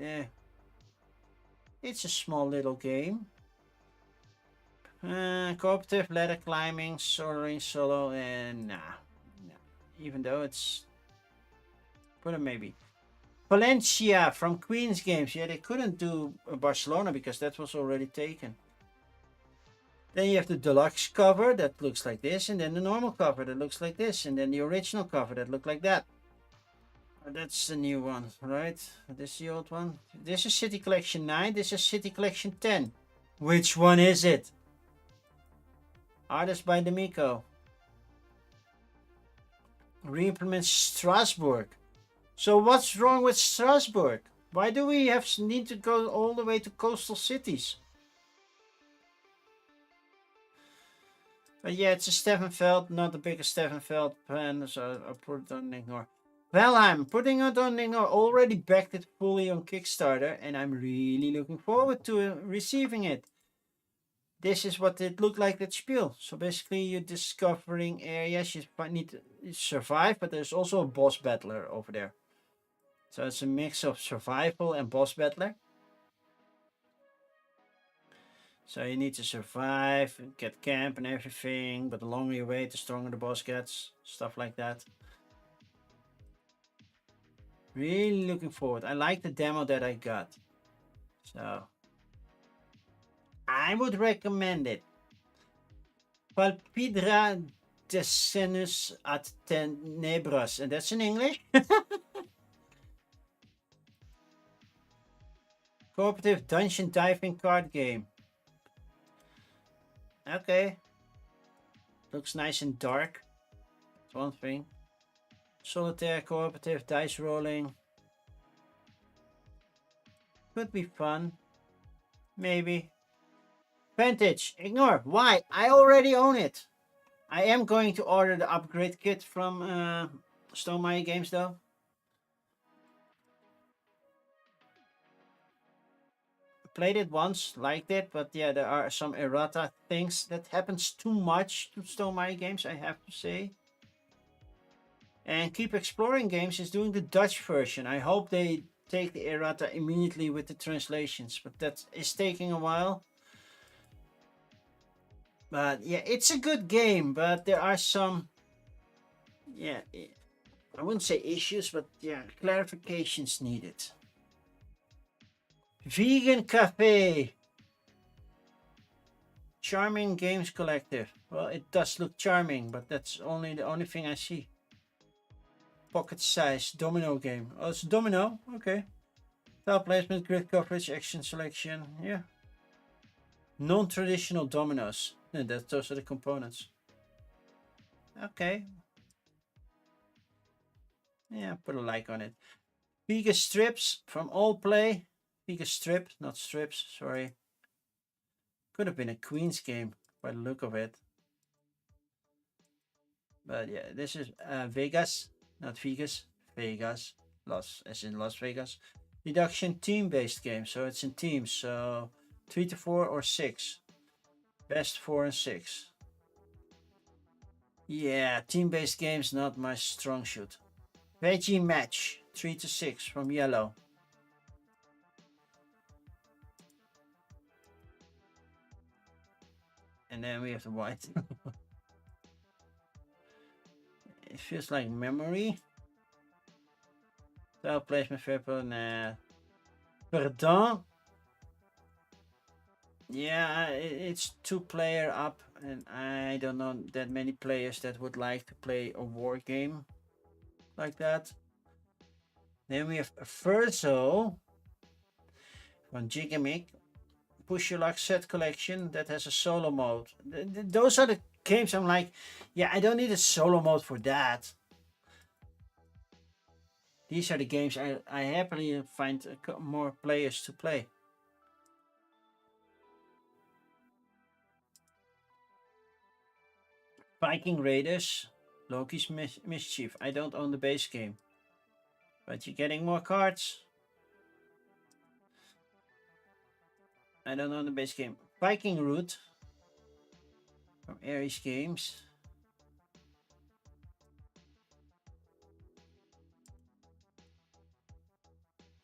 A: it's a small little game. Cooperative, ladder climbing, soaring, solo, and nah. Even though it's... Put a maybe. Valencia from Queen's Games. Yeah, they couldn't do Barcelona because that was already taken. Then you have the deluxe cover that looks like this, and then the normal cover that looks like this, and then the original cover that looked like that. That's the new one, right? This is the old one. This is City Collection 9, this is City Collection 10. Which one is it? Artist by D'Amico. Re-implement Strasbourg. So what's wrong with Strasbourg? Why do we need to go all the way to coastal cities? But yeah, it's a Steffenfeld, not the biggest Steffenfeld pen, so I'll put it on ignore. Well, I'm putting it on ignore. Already backed it fully on Kickstarter, and I'm really looking forward to receiving it. This is what it looked like at Spiel. So basically, you're discovering areas you need to survive, but there's also a boss battler over there. So it's a mix of survival and boss battler. So you need to survive, get camp and everything, but the longer you wait, the stronger the boss gets, stuff like that. Really looking forward. I like the demo that I got. So I would recommend it. Palpidra Descenus ad Tenebras, and that's in English. Cooperative dungeon diving card game. Okay. Looks nice and dark. That's one thing. Solitaire, cooperative, dice rolling. Could be fun. Maybe. Vantage, ignore. Why? I already own it. I am going to order the upgrade kit from Stonemaier Games though. Played it once, liked it, but yeah, there are some errata things that happens too much to Stonemaier Games, I have to say. And Keep Exploring Games is doing the Dutch version. I hope they take the errata immediately with the translations, but that is taking a while. But yeah, it's a good game, but there are some, yeah, I wouldn't say issues, but yeah, clarifications needed. Vegan Cafe. Charming Games Collective. Well, it does look charming, but that's the only thing I see. Pocket size domino game. Oh, it's a domino. Okay. Tile placement, grid coverage, action selection. Yeah. Non-traditional dominoes. Yeah, those are the components. Okay. Yeah, put a like on it. Vegas strips from All Play. Vegas strip, not strips. Sorry. Could have been a Queen's game by the look of it. But yeah, this is Vegas, not Vegas. Vegas, as in Las Vegas. Deduction team-based game, so it's in teams. So 3 to 4 or 6. Best 4 and 6. Yeah, team-based games not my strong suit. Veggie match 3 to 6 from yellow. And then we have the white. It feels like memory. Tile placement, purple, nah. Pardon. Yeah, it's 2-player up, and I don't know that many players that would like to play a war game. like that. Then we have Verso from Gigamic. Push Your Luck set collection that has a solo mode. Those are the games I'm like, yeah, I don't need a solo mode for that. These are the games I happily find more players to play. Viking Raiders, Loki's Mischief. I don't own the base game, but you're getting more cards. I don't own the base game. Viking Root from Ares Games.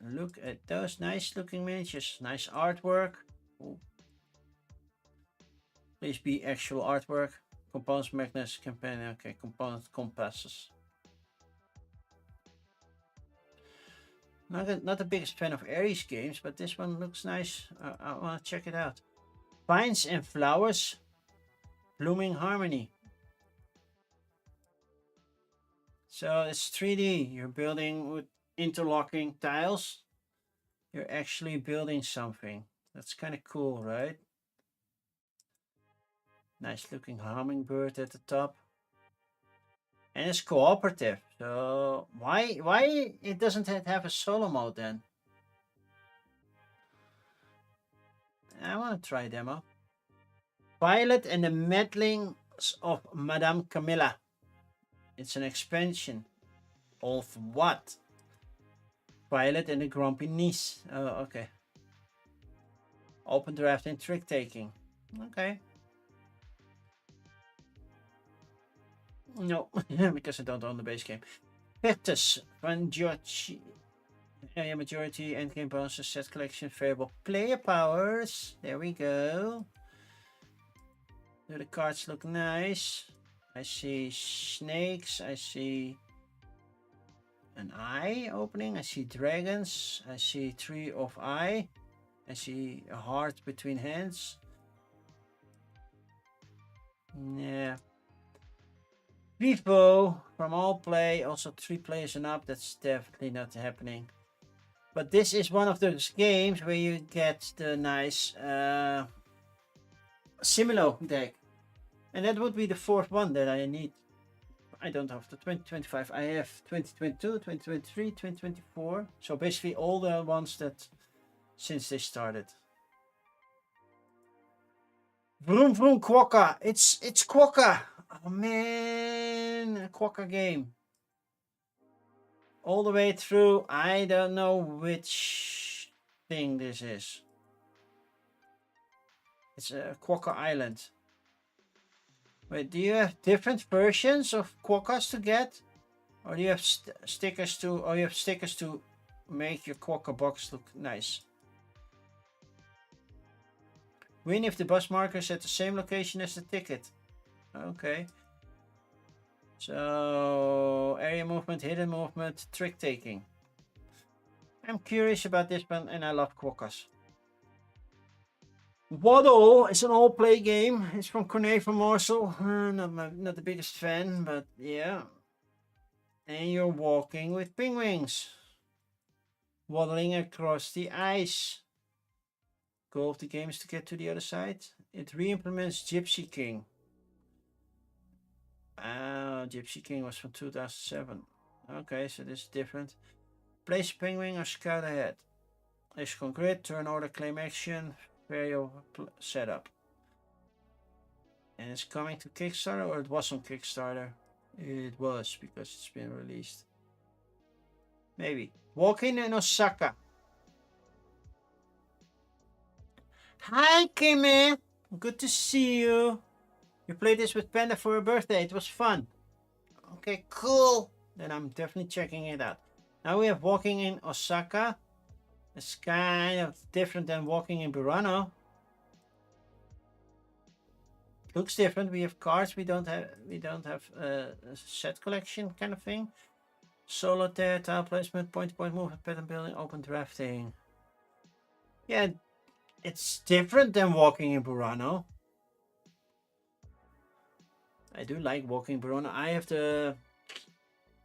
A: Look at those nice looking miniatures. Nice artwork. Ooh. Please be actual artwork. Components, magnets, campaign. Okay, component compasses. Not the biggest fan of Ares games, but this one looks nice. I want to check it out. Vines and Flowers, Blooming Harmony. So it's 3D. You're building with interlocking tiles. You're actually building something. That's kind of cool, right? Nice looking hummingbird at the top. And it's cooperative. So why it doesn't have a solo mode then? I want to try a demo. Violet and the Meddlings of Madame Camilla. It's an expansion. Of what? Violet and the Grumpy Niece. Oh, okay. Open draft and trick taking. Okay. No, because I don't own the base game. Pectus from George. Area majority, endgame bonuses, set collection, variable player powers. There we go. Do the cards look nice? I see snakes. I see an eye opening. I see dragons. I see tree of eye. I see a heart between hands. Yeah. Vivo from all play, also 3 players and up. That's definitely not happening. But this is one of those games where you get the nice Similo deck. And that would be the 4th one that I need. I don't have the 2025. I have 2022, 2023, 2024. So basically all the ones that since they started. Vroom Vroom Quokka. It's Quokka. Oh man, a Quokka game. All the way through. I don't know which thing this is. It's a Quokka Island. Wait, do you have different versions of Quokkas to get? Or do you have stickers to, or you have stickers to make your Quokka box look nice? Win if the bus marker is at the same location as the ticket. Okay. So, area movement, hidden movement, trick taking. I'm curious about this one and I love Quokkas. Waddle is an all-play game. It's from Corné van Moorsel. Not the biggest fan, but yeah. And you're walking with penguins. Waddling across the ice. Goal of the game is to get to the other side. It re-implements Gypsy King. Gypsy King was from 2007. Okay, so this is different. Place penguin or scout ahead. Extra grid, turn order, claim action, variable setup. And it's coming to Kickstarter, or it was on Kickstarter? It was, because it's been released. Maybe. Walking in Osaka. Hi, Kimmy. Good to see you. You played this with Panda for her birthday. It was fun. Okay, cool. Then I'm definitely checking it out. Now we have Walking in Osaka. It's kind of different than Walking in Burano. Looks different. We have cards. We don't have a set collection kind of thing. Solitaire, tile placement, point-to-point movement, pattern building, open drafting. Yeah, it's different than Walking in Burano. I do like Walking in Burano. I have the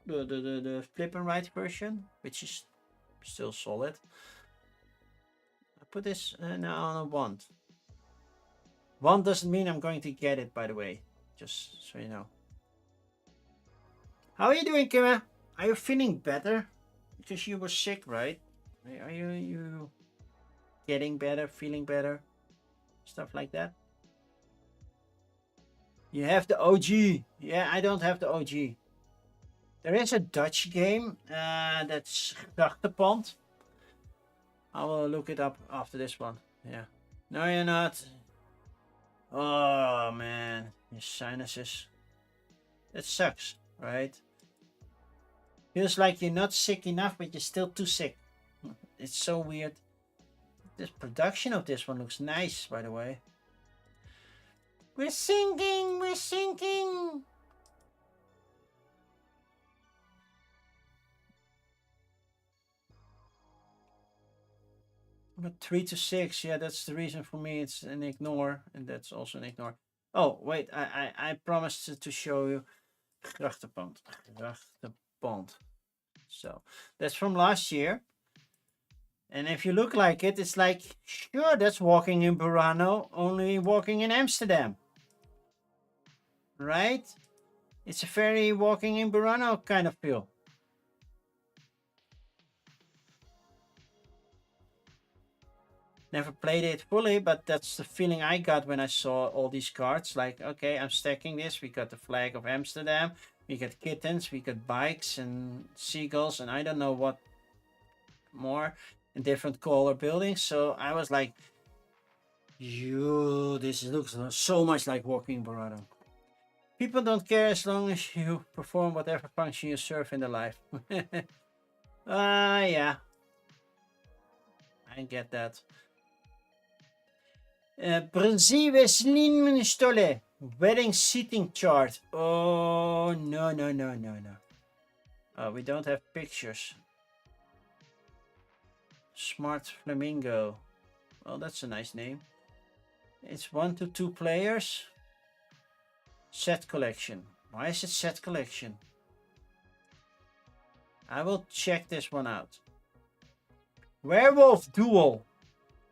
A: the flip and right version, which is still solid. I put this now on a 1. 1 doesn't mean I'm going to get it, by the way. Just so you know. How are you doing, Kima? Are you feeling better? Because you were sick, right? Are you getting better, feeling better? Stuff like that? You have the OG. Yeah, I don't have the OG. There is a Dutch game that's Grachtenpand. I will look it up after this one. Yeah. No, you're not. Oh, man. Your sinuses. That sucks, right? Feels like you're not sick enough, but you're still too sick. It's so weird. This production of this one looks nice, by the way. We're sinking! We're sinking! But 3 to 6, yeah, that's the reason for me. It's an ignore, and that's also an ignore. Oh, wait, I promised to show you Grachtenpand. Grachtenpand. So, that's from last year. And if you look like it, it's like, sure, that's walking in Burano, only walking in Amsterdam. Right? It's a very walking in Burano kind of feel. Never played it fully, but that's the feeling I got when I saw all these cards. Like, okay, I'm stacking this. We got the flag of Amsterdam. We got kittens. We got bikes and seagulls. And I don't know what more. In different color buildings. So I was like, this looks so much like walking Burano. People don't care as long as you perform whatever function you serve in their life. Yeah. I get that. Brzeveslin Stole. Wedding seating chart. Oh, no. Oh, we don't have pictures. Smart Flamingo. Well, that's a nice name. It's 1 to 2 players. Set collection. Why is it set collection? I will check this one out. Werewolf duel.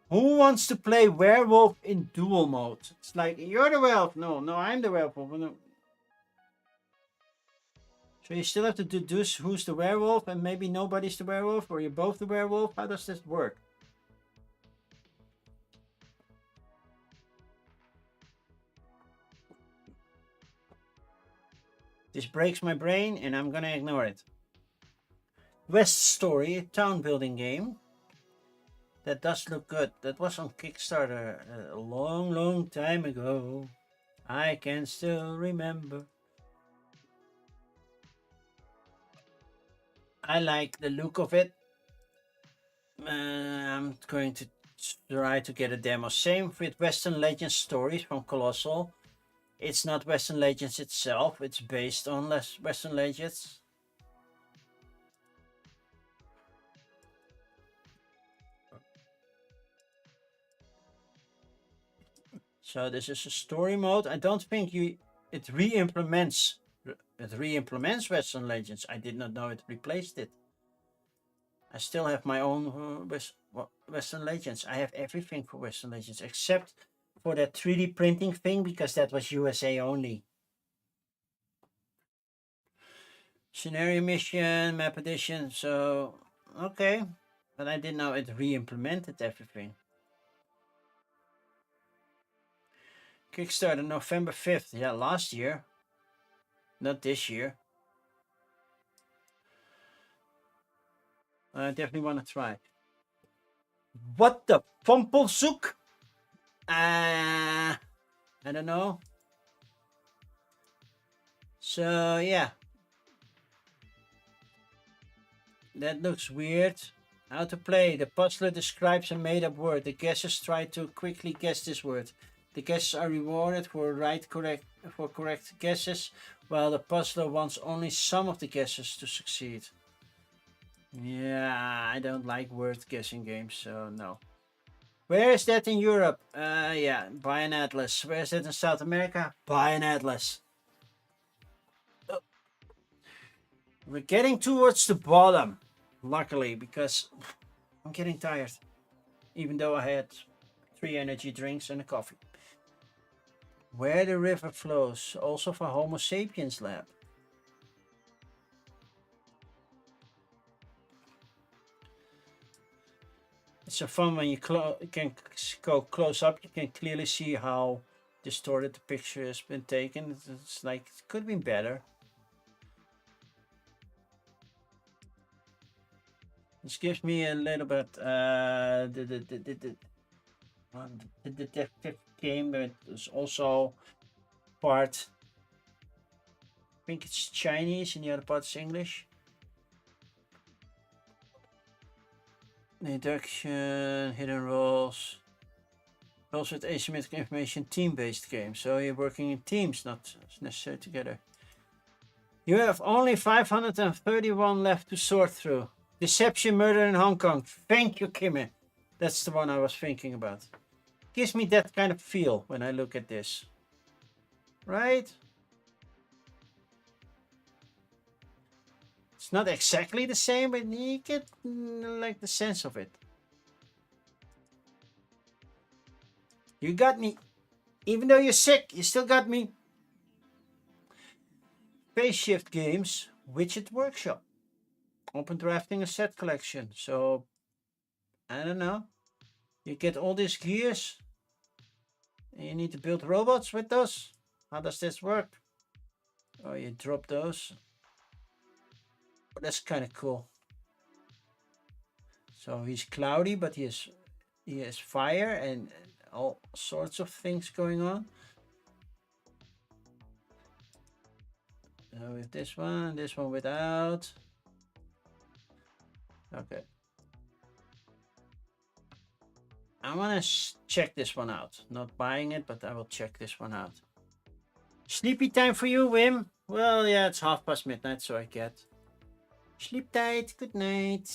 A: Who wants to play werewolf in duel mode? It's like, you're the werewolf. No, I'm the werewolf. No. So you still have to deduce who's the werewolf and maybe nobody's the werewolf, or you're both the werewolf? How does this work? This breaks my brain and I'm gonna ignore it. West Story, a town building game. That does look good. That was on Kickstarter a long time ago. I can still remember. I like the look of it. I'm going to try to get a demo. Same with Western Legends Stories from Colossal. It's not Western Legends itself. It's based on Western Legends. So this is a story mode. I don't think it re-implements Western Legends. I did not know it replaced it. I still have my own Western Legends. I have everything for Western Legends except for that 3D printing thing, because that was USA only. Scenario mission, map edition. So, okay. But I didn't know it re-implemented everything. Kickstarter November 5th. Yeah, last year. Not this year. I definitely want to try. What the Fompelzoek? I don't know. So, yeah. That looks weird. How to play. The puzzler describes a made-up word. The guessers try to quickly guess this word. The guesses are rewarded for correct guesses, while the puzzler wants only some of the guesses to succeed. Yeah, I don't like word guessing games, so no. Where is that in Europe? Yeah, buy an atlas. Where is that in South America? Buy an atlas. We're getting towards the bottom, luckily, because I'm getting tired. Even though I had 3 energy drinks and a coffee. Where the river flows, also for Homo sapiens lab. It's so fun when you can go close up. You can clearly see how distorted the picture has been taken. It's like it could have been better. This gives me a little bit the detective game, but it's also part. I think it's Chinese, and the other part is English. Deduction, hidden roles. Also with asymmetric information, team-based game. So you're working in teams, not necessarily together. You have only 531 left to sort through. Deception, murder in Hong Kong. Thank you, Kimme. That's the one I was thinking about. Gives me that kind of feel when I look at this. Right? It's not exactly the same, but you get like the sense of it. You got me. Even though you're sick, you still got me. Phase Shift Games, Widget Workshop. Open drafting a set collection. So, I don't know. You get all these gears. And you need to build robots with those. How does this work? Oh, you drop those. Oh, that's kind of cool. So he's cloudy, but he has fire and all sorts of things going on. With this one without. Okay. I want to check this one out. Not buying it, but I will check this one out. Sleepy time for you, Wim? Well, yeah, it's midnight, so I get. Sleep tight, good night.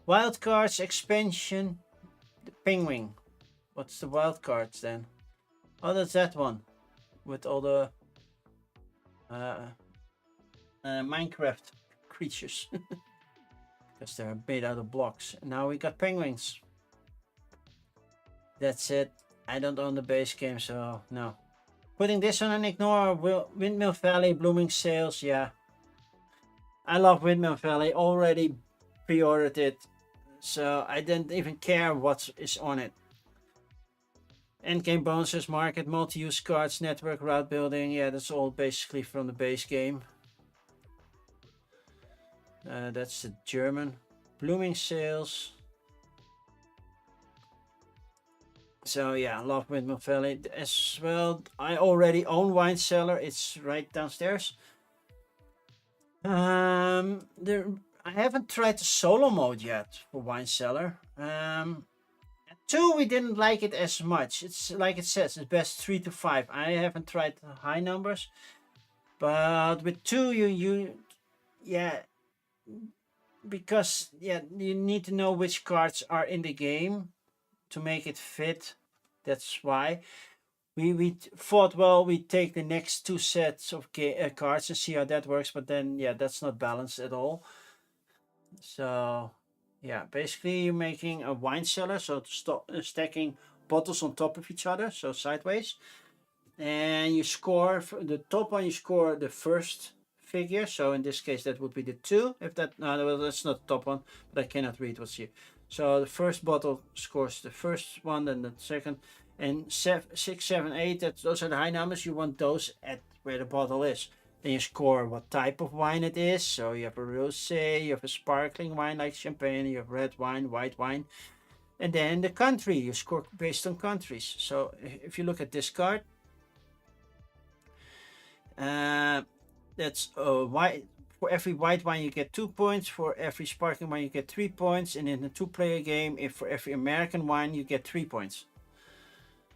A: Wildcards expansion. The penguin. What's the wildcards then? Oh, that's that one. With all the Minecraft creatures. Because they're made out of blocks. Now we got penguins. That's it. I don't own the base game, so no. Putting this on and ignore Windmill Valley, Blooming Sales, yeah. I love Windmill Valley, already pre-ordered it. So I didn't even care what is on it. Endgame bonuses, market, multi-use cards, network, route building. Yeah, that's all basically from the base game. That's the German. Blooming Sales. So yeah, I love Windmill Valley as well. I already own Wine Cellar. It's right downstairs. I haven't tried the solo mode yet for Wine Cellar. 2, we didn't like it as much. It's like it says, it's best 3 to 5. I haven't tried the high numbers, but with 2, yeah, because yeah, you need to know which cards are in the game to make it fit. That's why we thought, well, we take the next 2 sets of cards and see how that works, but then yeah, that's not balanced at all. So yeah, basically you're making a wine cellar, so stacking bottles on top of each other, so sideways, and you score for the top one. You score the first figure, so in this case that would be the 2. If that, no, well, that's not the top one, but I cannot read what's here. So the first bottle scores the first one, then the second, and 6, 7, 8. Those are the high numbers. You want those at where the bottle is. Then you score what type of wine it is. So you have a rosé, you have a sparkling wine like champagne, you have red wine, white wine, and then the country. You score based on countries. So if you look at this card, that's white. For every white wine you get 2 points. For every sparkling wine you get 3 points. And in a 2-player game, if for every American wine you get 3 points.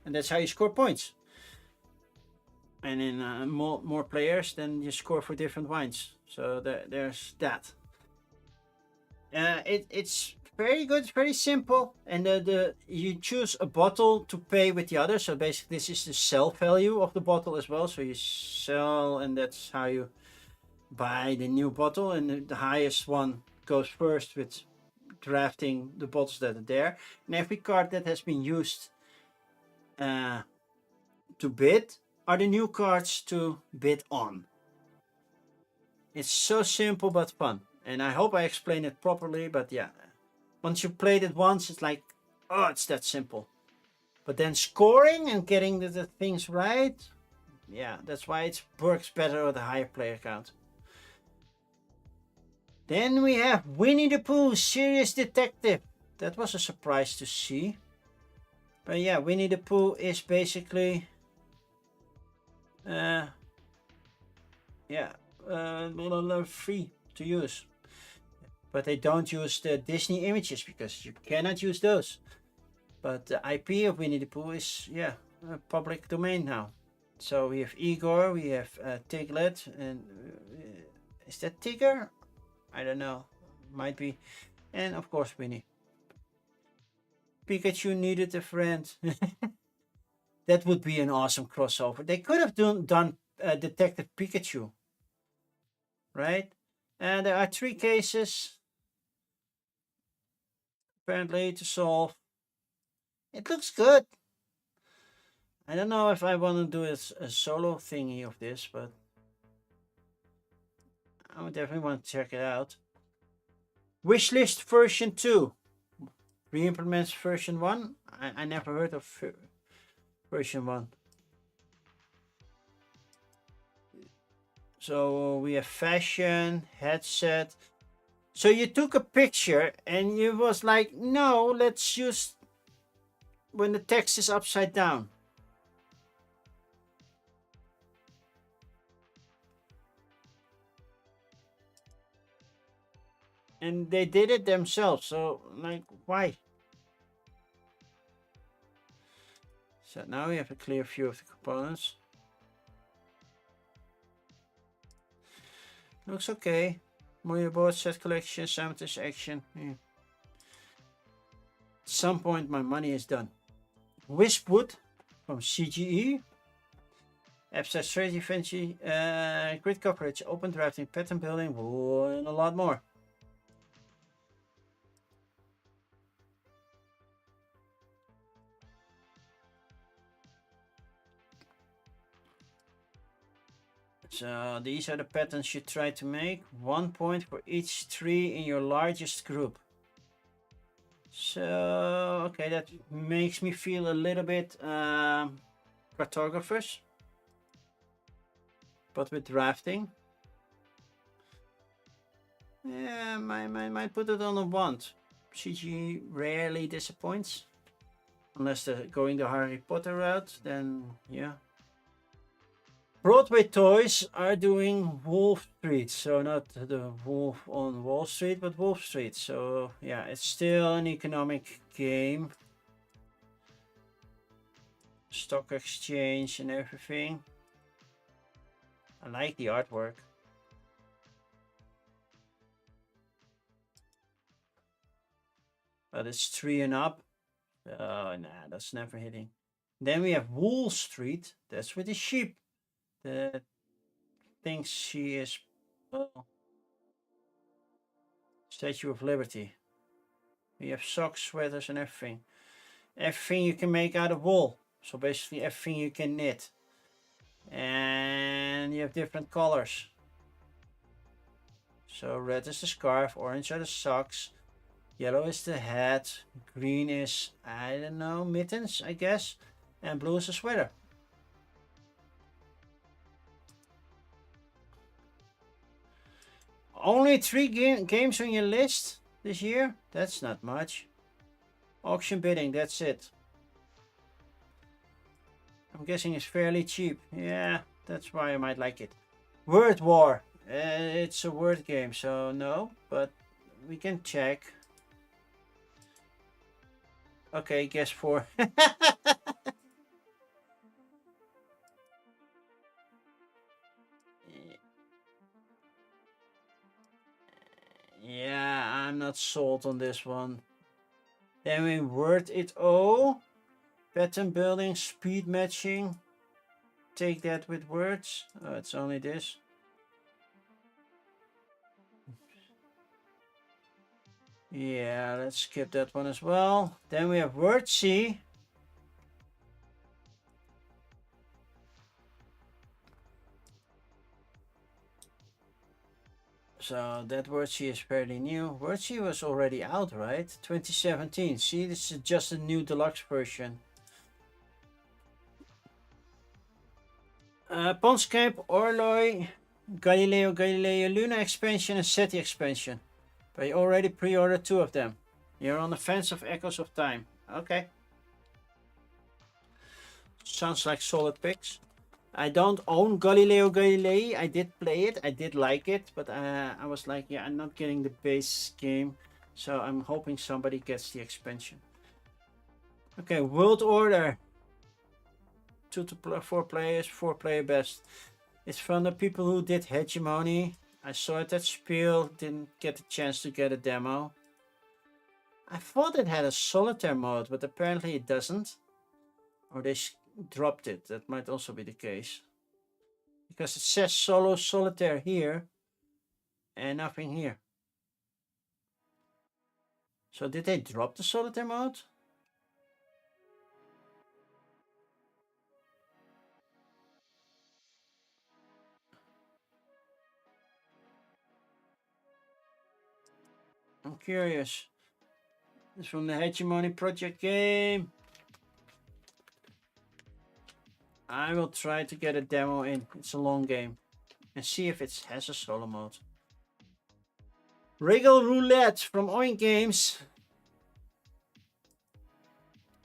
A: And that's how you score points. And in more players, then you score for different wines. So there's that. It's very good, very simple. And you choose a bottle to pay with the other. So basically this is the sell value of the bottle as well. So you sell, and that's how you buy the new bottle, and the highest one goes first with drafting the bottles that are there. And every card that has been used to bid are the new cards to bid on. It's so simple but fun, and I hope I explained it properly. But yeah, once you played it once, it's like, oh, it's that simple. But then scoring and getting the things right, yeah, that's why it works better with a higher player count. Then we have Winnie the Pooh, Serious Detective. That was a surprise to see. But yeah, Winnie the Pooh is basically, free to use. But they don't use the Disney images because you cannot use those. But the IP of Winnie the Pooh is, yeah, public domain now. So we have Igor, we have Tiglet, and is that Tigger? I don't know, might be. And of course Winnie. Pikachu needed a friend. That would be an awesome crossover. They could have done Detective Pikachu, right? And there are 3 cases apparently to solve. It looks good. I don't know if I want to do a solo thingy of this, but I would definitely want to check it out. Wishlist version 2 re-implements version 1. I never heard of version 1. So we have fashion, headset. So you took a picture and you was like, no, let's use when the text is upside down. And they did it themselves, so like, why? So now we have a clear view of the components. Looks okay. Moyo board, set collection, simultaneous action. Yeah. At some point my money is done. Wispwood from CGE. Abstract strategy, fancy, grid coverage, open drafting, pattern building, and a lot more. So these are the patterns you try to make. 1 point for each tree in your largest group. So, okay, that makes me feel a little bit cartographers, but with drafting. Yeah, might put it on a 1. CG rarely disappoints. Unless they're going the Harry Potter route, then yeah. Broadway Toys are doing Wolf Street, so not the Wolf on Wall Street, but Wolf Street. So yeah, it's still an economic game. Stock exchange and everything. I like the artwork. But it's 3 and up. Oh, nah, that's never hitting. Then we have Wall Street. That's with the sheep. That thinks she is Statue of Liberty. We have socks, sweaters, and everything. Everything you can make out of wool. So basically everything you can knit. And you have different colors. So red is the scarf, orange are the socks, yellow is the hat, green is, I don't know, mittens, I guess, and blue is a sweater. Only 3 games on your list this year? That's not much. Auction bidding, that's it. I'm guessing it's fairly cheap. Yeah, that's why I might like it. Word War. It's a word game, so no, but we can check. Okay, guess 4. Yeah, I'm not sold on this one. Then we word it all. Pattern building, speed matching. Take that with words. Oh, it's only this. Yeah, let's skip that one as well. Then we have word C. So that word C is fairly new. Word C was already out, right? 2017. See, this is just a new deluxe version. Ponscape, Orloy, Galileo Luna expansion and SETI expansion. But you already pre-ordered 2 of them. You're on the fence of Echoes of Time. Okay. Sounds like solid picks. I don't own Galileo Galilei. I did play it. I did like it. But I was like, yeah, I'm not getting the base game. So I'm hoping somebody gets the expansion. Okay, World Order. 2 to 4 players, 4 player best. It's from the people who did Hegemony. I saw it at Spiel. Didn't get a chance to get a demo. I thought it had a solitaire mode, but apparently it doesn't. Or they dropped it. That might also be the case. Because it says solo solitaire here and nothing here. So did they drop the solitaire mode? I'm curious. It's from the Hegemony Project game. I will try to get a demo in. It's a long game. And see if it has a solo mode. Wriggle Roulette from Oink Games.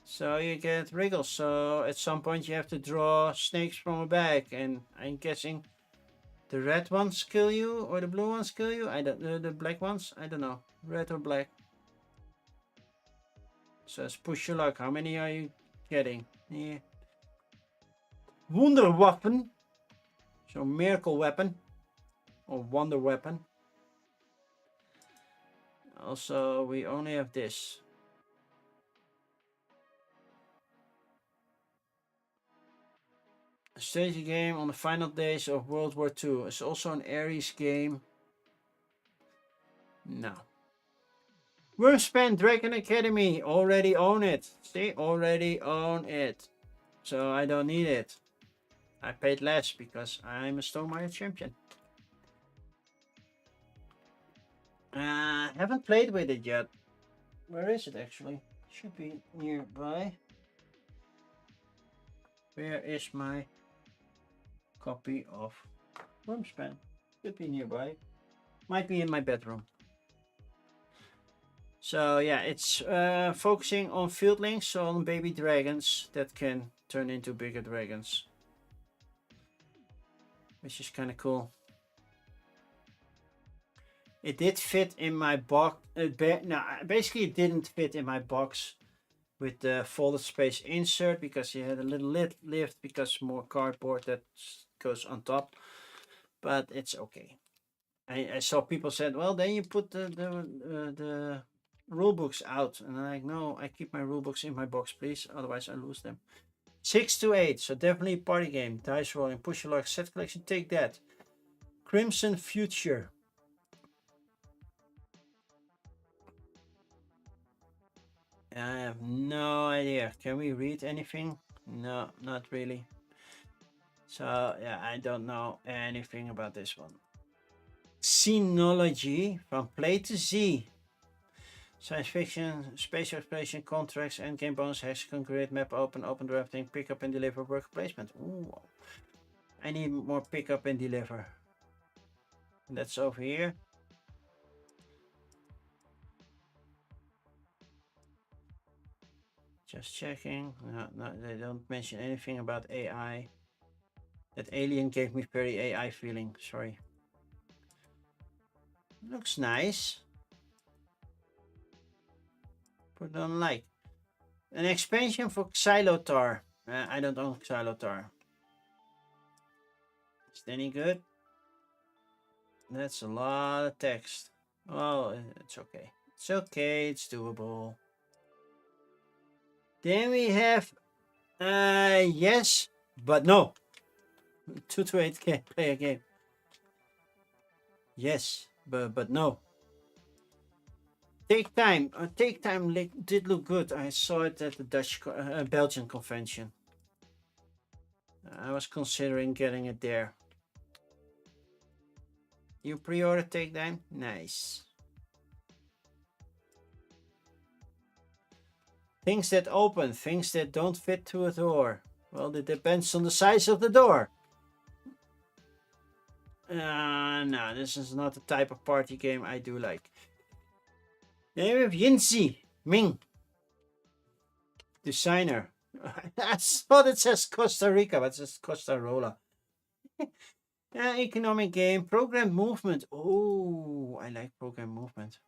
A: So you get Wriggle. So at some point you have to draw snakes from a bag. And I'm guessing the red ones kill you or the blue ones kill you. I don't know. The black ones? I don't know. Red or black. So let's push your luck. How many are you getting? Yeah. Wonderwaffen. So miracle weapon. Or wonder weapon. Also, we only have this. A strategy game on the final days of World War II. It's also an Ares game. No. Wormspan Dragon Academy. Already own it. See? Already own it. So I don't need it. I paid less because I'm a Stonemaier champion. Haven't played with it yet. Where is it actually? Should be nearby. Where is my copy of Wormspan? Should be nearby. Might be in my bedroom. So yeah, it's focusing on fieldlings, so on baby dragons that can turn into bigger dragons. Which is kind of cool. It did fit in my box. No, basically it didn't fit in my box with the folded space insert because you had a little lift because more cardboard that goes on top. But it's okay. I saw people said, well, then you put the rule books out, and I'm like, no, I keep my rule books in my box, please, otherwise I lose them. 6 to 8, so definitely a party game. Dice rolling, push your luck, set collection, take that. Crimson Future. I have no idea. Can we read anything? No, not really. So yeah, I don't know anything about this one. Xenology from Play to Z. Science fiction, space exploration, contracts, endgame bonus, hexagon grid, map open drafting, pick up and deliver, worker placement. Ooh. I need more pick up and deliver. That's over here. Just checking. No, they don't mention anything about AI. That alien gave me very AI feeling. Sorry. Looks nice. Put it on like. An expansion for Xylotar. I don't own Xylotar. Is it any good? That's a lot of text. Oh, it's okay. It's okay. It's doable. Then we have yes, but no. 2 to 8 play a game. Yes, but no. Take time. Take time did look good. I saw it at the Belgian convention. I was considering getting it there. You pre-order Take Time? Nice. Things that open, things that don't fit to a door. Well, it depends on the size of the door. No, this is not the type of party game I do like. Then we have Yinzi Ming, designer. I thought it says Costa Rica, but it says Costa Rola. Economic game, program movement. Oh, I like program movement.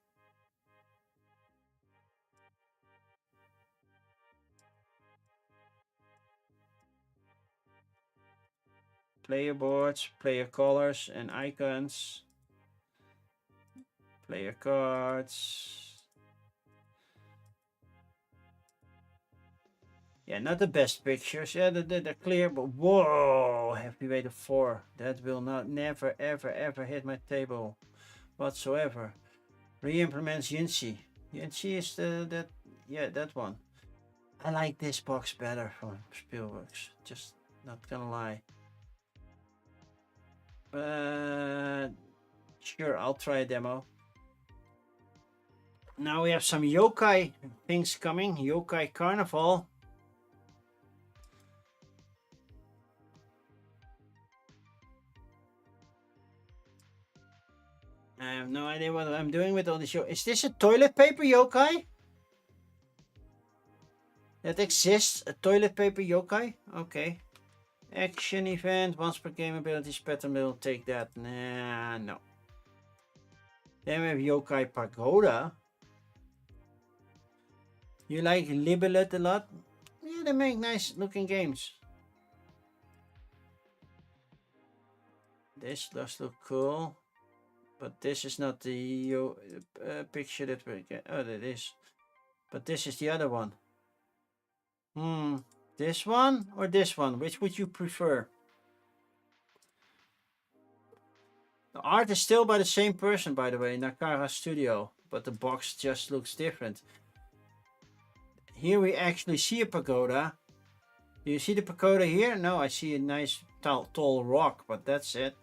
A: Player boards, player colors and icons. Player cards. Yeah, not the best pictures. Yeah, they're clear, but whoa, heavyweight of 4. That will never, ever hit my table whatsoever. Re-implements Yinzi. Yinzi is that one. I like this box better from Spielworks. Just not gonna lie. Sure, I'll try a demo. Now we have some yokai things coming. Yokai Carnival. I have no idea what I'm doing with all this. Is this a toilet paper yokai? That exists? A toilet paper yokai? Okay. Action event, once per game abilities, pattern will take that. Nah, no. Then we have Yokai Pagoda. You like Libelet a lot? Yeah, they make nice looking games. This does look cool. But this is not the picture that we get. Oh, that is. But this is the other one. This one or this one? Which would you prefer? The art is still by the same person, by the way, Nakara Studio. But the box just looks different. Here we actually see a pagoda. Do you see the pagoda here? No, I see a nice tall rock, but that's it.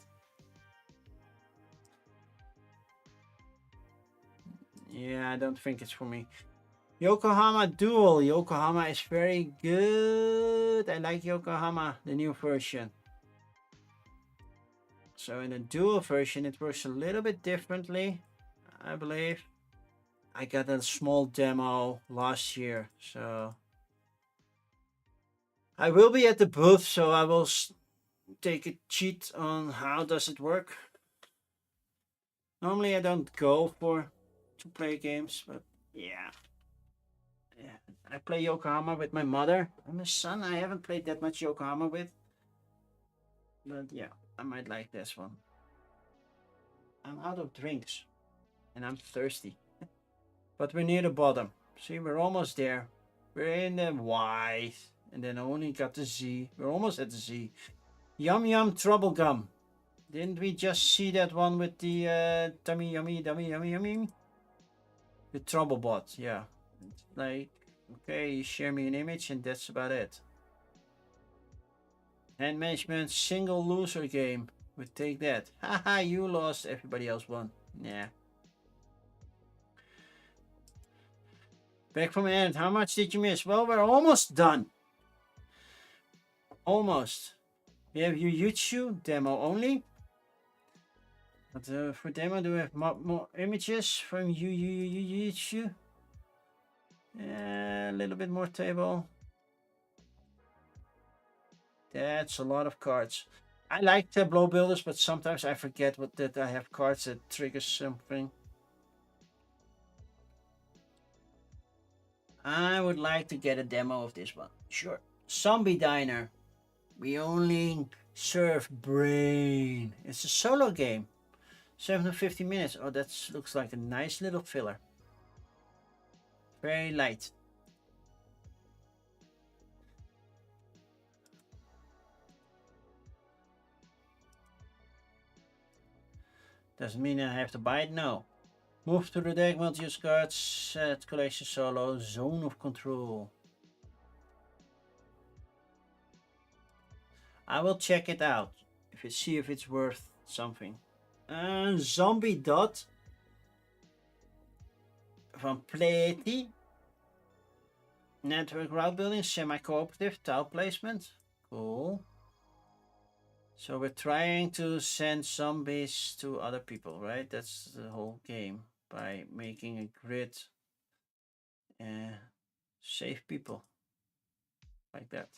A: Yeah, I don't think it's for me. Yokohama Duel. Yokohama is very good. I like Yokohama, the new version. So in the dual version, it works a little bit differently, I believe. I got a small demo last year, so I will be at the booth, so I will take a cheat on how does it work. Normally I don't go for to play games, but yeah. I play Yokohama with my mother and my son. I haven't played that much Yokohama with, but yeah, I might like this one. I'm out of drinks and I'm thirsty, but we're near the bottom. See, we're almost there. We're in the Y, and then I only got the Z. We're almost at the Z. Yum Yum Trouble Gum. Didn't we just see that one with the tummy yummy? The Trouble Bot, yeah. It's like, okay, you share me an image and that's about it. Hand management single loser game. We take that. Haha, you lost, everybody else won. Yeah. Back from end. How much did you miss? Well, we're almost done. Almost. We have Jujutsu demo only. But for demo, do we have more images from Jujutsu? A little bit more table. That's a lot of cards. I like tableau builders, but sometimes I forget that I have cards that trigger something. I would like to get a demo of this one. Sure. Zombie Diner. We only serve brain. It's a solo game. 750 minutes. Oh, that looks like a nice little filler. Very light. Doesn't mean I have to buy it, no. Move to the deck, multi-use cards, set collection solo, zone of control. I will check it out, see if it's worth something. Zombie Dot van Pleti. Network route building, semi-cooperative, tile placement. Cool. So we're trying to send zombies to other people, right? That's the whole game. By making a grid. Save people. Like that.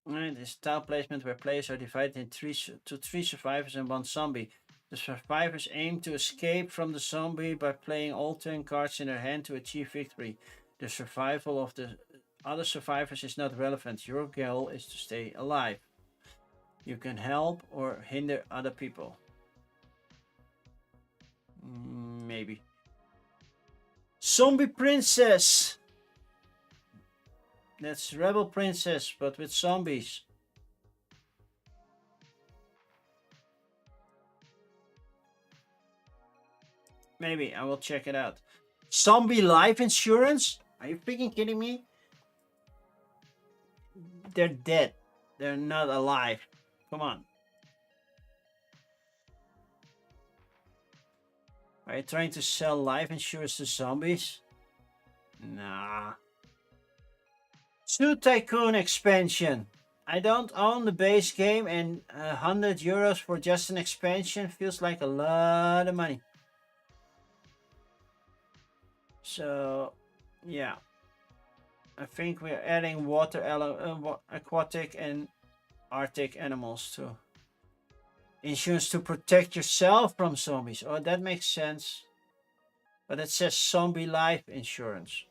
A: Alright, this tile placement where players are divided into three survivors and one zombie. The survivors aim to escape from the zombie by playing all turn cards in their hand to achieve victory. The survival of the other survivors is not relevant. Your goal is to stay alive. You can help or hinder other people. Maybe. Zombie Princess! That's Rebel Princess, but with zombies. Maybe, I will check it out. Zombie life insurance? Are you freaking kidding me? They're dead. They're not alive. Come on. Are you trying to sell life insurance to zombies? Nah. Zoo Tycoon expansion. I don't own the base game, and €100 for just an expansion feels like a lot of money. So, yeah. I think we're adding water, aquatic and Arctic animals too. Insurance to protect yourself from zombies. Oh, that makes sense. But it says zombie life insurance.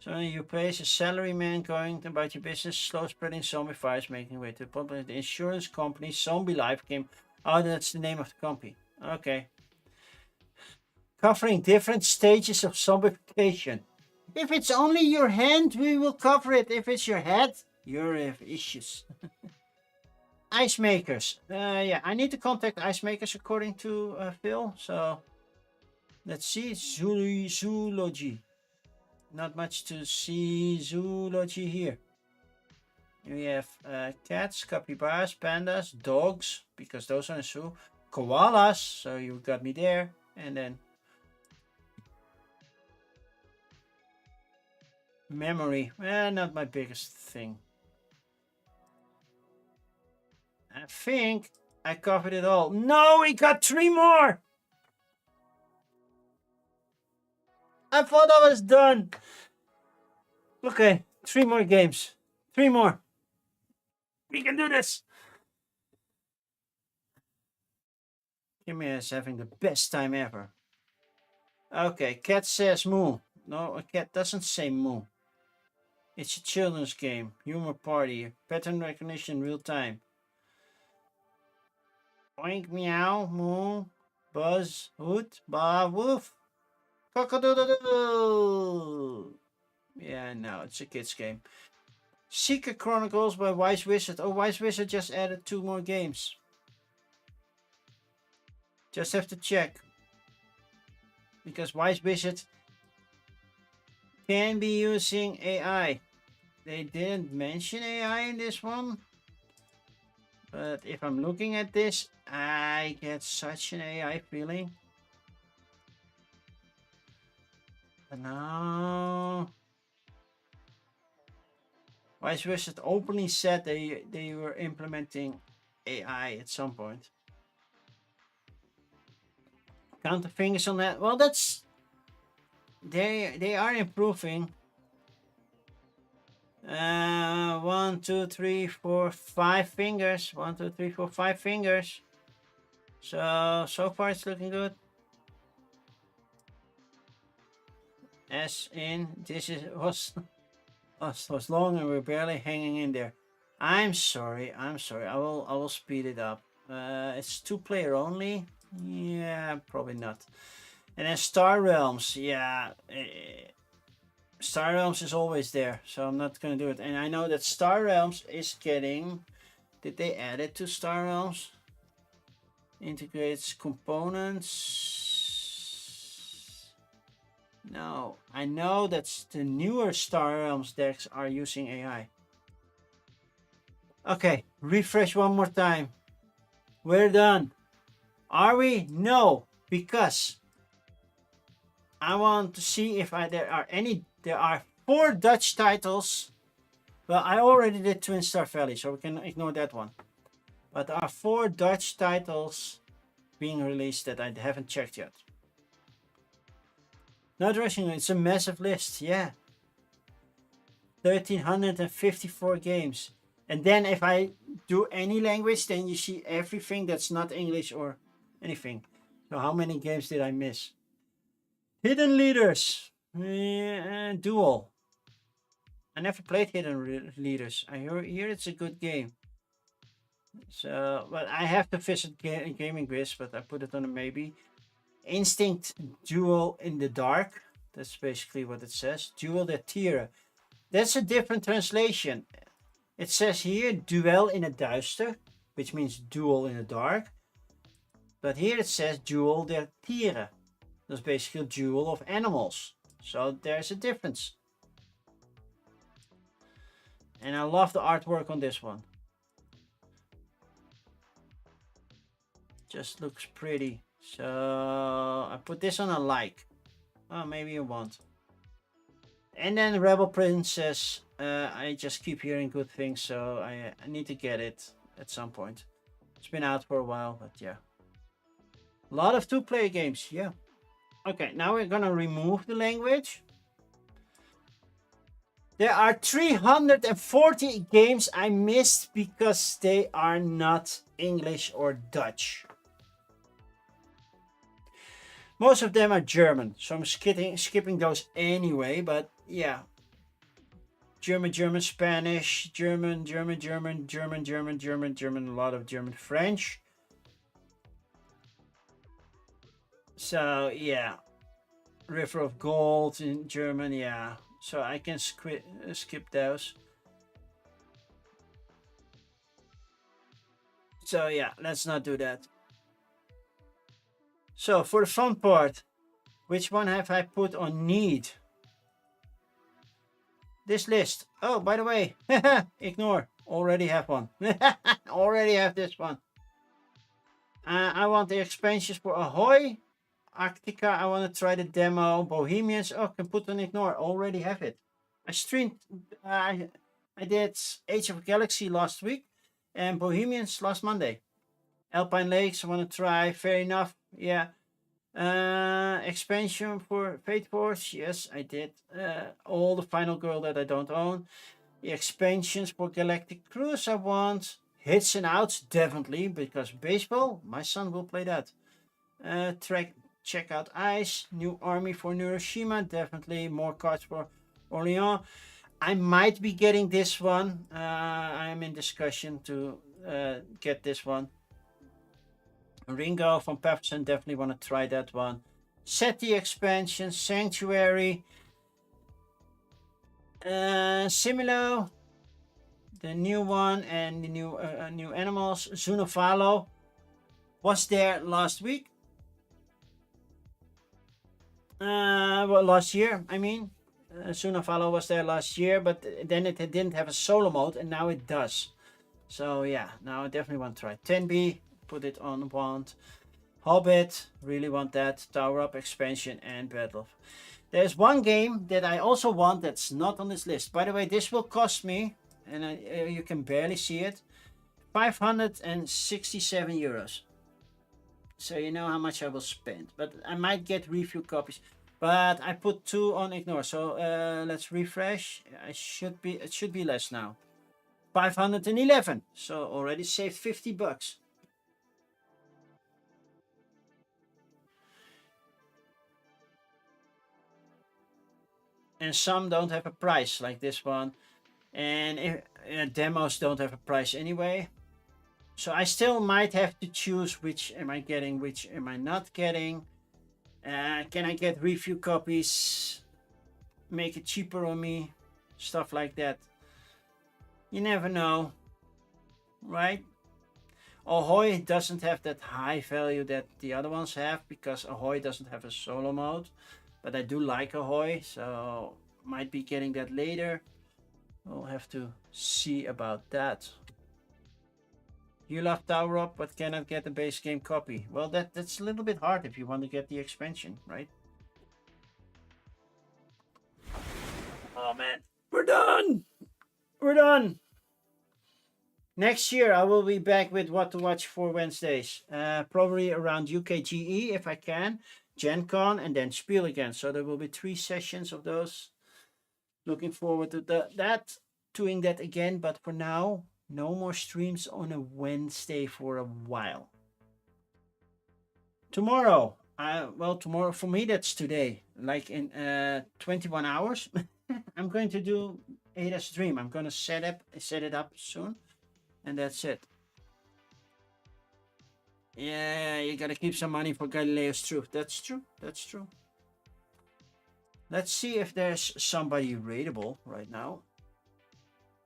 A: So you place a salaryman going about your business, slow spreading zombie fires, making way to the public. The insurance company, Zombie Life, came. Oh, that's the name of the company. Okay. Covering different stages of zombification. If it's only your hand, we will cover it. If it's your head, you have issues. Ice makers. Yeah, I need to contact ice makers according to Phil. So let's see. Zoology. Not much to see. Zoology here. We have cats, capybaras, pandas, dogs, because those are in the zoo. Koalas, so you got me there. And then memory. Not my biggest thing. I think I covered it all. No, we got 3 more! I thought I was done. Okay, 3 more games. 3 more. We can do this. Kimmy is having the best time ever. Okay, cat says moo. No, a cat doesn't say moo. It's a children's game. Humor party. Pattern recognition real time. Oink, meow, moo, buzz, hoot, ba, woof. Cock-a-doodle-doo. Yeah, no, it's a kid's game. Secret Chronicles by Wise Wizard. Oh, Wise Wizard just added 2 more games. Just have to check. Because Wise Wizard can be using AI. They didn't mention AI in this one. But if I'm looking at this, I get such an AI feeling. No. Wise Wizard openly said they were implementing AI at some point. Count the fingers on that. Well, that's they are improving. 1, 2, 3, 4, 5 fingers. 1, 2, 3, 4, 5 fingers. So far it's looking good. As in, this was long and we're barely hanging in there. I'm sorry. I will speed it up. It's 2-player only. Yeah, probably not. And then Star Realms. Yeah, Star Realms is always there, so I'm not gonna do it. And I know that Star Realms is getting Did they add it to Star Realms? Integrates components. No, I know that's the newer Star Realms decks are using AI. Okay, refresh one more time. We're done. Are we? No, because I want to see if there are any. There are 4 Dutch titles. Well, I already did Twin Star Valley, so we can ignore that one. But there are 4 Dutch titles being released that I haven't checked yet. Not rushing, it's a massive list, yeah. 1,354 games. And then if I do any language, then you see everything that's not English or anything. So how many games did I miss? Hidden Leaders. Duel. I never played Hidden Leaders. I hear it's a good game. So, but I have to visit Gaming Grizz, but I put it on a maybe. Instinct Duel in the Dark. That's basically what it says. Duel de Tieren. That's a different translation. It says here Duel in the Duister, which means duel in the dark. But here it says Duel der Tieren. That's basically a duel of animals. So there's a difference. And I love the artwork on this one. Just looks pretty. So I put this on a like. Oh, maybe you won't. And then Rebel Princess. I just keep hearing good things, so I need to get it at some point. It's been out for a while, but yeah. A lot of 2-player games, yeah. Okay, now we're gonna remove the language. There are 340 games I missed because they are not English or Dutch. Most of them are German, so I'm skipping those anyway, but yeah. German, Spanish, German, a lot of German, French. So yeah, River of Gold in German, yeah. So I can skip those. So yeah, let's not do that. So for the fun part, which one have I put on need? This list. Oh, by the way, ignore. Already have one. Already have this one. I want the expansions for Ahoy. Arctica, I want to try the demo. Bohemians, oh, can put on ignore. Already have it. I streamed, I did Age of Galaxy last week and Bohemians last Monday. Alpine Lakes, I want to try. Fair enough. Yeah. Expansion for Fate Force, yes, I did. All the Final Girl that I don't own. The expansions for Galactic Cruise I want. Hits and outs, definitely, because baseball, my son will play that. Check out Ice. New army for Hiroshima, definitely. More cards for Orléans. I might be getting this one. I'm in discussion to get this one. Ringo from Pepperson, definitely want to try that one. SETI expansion, Sanctuary, Similo, the new one, and the new animals. Zunavalo was there last week. Well, last year, I mean. Zunavalo was there last year, but then it didn't have a solo mode, and now it does. So yeah, now I definitely want to try 10B. Put it on want. Hobbit, really want that. Tower Up expansion and Battle. There's one game that I also want that's not on this list. By the way, this will cost me, and you can barely see it, 567 euros. So you know how much I will spend. But I might get review copies. But I put 2 on ignore. So let's refresh. It should be less now. 511. So already saved 50 bucks. And some don't have a price, like this one. And demos don't have a price anyway. So I still might have to choose which am I getting, which am I not getting. Can I get review copies? Make it cheaper on me? Stuff like that. You never know. right? Ahoy doesn't have that high value that the other ones have because Ahoy doesn't have a solo mode. But I do like Ahoy, so might be getting that later. We'll have to see about that. You love Tower Up but cannot get the base game copy. Well, that's a little bit hard if you want to get the expansion, right? Oh man, we're done! We're done! Next year I will be back with what to watch for Wednesdays. Probably around UKGE if I can. Gen Con and then Spiel again. So there will be 3 sessions of those. Looking forward to doing that again. But for now, no more streams on a Wednesday for a while. Tomorrow. Well, tomorrow for me that's today. Like in 21 hours. I'm going to do Ada stream. I'm going to set it up soon. And that's it. Yeah, you gotta keep some money for Galileo's Truth. That's true. That's true. Let's see if there's somebody rateable right now.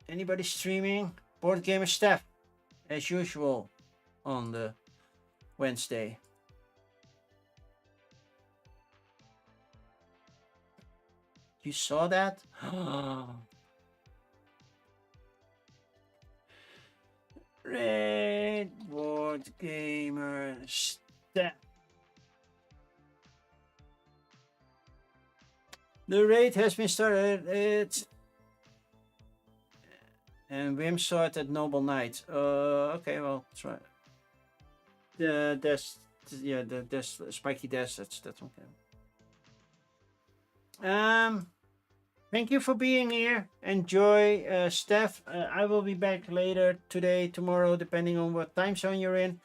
A: Anybody streaming? Board Gamer Steph, as usual, on the Wednesday. You saw that? Red Board Gamer Steph. The raid has been started. And Wim saw it at Noble Knight. Okay, well, try. There's Spiky Dash. That's okay. Thank you for being here. Enjoy, Steph. I will be back later today, tomorrow, depending on what time zone you're in.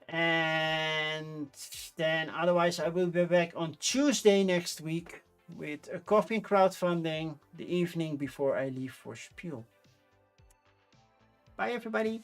A: And then otherwise, I will be back on Tuesday next week with a coffee and crowdfunding the evening before I leave for Spiel. Bye, everybody.